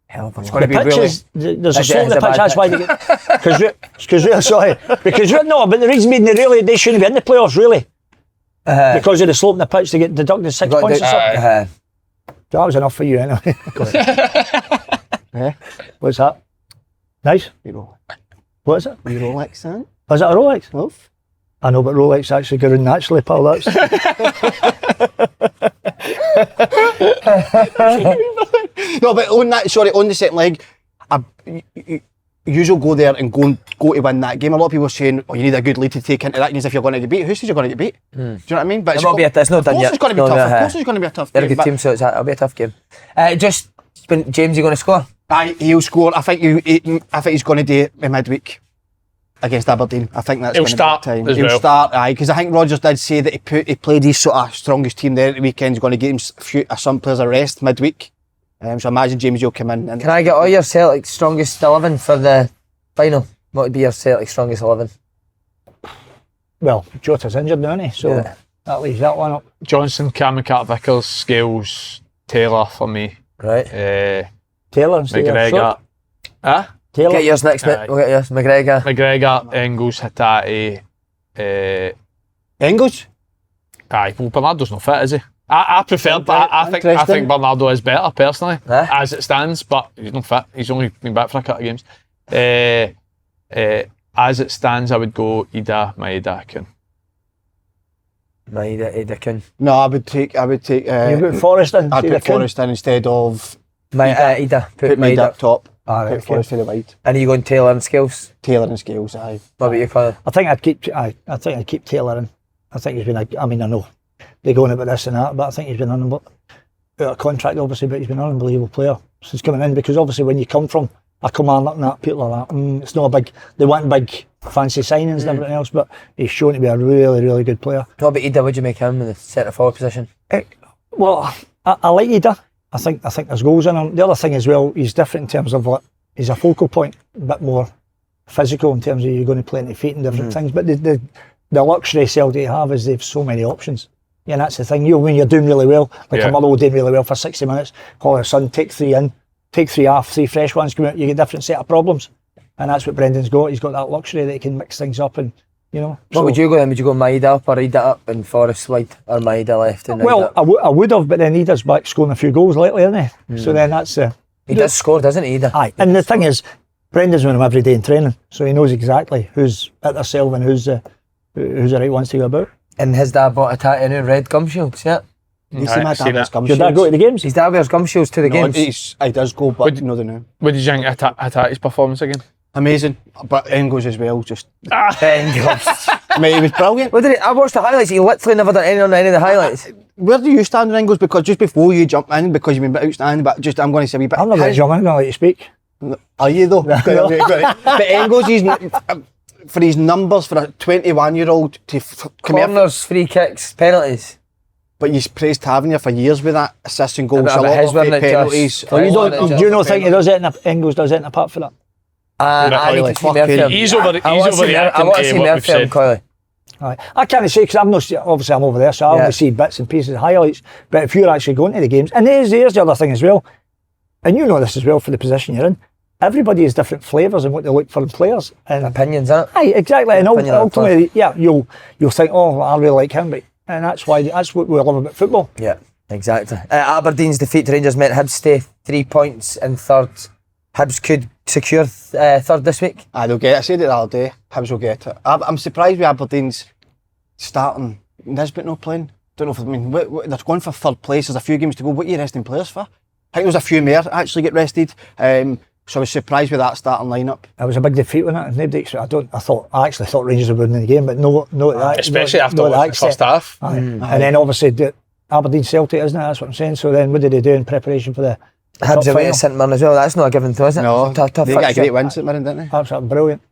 Hell of a it's lot. going to be really... There's a slope in the a bad pitch, that's why they pitch. get... Because the reason they shouldn't be in the playoffs, really. Because of the slope in the pitch, they get deducted 6 points or something. So that was enough for you anyway. What's that? Nice. What is it? Your Rolex, huh? Is it a Rolex? Love. I know, but Rolex actually got in naturally, pal. That's... No, but on that, on the second leg, you usually go there and go to win that game. A lot of people are saying, oh, you need a good lead to take into that, means if you're going to get beat. Who says you're going to get beat? Do you know what I mean? But It's not not done yet. Of course it's going to be tough. Of course it's going to be a tough They're a game. good team, so it'll be a tough game. Just, when James, you going to score? Aye, he'll score. I think he's going to do it in midweek against Aberdeen. I think that's He'll going to start be the time. as He'll well. start, aye, because I think Rodgers did say that he played his sort of strongest team there at the weekend. He's going to give him some players a rest midweek. So I imagine James will come in. And Can I get all your Celtic strongest 11 for the final? What would be your Celtic strongest 11? Well, Jota's injured now, isn't he? So Yeah. that leaves that one up. Johnson, Cameron, Vickers, Scales, Taylor for me. Right. Taylor and McGregor. Taylor. Get yours next, mate. Aye. We'll get yours. McGregor. McGregor, Engels, Hatate. Engels? Aye, well, Bernardo's not fit, is he? I prefer, but I think Bernardo is better personally, as it stands. But he's not fit. He's only been back for a couple of games. As it stands, I would go Ida, Maeda, Kun. Maeda Kun. No, I would take. You put Forrest in. I'd put Forrest in instead of Ida. put Maida up top. Right, Put Forrest to the wide. And are you going Taylor and Skills? Taylor and Scales, aye. What about you, Colin? I think I'd keep Taylor in. I think he's been. I know they're going about this and that, but I think he's been out of contract, obviously, but he's been an unbelievable player since coming in. Because obviously, when you come from a command like that, people are like, it's not a big. They want big fancy signings and everything else, but he's shown to be a really, really good player. What about Ida? Would you make him in the centre forward position? Well, I like Ida. I think there's goals in him. The other thing as well, he's different in terms of what he's a focal point, a bit more physical in terms of you're going to play into feet and different things. But the luxury Celtic have is they've so many options. Yeah, and that's the thing. When you're doing really well, like a Motherwell doing really well for 60 minutes, all of a sudden take 3 in, take 3 off, 3 fresh ones come out, you get a different set of problems. And that's what Brendan's got. He's got that luxury that he can mix things up and, What would you go then? Would you go Maeda up or Ida up and Forrest wide or Maeda left and Well, Ida up? I would have, but then Ida's back scoring a few goals lately, isn't he? So then that's... He does score, doesn't he, Ida? Aye, and the thing is, Brendan's with him every day in training, so he knows exactly who's at their self and who's the right ones to go about. And his dad bought a tattoo new red gum shields, yeah? You see my dad wears gum Should I go to the games? His dad wears gum shields to the games. He does go, but no, the new. What did you think of Hatate's performance again? Amazing, but Engels as well. Just Engels. mate, he was brilliant. I watched the highlights. He literally never done any on any of the highlights. Where do you stand on Engels? Because just before you jump in, because you've been a bit outstanding, but just I'm going to say a wee bit. I'm not going to jump in, I'm going to let you speak. Are you though? But Engels, for his numbers for a 21-year-old to come here, Corners, free kicks, penalties. but he's praised Tavernier for years with that assist and goals. Yeah, A but lot his of weren't it penalties. just- Well, His weren't it do just you not think he does it? Engels does it apart for that? I need to see more from him. He's I want to see overreacting more to what we've from him, said. Coyle. Aye. I can't say because I'm not. Obviously, I'm over there, so I only see bits and pieces, highlights. But if you're actually going to the games, and there's the other thing as well, and you know this as well for the position you're in. Everybody has different flavours and what they look for in players. And Opinions, innit? aye, exactly. And Opinion on ultimately, you'll think, oh, I really like him, and that's what we love about football. Yeah, exactly. Aberdeen's defeat to Rangers meant Hibs stay 3 points in third. Hibs could secure third this week. Aye, they'll get it. I said it the other day. Hibs will get it. I'm surprised with Aberdeen's starting. Nisbet not playing. don't know if, I mean, they're going for third place, there's a few games to go, what are you resting players for? I think there's a few more actually get rested, so I was surprised with that starting lineup. It was a big defeat, wasn't it? Nobody, I actually thought Rangers would win the game, but no that, especially after the first half. And then obviously Aberdeen Celtic, isn't it? That's what I'm saying. So then what did they do in preparation for the Hibs away to St Mirren as well? That's not a given to, is it? No, tough they got a fixture. great win St Mirren, didn't they? Absolutely brilliant.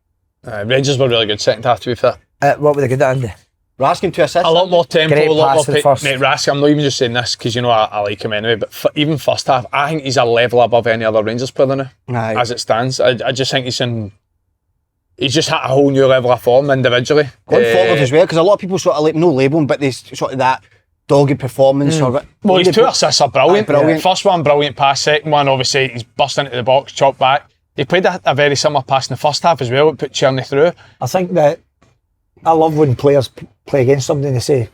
Rangers were really good second half, to be fair. What were they good at, Andy? Raskin 2 assists. A lot more tempo, Great a lot pass more in first. Mate, Raskin, I'm not even just saying this because you know I like him anyway, but even first half, I think he's a level above any other Rangers player now. Aye. As it stands. I just think he's just hit a whole new level of form individually. Going forward as well, because a lot of people sort of like no label him, but they sort of that dogged performance. Well, his 2 assists are brilliant. Aye, brilliant. First one, brilliant pass. Second one, obviously, he's burst into the box, chopped back. He played a very similar pass in the first half as well. It put Tierney through. I think that I love when players play against somebody and they say,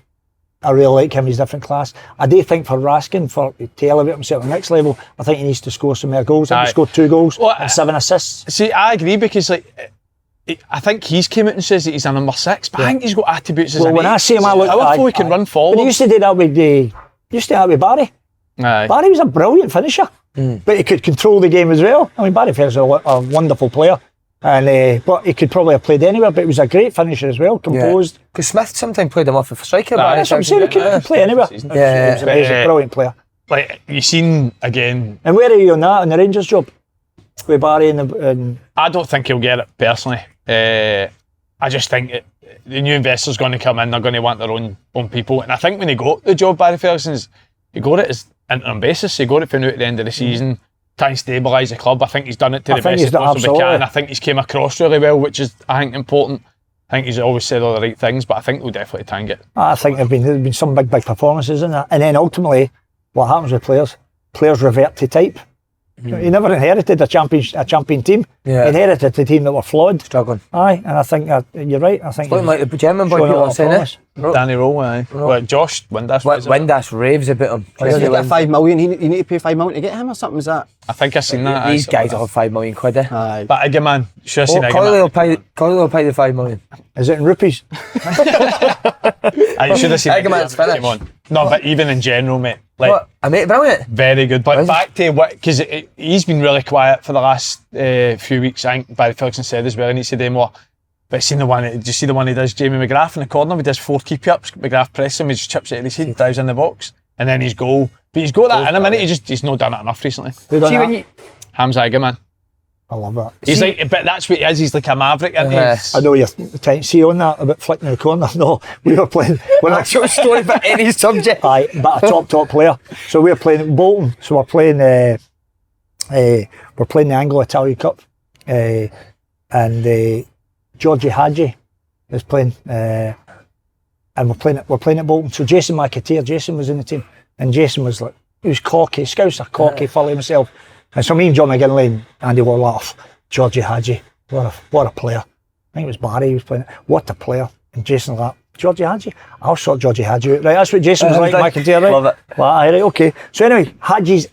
I really like him, he's different class. I do think for Raskin, to elevate himself to the next level, I think he needs to score some more goals. I think he scored 2 goals and 7 assists. See, I agree because I think he's came out and says that he's a number 6, but I think he's got attributes as When I see him, I look powerful, he can run forward. But he used to do that with Barry. Aye. Barry was a brilliant finisher, but he could control the game as well. I mean, Barry Ferguson's a wonderful player, and but he could probably have played anywhere, but he was a great finisher as well, composed. Because Smith sometimes played him off of a striker. That's what I'm saying, he could play anywhere. He was an amazing, brilliant player. Like, you've seen again. And where are you on that, on the Rangers job? With Barry and I don't think he'll get it personally. I just think the new investor's going to come in, they're going to want their own people. And I think when he got the job, Barry Ferguson's, he got it as interim basis. He got it for now at the end of the season, trying to stabilise the club. I think he's done it to the best he possibly can. I think he's came across really well, which is, I think, important. I think he's always said all the right things, but I think we'll definitely try and get. I think there've been some big performances in that. And then ultimately, what happens with players? Players revert to type. He never inherited a champion team. He inherited a team that were flawed. Struggling. Aye, and I think you're right. I think looking like the German boy people are saying it. Danny Rowe, aye. Well, Josh Windass. Windass raves about him. Does he get 5 million? You need to pay 5 million to get him or something, is that? I think I've seen that. These guys will have 5 million quid. Aye. But again, man, should have seen Coyle will pay the 5 million. Is it in rupees? I should have seen Eggman's finished. No, but even in general, mate. Like, what? I mate, brilliant. Very good. But back to what, because he's been really quiet for the last few weeks. I think Barry Ferguson said as well, he needs to do more. But seen the one, did you see the one he does, Jamie McGrath in the corner? He does 4 keep-ups, McGrath presses him, he just chips it at his head, dives in the box, and then his goal. But he's got that in a minute, he's not done it enough recently. Hamza Eggman. I love that. He's like, but that's what he is, he's like a maverick, isn't he? I know you're trying to see on that about flicking in the corner. No, we were playing. We're not Short story about any subject. Aye, but a top player. So we're playing at Bolton. So we're playing the Anglo-Italian Cup, and Georgie Hadji is playing, and we're playing at Bolton. So Jason McAteer was in the team, and Jason was like, he was cocky, Scouser, cocky, full of himself. And so me and John McGinley and Andy were like, oh, Georgie Hadji, what a player. I think it was Barry who was playing it. What a player. And Jason was like, Georgie Hadji? I'll sort Georgie Hadji out. Right, that's what Jason was like, McAteer, right? Love it. Well, aye, right, okay. So anyway, Hadji's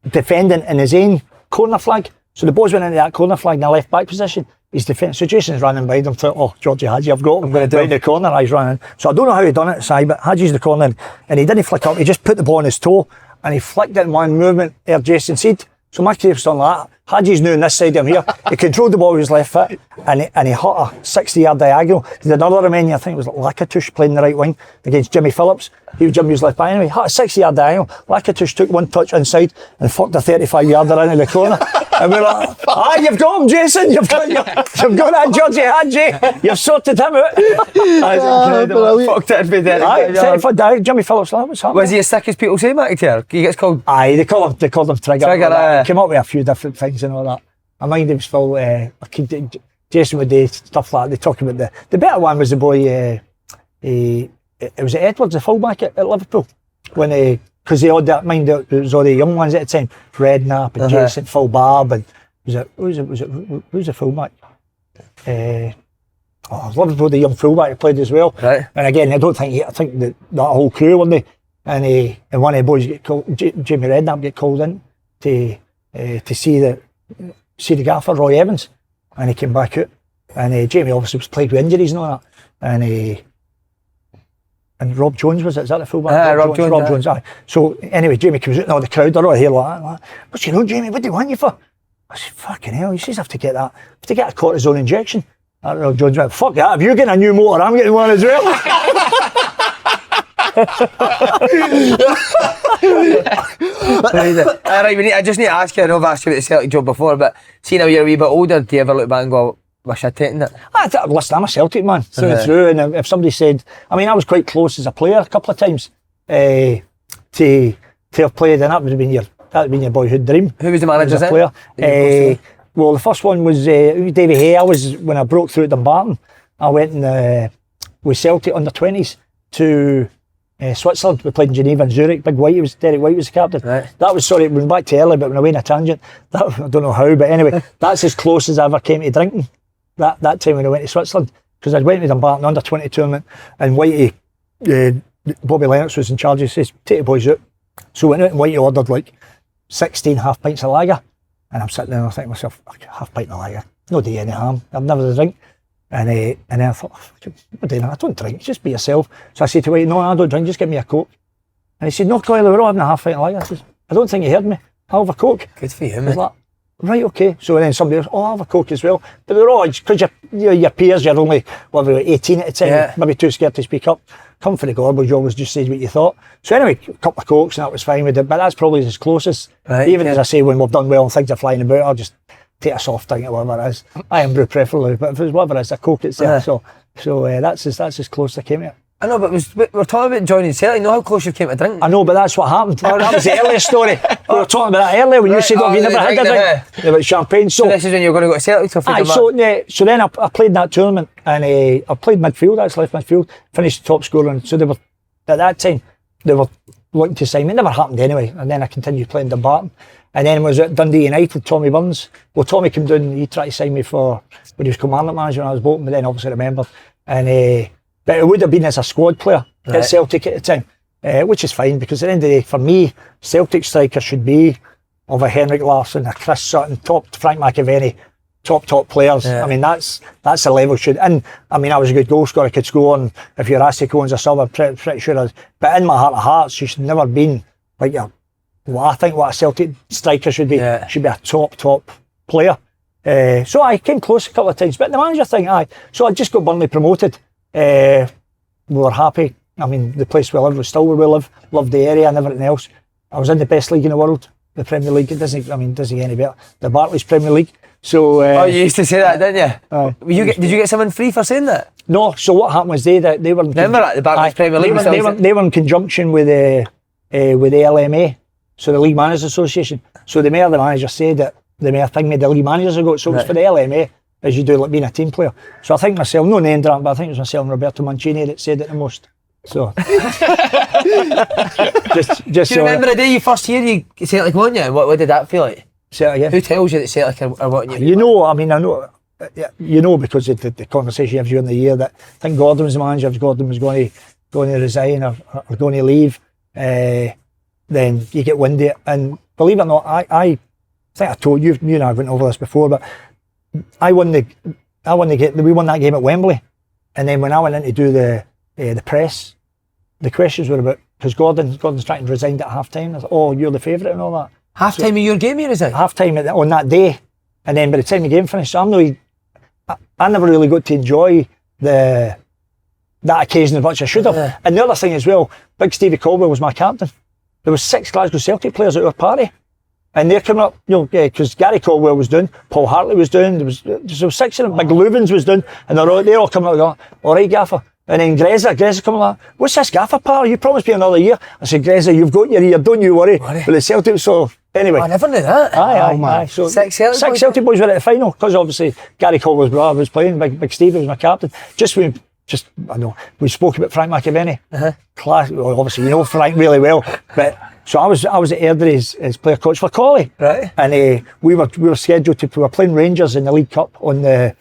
defending in his own corner flag. So the boys went into that corner flag in the left back position. He's defending. So Jason's running behind him, thought, oh, Georgie Hadji, I've got him. I'm going to do it in the corner. He's running. So I don't know how he done it, Si, but Hadji's in the corner, and he didn't flick up. He just put the ball on his toe, and he flicked it in one movement, Jason said. So McAteer's done that. Hadji's new on this side of him here. He controlled the ball with his left foot, and he hit a 60-yard diagonal. He did another Romanian, I think it was Lakatush playing the right wing against Jimmy Phillips. Jimmy was left back anyway. Hit a 60-yard diagonal. Lakatush took one touch inside and fucked a 35-yarder into the corner. And we're like, you've got him, Jason. You've got that Georgie Hadji. You've sorted him out. Fucked it in Derek. 35 diagonal. Jimmy Phillips, what's happening? Was he as sick as people say, McAteer? He gets called. Aye, they called him Trigger. Trigger, He came up with a few different things and all that. I mind him still. Jason would do stuff like that. They talk about the better one was the boy. It was Edwards, the fullback at Liverpool, when because they had that mind. There was all the young ones at the time, Redknapp and Jason, Phil Barb, and who's the fullback? Liverpool, the young fullback played as well. Right. And again, I think that whole crew one day, and one of the boys get called, Jamie Redknapp get called in to see the gaffer Roy Evans, and he came back out, and Jamie obviously was plagued with injuries and all that, and and Rob Jones was it? Is that the fullback? Rob Jones. Aye. So anyway, Jamie comes out and all the crowd are all here like that. But you know, Jamie, what do you want you for? I said, fucking hell, he says I have to get that. I have to get a cortisone injection. And Rob Jones went, fuck that, if you're getting a new motor, I'm getting one as well. Right, I just need to ask you, I know I've asked you about the Celtic job before, but see now you're a wee bit older, do you ever look back and go, wish I'd taken it? Listen, I'm a Celtic man through and through, and if somebody said, I mean, I was quite close as a player a couple of times to have played, and that would have been your boyhood dream. Who was the manager as a player? Well, the first one was Davy Hay. When I broke through at Dumbarton, I went with Celtic under 20s to Switzerland. We played in Geneva and Zurich. Derek White was the captain. Right. That was, sorry, went back to early, but when I went on a tangent, I don't know how, but anyway, that's as close as I ever came to drinking that time when I went to Switzerland, because I went to Dumbarton under 20 tournament, and Whitey, Bobby Lennox was in charge. He says, take the boys out. So went out and Whitey ordered like 16 half pints of lager. And I'm sitting there and I think to myself, half pint of lager, no do you any harm, I've never had a drink. And then I thought, I don't drink, just be yourself. So I said to Whitey, no, I don't drink, just give me a Coke. And he said, no, Coyle, we're all having a half pint of lager. I said, I don't think you heard me, I'll have a Coke. Good for you, I was man. like, right, okay. So then somebody else, I'll have a Coke as well. But they're all, because your peers, you're only, 18 at the time, maybe too scared to speak up. Come for the gorbals, you always just said what you thought. So anyway, a couple of Cokes and that was fine with it, but that's probably as closest. Right, even as I say, when we've done well and things are flying about, I'll just take a soft drink or whatever it is. I am brew preferably, but if it's whatever it is, a Coke itself. So that's as close as I came to it. I know, but we're talking about joining Celtic. You know how close you came to drink? I know, but that's what happened. That was the earlier story. We were talking about that earlier when you said, have you never had a drink? About champagne. So this is when you're going to go to Celtic to so then I played in that tournament, and I played midfield, actually left midfield, finished top scorer, and so they were, at that time, they were looking to sign me. It never happened anyway, and then I continued playing Dumbarton. And then was at Dundee United, Tommy Burns. Well, Tommy came down, he tried to sign me for, when he was commandant manager when I was Bolton, but then obviously remembered. And but it would have been as a squad player at Celtic at the time, which is fine, because at the end of the day, for me, Celtic striker should be of a Henrik Larsson, a Chris Sutton, top Frank McAvenny, top players. I mean, that's the level should. And I mean, I was a good goal scorer, I could score, and if you're asked to go on a sub, I'm pretty sure I was. But in my heart of hearts, you should never been like I think what a Celtic striker should be. Should be a top player. So I came close a couple of times, but the manager thing, so I just got Burnley promoted. We were happy. I mean, the place we lived was still where we live. Loved the area and everything else. I was in the best league in the world, the Premier League. It doesn't get any better. The Barclays Premier League. So you used to say that, didn't you? Did you get someone free for saying that? No. So what happened was they were. Remember that the Barclays Premier League? They were in conjunction with the LMA, so the League Managers Association. So the manager said that the mayor thing made the league managers ago. So it was for the LMA, as you do, like being a team player. So I think myself, no name drop, but I think it was myself and Roberto Mancini that said it the most. So just do you remember the day you first hear you Celtic won you? What did that feel like? Say it again. Who tells you that Celtic are wanting you? You know, I know. You know, because of the conversation you have during the year that I think Gordon was the manager. If Gordon was going to resign or going to leave, then you get wind of it. And believe it or not, I think I told you and I went over this before, but we won that game at Wembley, and then when I went in to do the press, the questions were about, because Gordon's trying to resign at half time. I thought, oh, you're the favourite and all that. Half time of your game, you resigned? Half time on that day, and then by the time the game finished, so I never really got to enjoy that occasion as much as I should have. Yeah. And the other thing as well, Big Stevie Caldwell was my captain. There was 6 Glasgow Celtic players at our party. And they're coming up, because Gary Caldwell was doing, Paul Hartley was doing, there was 6 of them, Big Lubins was doing, and they're all coming up going, all right, Gaffer. And then Greza coming like, what's this Gaffer pal? You promised me another year. I said, Greza, you've got your ear, don't you worry. But the Celtic, so anyway. I never knew that. Aye. So 6 Celtic boys were at the final, because obviously Gary Caldwell's brother was playing, Big Steve was my captain. I know, we spoke about Frank McAvenny. Class, well, obviously you know Frank really well, but so I was at Airdrie as player coach for Colley, right? And we were scheduled we were playing Rangers in the League Cup on I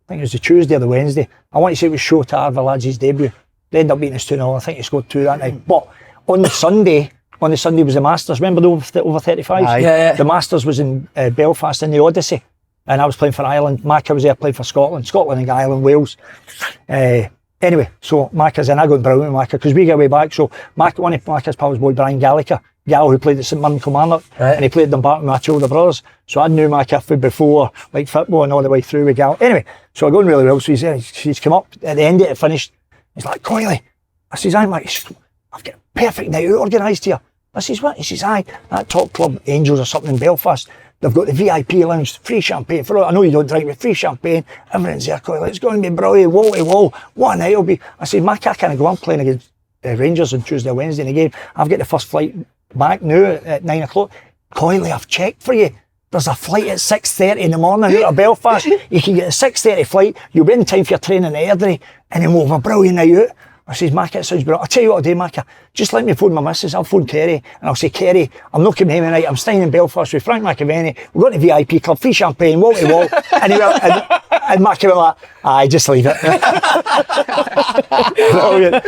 think it was the Tuesday or the Wednesday. I want to say it was Shota Arveladze's debut. They ended up beating us 2-0. I think he scored 2 that night. But on the Sunday was the Masters. Remember the over 35s? Yeah. The Masters was in Belfast in the Odyssey, and I was playing for Ireland. Macca was there playing for Scotland and Ireland, Wales. Anyway, so Macca's in. I got brilliant with Macca because we get way back. So one of Macca's pals, boy Brian Gallagher, who played at St Mirren Kilmarnock, and he played Dumbarton with my two older brothers. So I knew Macca before, like football and all the way through with Gal. Anyway, so I going really well. So he's come up at the end of it, finished. He's like, Coyle. I says, I'm like, I've got a perfect night out organised here. I says, what? He says, aye, that top club, Angels or something in Belfast, they've got the VIP lounge, free champagne. For all, I know you don't drink, but free champagne, everything's there, Coyle. It's going to be brilliant, wall to wall. What a night it'll be. I said, Mac, I can't go. I'm playing against Rangers on Tuesday or Wednesday in the game. I've got the first flight back now at 9 o'clock. Coyle, I've checked for you. There's a flight at 6:30 in the morning out of Belfast. You can get a 6:30 flight. You'll be in time for your training at Airdrie, and then we'll have a brilliant night out. I says, Macca, it sounds brilliant. I'll tell you what I'll do, Macca. Just let me phone my missus. I'll phone Kerry and I'll say, Kerry, I'm not coming home tonight. I'm staying in Belfast with Frank McAvenny. We're going to VIP club, free champagne, wall to wall. And Macca went like, aye, just leave it. Brilliant.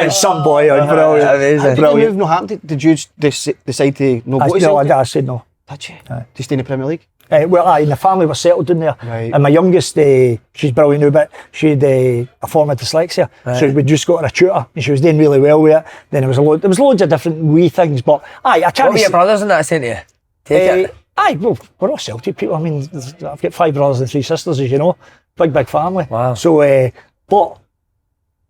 He's some boy. Brilliant. Did the move not happen? Did you decide to not go to Celtic? I said no. Did you? To stay in the Premier League? Well, and the family was settled in there. Right. And my youngest, she's brilliant now, but she had a form of dyslexia. Right. So we just got her a tutor, and she was doing really well with it. Then there was loads of different wee things, but I can't. What were your brothers in that saying to you? Take it. Well, we're all Celtic people. I mean, I've got 5 brothers and 3 sisters, as you know. Big family. Wow. So, but,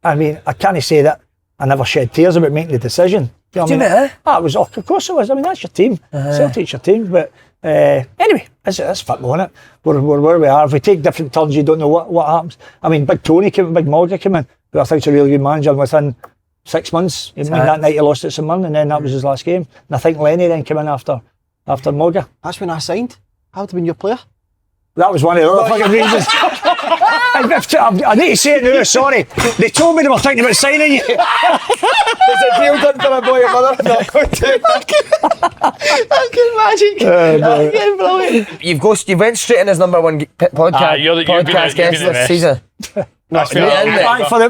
I mean, I can't say that I never shed tears about making the decision. You know what I mean? It was, of course it was. I mean, that's your team. Celtic's your team, but anyway, it's football, isn't it? We're where we are. If we take different turns, you don't know what happens. I mean, Big Tony came in, Big Mulgrew came in, who I think's a really good manager, and within 6 months, that night he lost at St Mirren, and then that was his last game. And I think Lenny then came in after Mulgrew. That's when I signed. I would have been your player. That was one of the other fucking reasons. I need to say it now, sorry. They told me they were thinking about signing you. There's a deal done for a boy and mother. Fucking magic. Fucking brilliant. You went straight in as #1 podcast guest this season.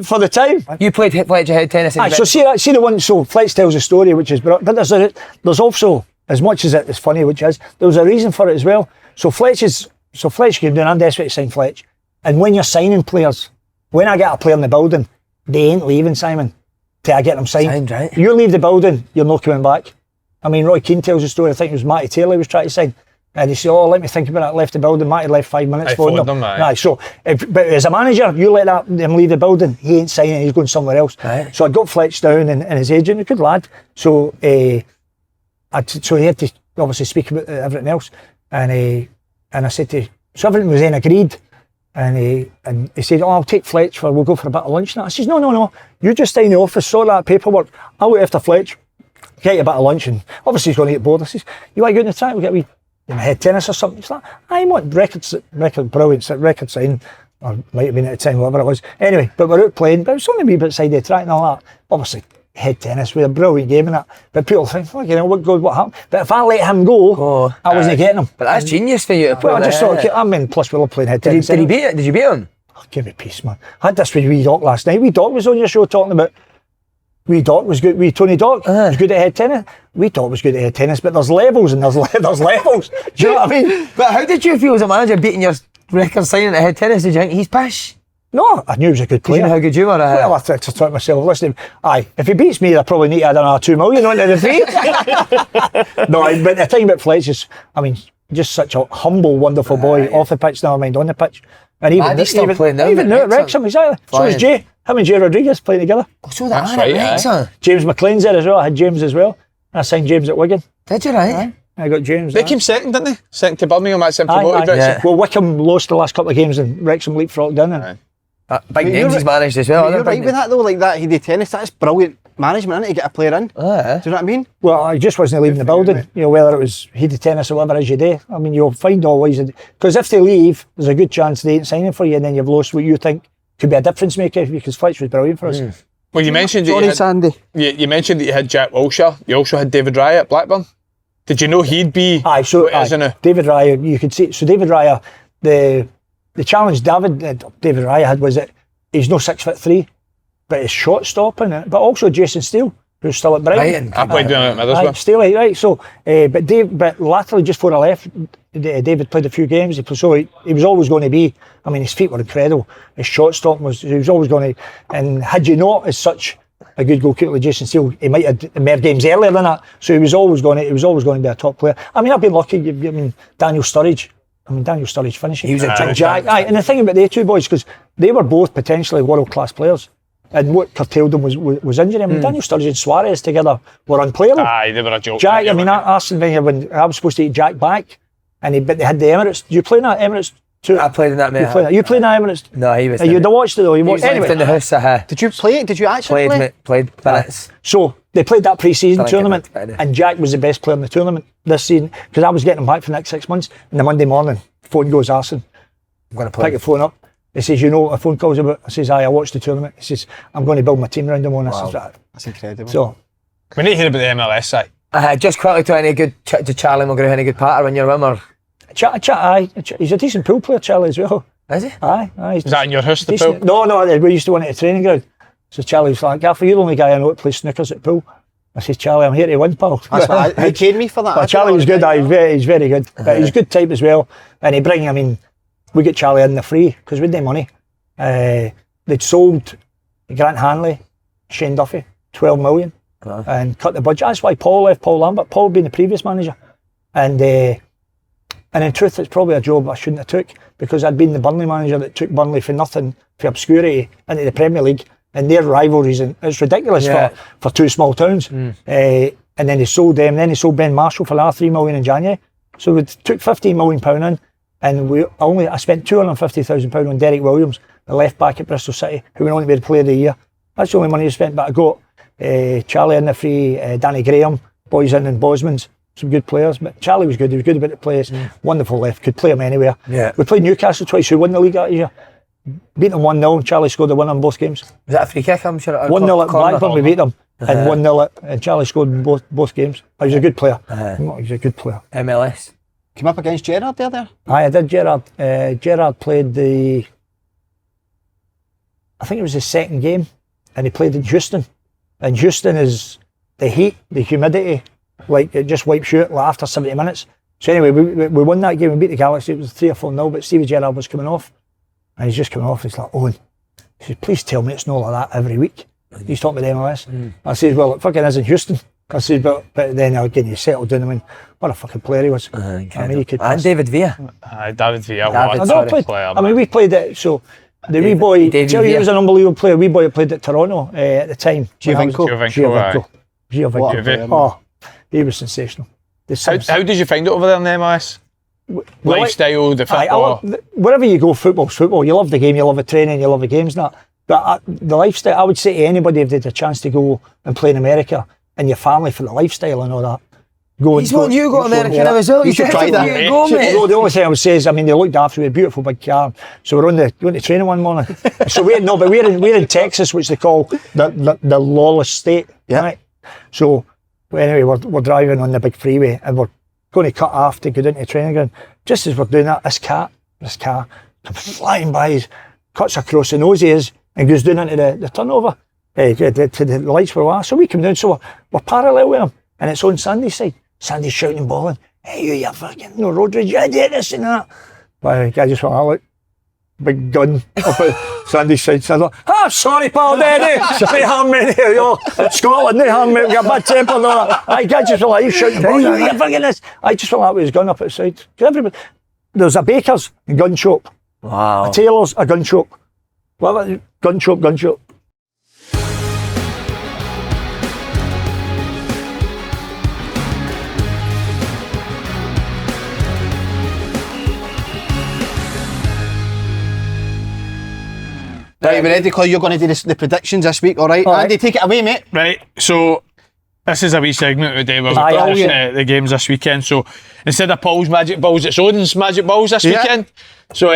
For the time. You played Fletcher head tennis. So see the one, so Fletch tells a story, which is, but there's also, as much as it's funny, which is, there was a reason for it as well. So Fletch came down, I'm desperate to sign Fletch. And when you're signing players, when I get a player in the building, they ain't leaving, Simon, till I get them signed. Right. You leave the building, you're not coming back. I mean, Roy Keane tells a story, I think it was Matty Taylor he was trying to sign. And he said, let me think about it, left the building, Matty left 5 minutes for them. Right, so, but as a manager, you let him leave the building, he ain't signing, he's going somewhere else. Right. So I got Fletch down and his agent, a good lad. So, so he had to obviously speak about everything else. And I said to him, so everything was then agreed. And he said, I'll take Fletch we'll go for a bit of lunch. And I says, no, you just stay in the office, sort that paperwork. I'll wait after Fletch, get you a bit of lunch. And obviously he's going to get bored. I says, you want to go in the track? We'll get a wee head tennis or something. He's like, I want record sign. Or might have been at the time, whatever it was. Anyway, but we're out playing, but it was only a wee bit side of the track and all that. Obviously, head tennis with a brilliant game in it. But people think, what happened? But if I let him go, I wasn't getting him. But that's genius for you to play. I just thought, plus we love playing head tennis. Did he beat it? Did you beat him? Oh, give me peace, man. I had this with Wee Doc last night. Wee Doc was on your show talking about Wee Doc was good. Wee Tony Doc was good at head tennis. Wee Doc was good at head tennis, but there's levels and there's levels. Do you know what I mean? But how did you feel as a manager beating your record signing at head tennis? Did you think he's pish? No, I knew he was a good player. Did you know how good you were? Well, I thought to myself, listen, if he beats me, I probably need to add another 2 million onto the fee. No, but the thing about Fletch is, I mean, just such a humble, wonderful boy off the pitch, never mind on the pitch. And even now at Wrexham, exactly. So is Jay. Him and Jay Rodriguez playing together. Oh, so that's right, James McLean's there as well. I had James as well. I signed James at Wigan. Did you, right? I got James. They came second, didn't they? Second to Birmingham, that's him promoted Wrexham. Yeah. Well, Wickham lost the last couple of games and Wrexham leapfrogged in. Big names he's managed as well. You're right with that though, like that Heady tennis, that's brilliant management, isn't it, to get a player in. Do you know what I mean? Well, I just wasn't leaving the building, you know, whether it was Heady tennis or whatever as you do. I mean, you'll find always, because if they leave, there's a good chance they ain't signing for you and then you've lost what you think could be a difference maker, because Fletch was brilliant for us. Well, you mentioned Sandy. You mentioned that you had Jack Wilshere, you also had David Raya at Blackburn. Did you know he'd be David Raya, you could see, so David Raya, the challenge David Raya had was that he's no 6'3", but his shot stopping, but also Jason Steele. who's still at Brighton. I played with him at Middlesbrough. Staley, right? So, but latterly, just before I left, David played a few games. He was always going to be. I mean, his feet were incredible. His shot stop he was always going to. And had you not as such a good goalkeeper like Jason Steele, he might have more games earlier than that. So he was always going to be a top player. I mean, I've been lucky. I mean, Daniel Sturridge finishing. He was a Jack. And the thing about the two boys, because they were both potentially world-class players. And what curtailed them was injury. I mean, Daniel Sturridge and Suarez together were unplayable. Aye, they were a joke. Jack, I mean, Arsene Wenger, when I was supposed to take Jack back, but they had the Emirates. Do you play in that Emirates too? I played in that, mate. You played in that Emirates? No, he was. You'd have watched it though. He was anyway. In the house. Did you play it? Did you actually play? Played minutes. So they played that pre-season tournament, and Jack was the best player in the tournament this season because I was getting him back for the next 6 months. And the Monday morning, phone goes, Arsene, I'm going to play. Pick the phone up. He says, a phone call's about. I says, I watched the tournament. He says, I'm going to build my team around him on this. Wow. That's incredible. So, we need to hear about the MLS side. Just quickly to any good to Charlie Mulgrew, any good patter when you're with him, or? He's a decent pool player, Charlie, as well. Is he? Aye. Is that in your house, the pool? No, we used to win at a training ground. So Charlie was like, Gaffer, you're the only guy I know that plays snookers at pool. I says, Charlie, I'm here to win, pal. That's what he paid me for that. But Charlie was good, he's very good. But he's a good type as well. And we get Charlie in the free, because we had no money. They'd sold Grant Hanley, Shane Duffy, 12 million, and cut the budget. That's why Paul left, Paul Lambert. Paul being the previous manager. And in truth, it's probably a job I shouldn't have took, because I'd been the Burnley manager that took Burnley for nothing, for obscurity, into the Premier League, and their rivalries, and it's ridiculous for two small towns. And then they sold them, and then they sold Ben Marshall for another 3 million in January. So we took £15 million in, and I spent £250,000 on Derek Williams, the left back at Bristol City, who went on to be the player of the year. That's the only money I spent, but I got Charlie in the free, Danny Graham, boys in and Bosmans, some good players. But Charlie was good, he was good about the place, wonderful left, could play him anywhere. Yeah. We played Newcastle twice, who won the league that year. Beat them 1-0, Charlie scored the winner in both games. Was that a free kick, I'm sure? 1-0 at Blackburn, we beat them, and 1-0 and Charlie scored in both games. He was a good player. He was a good player. MLS. Came up against Gerrard there? Aye, I did Gerrard. Gerrard played I think it was the second game, and he played in Houston. And Houston is the heat, the humidity, like it just wipes you out after 70 minutes. So anyway, we won that game, we beat the Galaxy, it was 3 or 4-0, but Stevie Gerrard was coming off. And he's just coming off, he's like, Owen, he says, please tell me it's not like that every week. He's talking about the MLS. I said, well, it fucking is in Houston. I said, but then again, he settled down. I mean, what a fucking player he was. I mean, he could and David Villa. David Villa, what a player. I mean, we played it, so the wee boy, tell you he was an unbelievable player. Wee boy played at Toronto at the time. Giovinco. Oh, he was sensational. How did you find it over there in the MLS? Lifestyle, the football. Wherever you go, football's football. You love the game, you love the training, you love the games and that. But the lifestyle, I would say to anybody if they had a chance to go and play in America and your family for the lifestyle and all that. He's wanting you to go to America now as well. You should try that. The only thing I would say is, I mean, they looked after me, a beautiful big car. So we went to training one morning. So we're in Texas, which they call the lawless state. Yeah. Right? So anyway, we're driving on the big freeway and we're going to cut off to go into the training ground. Just as we're doing that, this car comes flying by, cuts across the nose he is, and goes down into the turnover to the lights were off. So we come down, so we're parallel with him, and it's on Sandy's side. Sandy's shouting and bawling, hey, you fucking road rage, you idiot, this and that. But the guy just went, look, big gun up at Sandy's side. So I thought, sorry, pal, Daddy. They harm me here, yo. Scotland, they harm me, we got bad temper and all that. I guy just went like, he's shouting, you fucking this. I just went like with his gun up at the side. Everybody, there's a baker's, a gun shop. Wow. A tailor's, a gun shop. Gun shop. Right, we're ready, Clay. You're going to do the predictions this week, all right? Andy, take it away, mate. Right, so this is a wee segment today where we're predicting the games this weekend. So instead of Paul's Magic Balls, it's Odin's Magic Balls this weekend. So,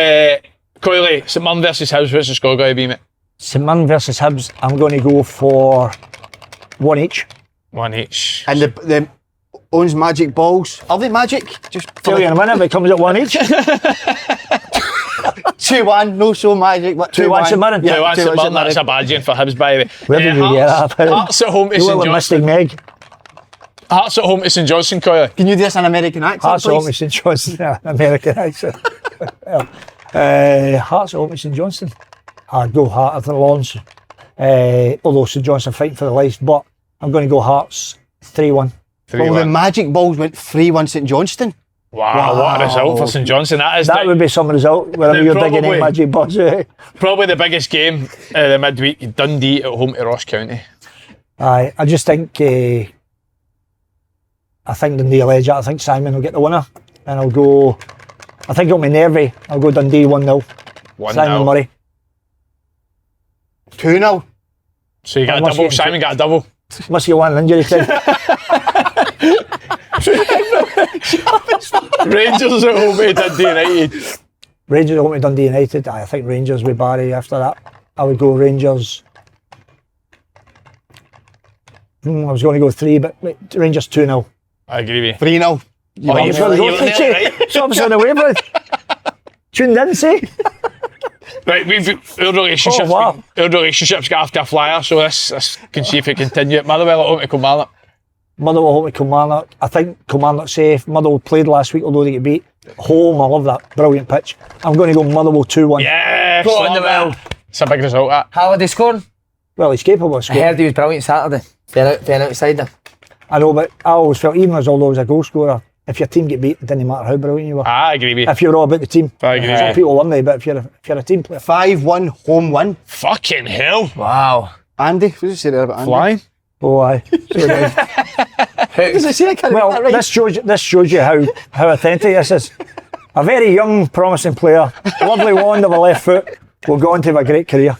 Coyle, St Mirren versus Hibs, what's the score going to be, mate? St Mirren versus Hibs, I'm going to go for 1 each. 1 each. And the Owen's Magic Balls, are they magic? Just tell you in a minute if it comes at 1 each. 2-1, no so magic, but 2-1 St Mirren. 2-1 St Mirren, that's a badging for Hibs, by the way. Where did you get that? Hearts at home to St Mystic Johnstone. Meg. Hearts at home to St Johnstone, Coyle. Can you do this in an American accent, Hearts at home to please? St Johnstone. American accent. Well, Hearts at home to St Johnstone. I'd go Hearts at the Lawns. Although St Johnstone fighting for the life, but I'm going to go Hearts 3-1. Well, the Magic Balls went 3-1 St Johnstone. Wow, what a result for St Johnstone. That would be some result, wherever you're digging in Magic Balls. Probably the biggest game of the midweek, Dundee at home to Ross County. Aye, I just think Dundee will edge it. I think Simon will get the winner. And I'll go, I think it'll be nervy. I'll go Dundee 1-0. 1-0. Simon Murray. 2-0. So you got a double, Simon got a double. Must get one injury time. Rangers at home to Dundee United. Rangers at home to Dundee United. I think Rangers with Barry after that. I would go Rangers. I was going to go 3, but Rangers 2-0. I agree with 3-0. Oh, you were there, right? So I was on the wavelength. Tuned in, see? Right, our relationship's wow. our relationship's got after a flyer, so this can see if it continue. Motherwell at home to Kilmarnock. Motherwell home to Kilmarnock. I think Kilmarnock safe. Motherwell played last week, although they get beat. Home, I love that. Brilliant pitch. I'm going to go Motherwell 2-1. Yes! Go on the well. It's a big result, that. Halliday scoring. Well, he's capable of I scoring. heard he was brilliant Saturday. Being outside there. I know, but I always felt, even as although I was a goal scorer, if your team get beat, it didn't matter how brilliant you were. I agree with you. If you're all about the team. I agree with Some you. people won there, but if you're a team player. 5-1 home win. Fucking hell. Wow. Andy, what did you say there about Andy? Flying. Oh, aye. So nice. What did I say? I can't Well, remember that right. this shows you how authentic this is. A very young, promising player, lovely wand of a left foot, will go on to have a great career.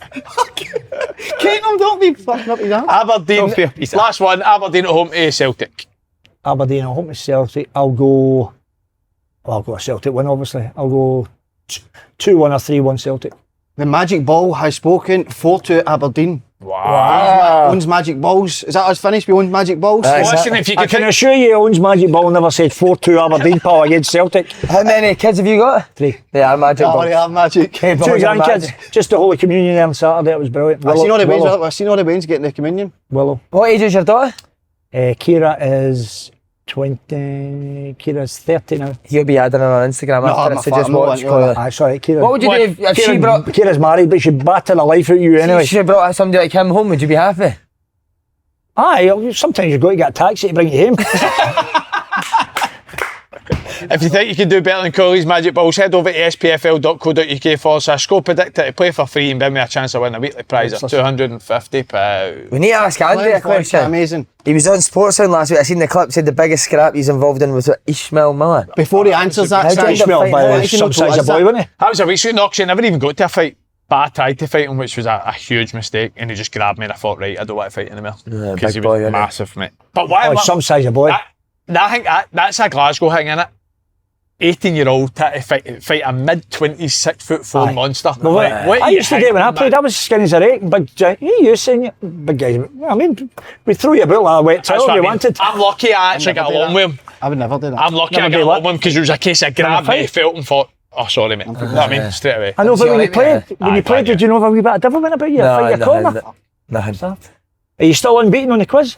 Kenham, don't be fucking up his arm. Aberdeen. Last one, Aberdeen at home to Celtic. Aberdeen, I'll home to Celtic. I'll go a Celtic win, obviously. I'll go 2-1 or 3-1 Celtic. The Magic Ball has spoken. 4-2 Aberdeen. Wow. Owns Magic Balls. Is that us finished? We own Magic Balls? Aye. Well, listen, if you I could can think, assure you, Owens Magic Ball never said 4-2 Aberdeen, pal, against Celtic. How many kids have you got? 3. They are magic Oh, balls. they have Magic. 2 Boys are grandkids. magic. Just the Holy Communion there on Saturday, it was brilliant. I've seen all the Waynes getting the communion. Willow. What age is your daughter? Kira is Kira's 30 now. He'll be adding her on Instagram No, after I'm it, so not just fat, I'm not watch. into all that. Aye, sorry, Kira. What would you do if she brought Kira's married, but she battered the life out of you anyway. she brought somebody like him home? Would you be happy? Aye, sometimes you've got to get a taxi to bring you home. if you think you can do better than Coyley's Magic Balls, head over to spfl.co.uk /score predictor to play for free and give me a chance to win a weekly prize of £250. We need to ask Andy a question. Amazing. He was on Sportsound last week. I seen the clip. Said the biggest scrap he's involved in was with Ishmael Miller. Before he answers that, How did Sam, he end up Ishmael fighting by him? some size of boy, wasn't he? That was a week ago, Knox. Never even got to a fight. But I tried to fight him, which was a huge mistake, and he just grabbed me and I thought, right, I don't want to fight anymore. Yeah, Because big he boy, was innit? massive, mate. But why? Some size of boy. I think that's a Glasgow thing, innit? 18-year-old to fight a mid-20s 6'4" Aye. monster. Well, what I do you used to think, do it when I played. man? I was skinny as a rake, big giant. You seen big guys. I mean, we threw you about like a wet That's towel what if I you mean. wanted. I'm lucky I actually never got do along that. with him. I would never do that. I'm lucky Never I do got what? along with him because it was a case of grabbed me, felt and thought, oh, sorry, mate. You know what I mean? Straight away. I know, Was but he when you alright, played, mate? Aye, did yeah. you know a wee bit of different about you? Fight your corner. Nothing. Are you still unbeaten on the quiz?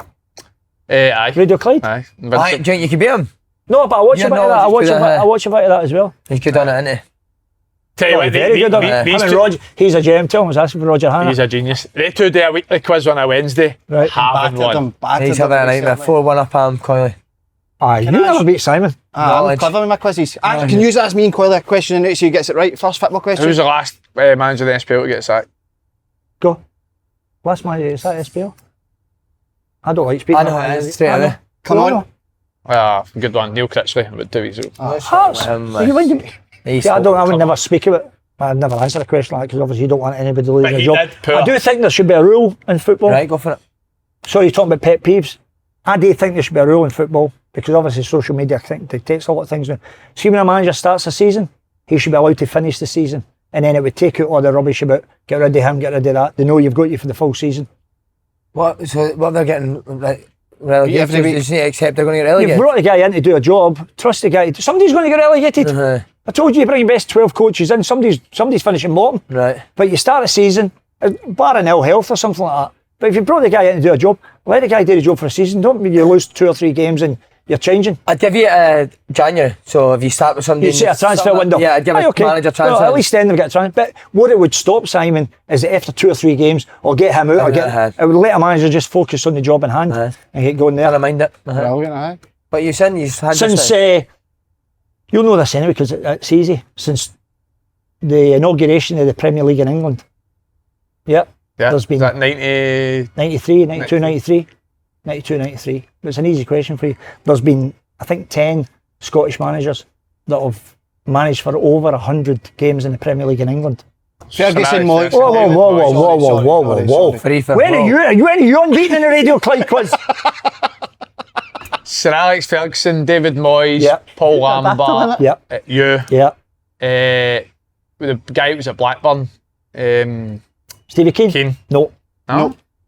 Aye. Radio Clyde? Aye. Aye, do you think you could beat him? No, but I watch Yeah, a bit of no, that. just put it, I watch a bit of that as well. He's good on it, isn't he? Tell you what, Very good on it. these Him and two, Roger, he's a gem. Tell him I was asking for Roger Hanna. he's a genius. They two do a weekly quiz on a Wednesday. Right. Having one. He's having a nightmare. 4-1 up him, Coyley. Aye, you Can I never ask- beat Simon. I'm Knowledge. clever with my quizzes. Can you ask me and Coyle a question and see who gets it right? First football question. Who's the last manager of the SPL to get sacked? Go. Last man, is that SPL? I don't like speaking. I know it is, straight away. Come on. Good one. Neil Critchley, about 2 weeks ago. Hearts. You mind him? Yeah, I would never speak about it. I'd never answer a question like that because obviously you don't want anybody to lose But their he job. did, poor. I do think there should be a rule in football. Right, go for it. So you're talking about pet peeves. I do think there should be a rule in football because obviously social media I think dictates a lot of things now. See when a manager starts a season, he should be allowed to finish the season and then it would take out all the rubbish about get rid of him, get rid of that. They know you've got you for the full season. What? So what they're getting? Like, Relegation. Every week. You just need to accept they're going to get You've relegated. brought the guy in to do a job. Trust the guy. Somebody's going to get relegated. I told you bring your best 12 coaches in. Somebody's finishing bottom. Right. But you start a season, barring ill health or something like that. But if you brought the guy in to do a job, let the guy do the job for a season. Don't mean you lose 2 or 3 games and you're changing. I'd give you January. So if you start with somebody, You see a transfer window. Yeah, I'd give a manager transfer. Well, at least then they've got a transfer. But what it would stop, Simon, is that after 2 or 3 games, or get him out, it would let a manager just focus on the job in hand and get going there. Never mind it. Brilliant, But you've had Since you'll know this anyway because it's easy. Since the inauguration of the Premier League in England, there's been 93, 92, 93. 92, 93. It's an easy question for you. There's been, I think, 10 Scottish managers that have managed for over 100 games in the Premier League in England. Ferguson, Moyes. Whoa. Free for When are you unbeaten in the Radio Clyde quiz? Sir Alex Ferguson, David Moyes, Paul Lambert, you, the guy who was at Blackburn, Stevie Keane? No.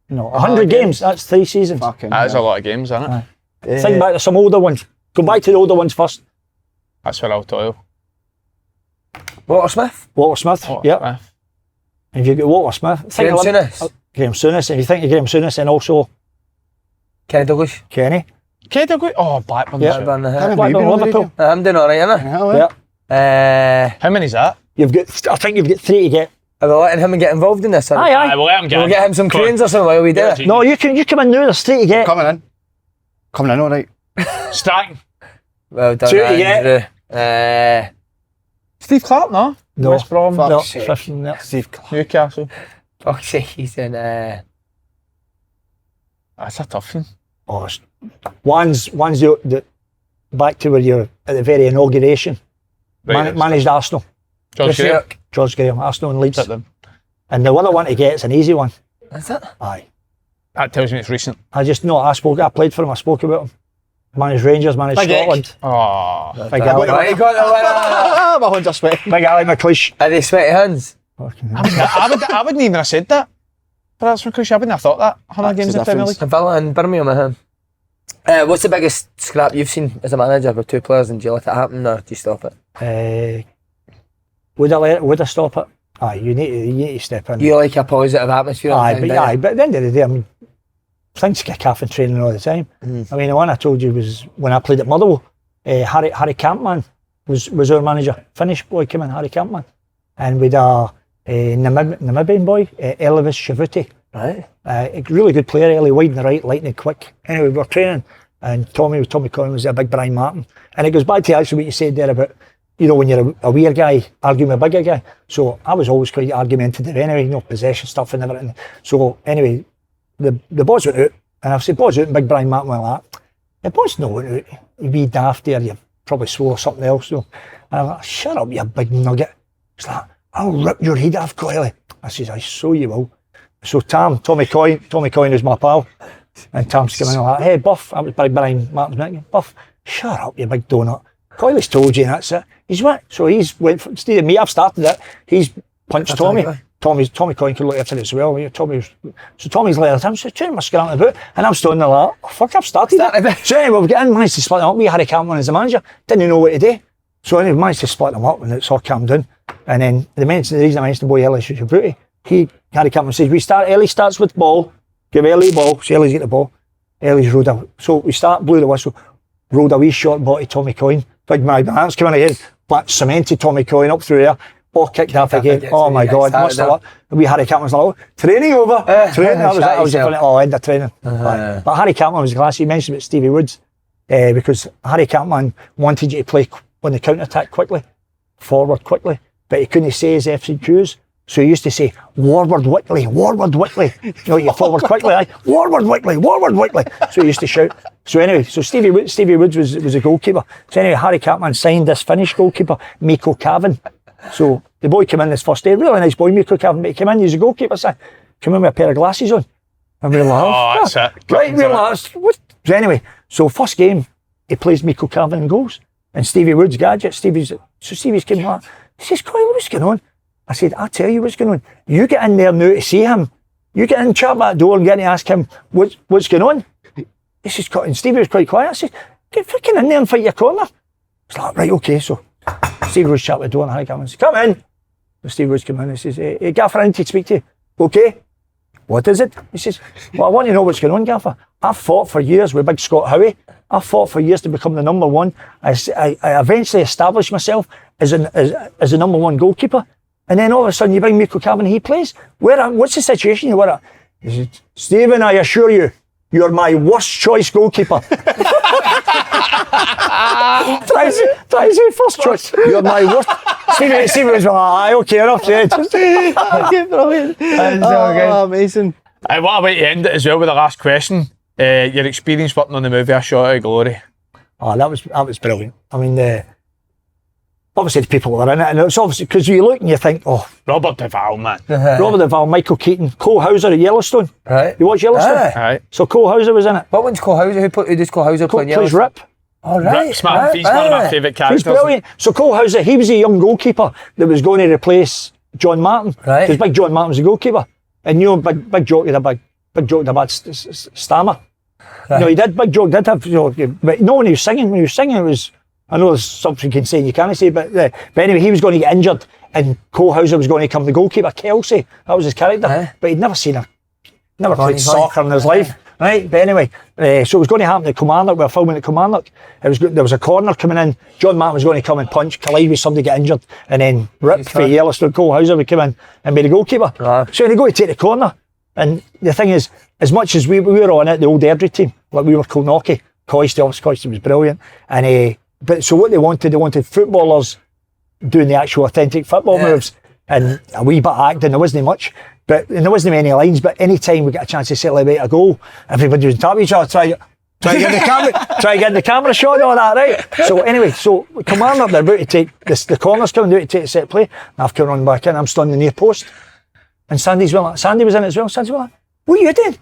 100 games. That's 3 seasons. That's a lot of games, isn't it? Think back to some older ones. Go back to the older ones first. That's where I'll tell Walter Smith. Yeah. If you get Walter Smith, Graham Souness. Graham Souness. If you think of Graham Souness, then also Kenny Douglas. Kenny. Oh, Blackburn. Blackburn, Liverpool. I'm doing alright, innit? How many's that? I think you've got 3 to get. Are we letting him get involved in this? Aye. We'll let him get We'll get him some cranes or something while we do it. No, you come in now. There's 3 to get. Coming in, all right. Starting. Well done, 2 to get. Steve Clark, no? West Brom. No, Steve Clark. Newcastle. Fuck's sake, he's in. That's a tough one. Oh, one's the back to where you're at the very inauguration. Managed Arsenal. George Graham, Arsenal and Leeds. And the other one to get is an easy one. Is it? Aye. That tells me it's recent. I played for him, I spoke about him. Managed Rangers, managed Scotland. Oh. Big Ali. He got the winner. My hands are sweaty. Big Ali McLeish. Are they sweaty hands? I wouldn't even have said that. But that's because I wouldn't have thought that. 100 games in the Premier League. Villa and Birmingham at him. What's the biggest scrap you've seen as a manager with 2 players, and do you let it happen or do you stop it? Would I stop it? Aye, you need to step in. You like a positive atmosphere? But at the end of the day, I mean, things kick off in training all the time. I mean, the one I told you was when I played at Motherwell. Harry Campman was our manager. Finnish boy came in, Harry Campman, and with a Namibian boy, Elvis Shavuti. Right. A really good player, early wide and the right, lightning quick. Anyway, we were training, and Tommy Coyle was a big Brian Martin, and it goes back to actually what you said there about, you know, when you're a weird guy arguing with a bigger guy. So I was always quite argumentative anyway, you know, possession stuff and everything. So anyway, the boys went out, and I've said boys out, and big Brian Martin went like that. The boys no went out. You be daft there, you probably swore something else. So and I'm like, shut up, you big nugget. He's like, I'll rip your head off, Coyle. I says, I so you will. So Tommy Coyle is my pal, and Tom's coming in like, hey Buff, that was big Brian Martin's mate. Buff, shut up, you big donut. Coyle's told you, and that's it. He's what? So he's went from, instead of me, I've started it. He's punched Tommy. Tommy Coyle could look after it as well. Tommy's let it. I'm so turning my scrum about, and I'm standing there like, oh, fuck, I've started it. So anyway, we've got in, managed to split them up. We had Harry Campman as the manager, didn't know what to do. So anyway, we managed to split them up, and it's all calmed down. And then the reason I mentioned the boy Ellis Shavuti, Harry Campman says, Ellie starts with ball, give Ellie the ball, so Ellie's get the ball. Ellie's rode a, so we blew the whistle, rode a wee short ball to Tommy Coyle. Big my hands coming ahead, but cemented Tommy Coyle up through there. Ball kicked off again. Oh my God, must have luck. We Harry Campman was like, oh, training over. Training. That was end of training. But Harry Campman was class. You mentioned about Stevie Woods, because Harry Campman wanted you to play on the counter attack quickly, forward quickly, but he couldn't say his F's and Q's. So he used to say, Warward Wickley. You know, you forward quickly, aye. Warward Wickley. So he used to shout. So anyway, so Stevie Woods was a goalkeeper. So anyway, Harry Campman signed this Finnish goalkeeper, Mikko Cavan. So the boy came in this first day, really nice boy, Mikko Cavan, but he came in, he was a goalkeeper, son. Came in with a pair of glasses on. And we were like, oh, that's it. Right, we were like, what? So anyway, so first game, he plays Mikko Cavan in goals. And Stevie Woods gadget, Stevie's came like, he says, Coyle, what's going on? I said, I'll tell you what's going on. You get in there now to see him. You get in, chat that door and get to ask him what's going on. He says, and Stevie was quite quiet. I said, get fucking in there and fight your corner. He's like, right, okay. So Stevie was shut the door and I come in. Come in. And Stevie was come in and he says, hey, Gaffer, I need to speak to you. Okay. What is it? He says, well, I want to know what's going on, Gaffer. I've fought for years with big Scott Howie. I've fought for years to become the number one. I eventually established myself as a number one goalkeeper. And then all of a sudden you bring Miko Cabin and he plays. What's the situation you're at? He said, Stephen, I assure you, you're my worst choice goalkeeper. try to say first choice. You're my worst. Stephen was like, aye, okay, enough said. Okay, brilliant. Amazing. What about you end it as well with the last question? Your experience working on the movie A Shot of Glory. Oh, that was brilliant. I mean, obviously the people that were in it, and it's obviously because you look and you think, oh, Robert Duvall, man. Robert Duvall, Michael Keaton, Cole Hauser at Yellowstone. Right. You watch Yellowstone? Right. So Cole Hauser was in it. What one's Cole Hauser? Who does Cole Hauser play in Plays Yellowstone? Rip. Oh, right. Rip's man. He's one of my favourite characters. He's brilliant. So Cole Hauser, he was a young goalkeeper that was going to replace John Martin. Right. Because Big John Martin was a goalkeeper. And you know, Big Jock had a bad stammer. Right. No, he did. Big Jock did have, but no, when he was singing, it was, I know there's something you can say and you can't say, but anyway, he was going to get injured and Cole Hauser was going to become the goalkeeper, Kelsey. That was his character. But he'd never played soccer in his life. Right, but anyway, so it was going to happen at Kilmarnock. We were filming at Kilmarnock. There was a corner coming in. John Martin was going to come and punch, collide with somebody, get injured, and then Rip for Yellowstone, Cole Hauser would come in and be the goalkeeper. So they go to take the corner. And the thing is, as much as we were on it, the old Airdrie team, like we were Kilnockie, Coisty was brilliant. And but so what they wanted footballers doing the actual authentic football moves and a wee bit of acting. There wasn't much. And there wasn't many lines, but any time we got a chance to celebrate a goal, everybody was tapping each other, try to get the camera shot and all that, right? So anyway, so Kilmarnock, they're about to take the corner's coming out to take the set play. And I've come run back in, I'm stood on the near post. And Sandy was in it as well. Sandy's like, what are you doing?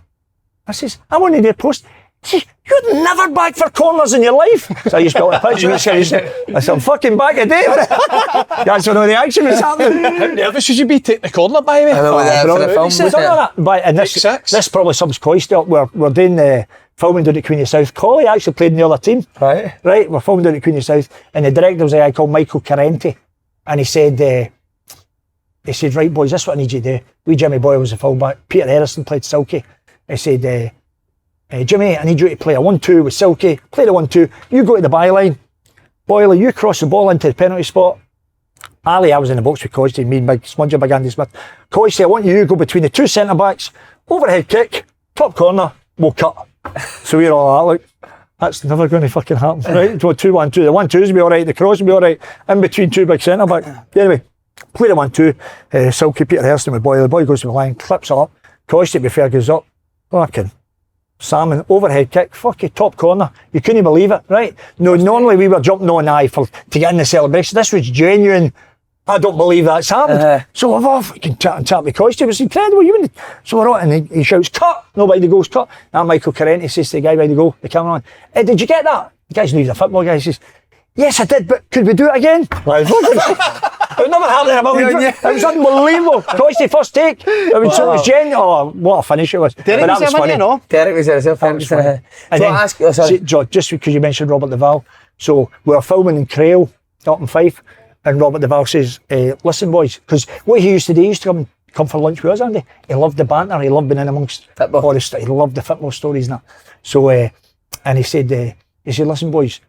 I says, I'm on the near post. He says, you'd never back for corners in your life. So I just got a picture. I said, I'm fucking back a day. That's when all the action was happening. How nervous should you be taking the corner, by the way? And this probably sums Coisty up. We're doing filming down at Queen of South. Collie actually played in the other team. Right, we're filming down at Queen of South. And the director was a guy called Michael Carenti. And he said, right, boys, this is what I need you to do. Jimmy Boyle was a fullback. Peter Harrison played Silky. He said, Jimmy, I need you to play a 1-2 with Silky. Play the 1-2. You go to the byline. Boyle, you cross the ball into the penalty spot. Ali, I was in the box with Coisty, me and Big Smudger, Big Andy Smith. Coisty, I want you to go between the two centre-backs, overhead kick, top corner, we'll cut. So we're all like, that's never going to fucking happen, right? 2-1-2. The 1-2s will be all right, the cross will be all right, in between two big centre-backs. Anyway, play the 1-2, Silky, Peter Hairston with Boyle. The boy goes to the line, clips it up. Coisty, to be fair, goes up. Fucking salmon, overhead kick, fucking top corner. You couldn't believe it, right? No, normally we were jumping on to get in the celebration. This was genuine. I don't believe that's happened. So I've all fucking tap the Coisty. It was incredible. So we're on, and he shouts, cut! Nobody goes, cut. Now Michael Carenti says to the guy by the goal, the cameraman, did you get that? The guy's new, he's a football guy. He says, yes, I did, but could we do it again? It would never happen in a million years. It was unbelievable. Coisty first take. It was genuine. Oh, what a finish it was. Derek but that was funny. Derek was there as well. And then, just because you mentioned Robert Duvall, so we were filming in Crail, up in Fife, and Robert Duvall says, listen boys, because what he used to do, he used to come for lunch with us, Andy. He loved the banter, he loved being in amongst football. All he loved the football stories and that. So, and he said, listen boys,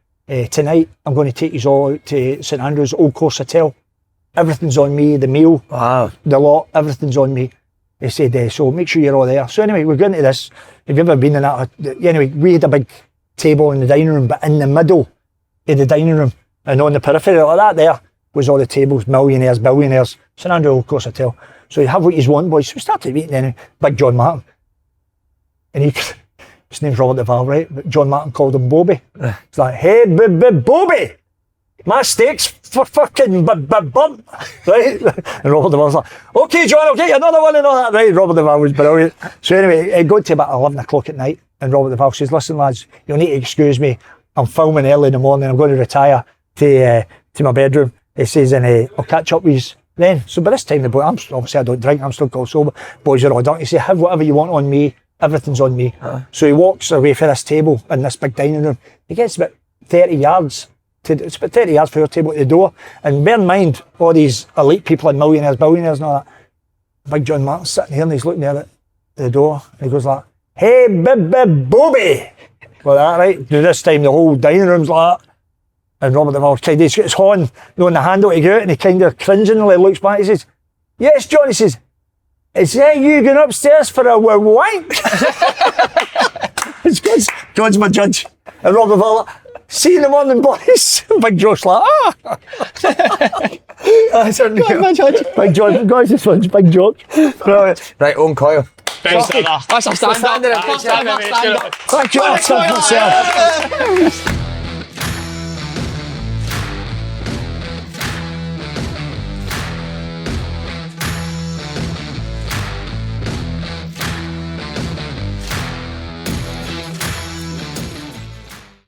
tonight I'm going to take you all out to St Andrews Old Course Hotel. Everything's on me, the meal, the lot, everything's on me. He said, so make sure you're all there. So anyway, we're going to this. Have you ever been in that? Anyway, we had a big table in the dining room, but in the middle of the dining room and on the periphery like that there was all the tables, millionaires, billionaires, St Andrews Old Course Hotel. So you have what you want, boys. So we started eating then, Big John Martin. And his name's Robert Duvall, right? But John Martin called him Bobby. It's like, hey, Bobby! My steak's for fucking bump, right? And Robert Duvall's like, okay, John, I'll get you another one and all that, right? Robert Duvall was brilliant. So anyway, it got to about 11 o'clock at night, and Robert Duvall says, listen, lads, you'll need to excuse me. I'm filming early in the morning. I'm going to retire to my bedroom. He says, and I'll catch up with you then. So by this time, the boy, obviously I don't drink, I'm still called sober. Boys are all done. He said, have whatever you want on me. everything's on me. So he walks away from this table in this big dining room. He gets about 30 yards. It's about 30 yards for your table to the door. And bear in mind, all these elite people and millionaires, billionaires and all that. Big John Martin's sitting here and he's looking there at the door. And he goes like, "Hey, Bobby." Well, that, right? Now this time the whole dining room's like that. And Robert the Miller he's got his horn on the handle to go out and he kind of cringingly looks back. He says, "Yes, John." He says, "Is that you going upstairs for a wank?" It's God's my judge. And Robert Miller, "See you in the morning, boys." Big Josh like, That's our God, my judge. Big John, guys, this one's Big Jock. Right, Owen Coyle. That's a stand-up. Stand-up. Thank you.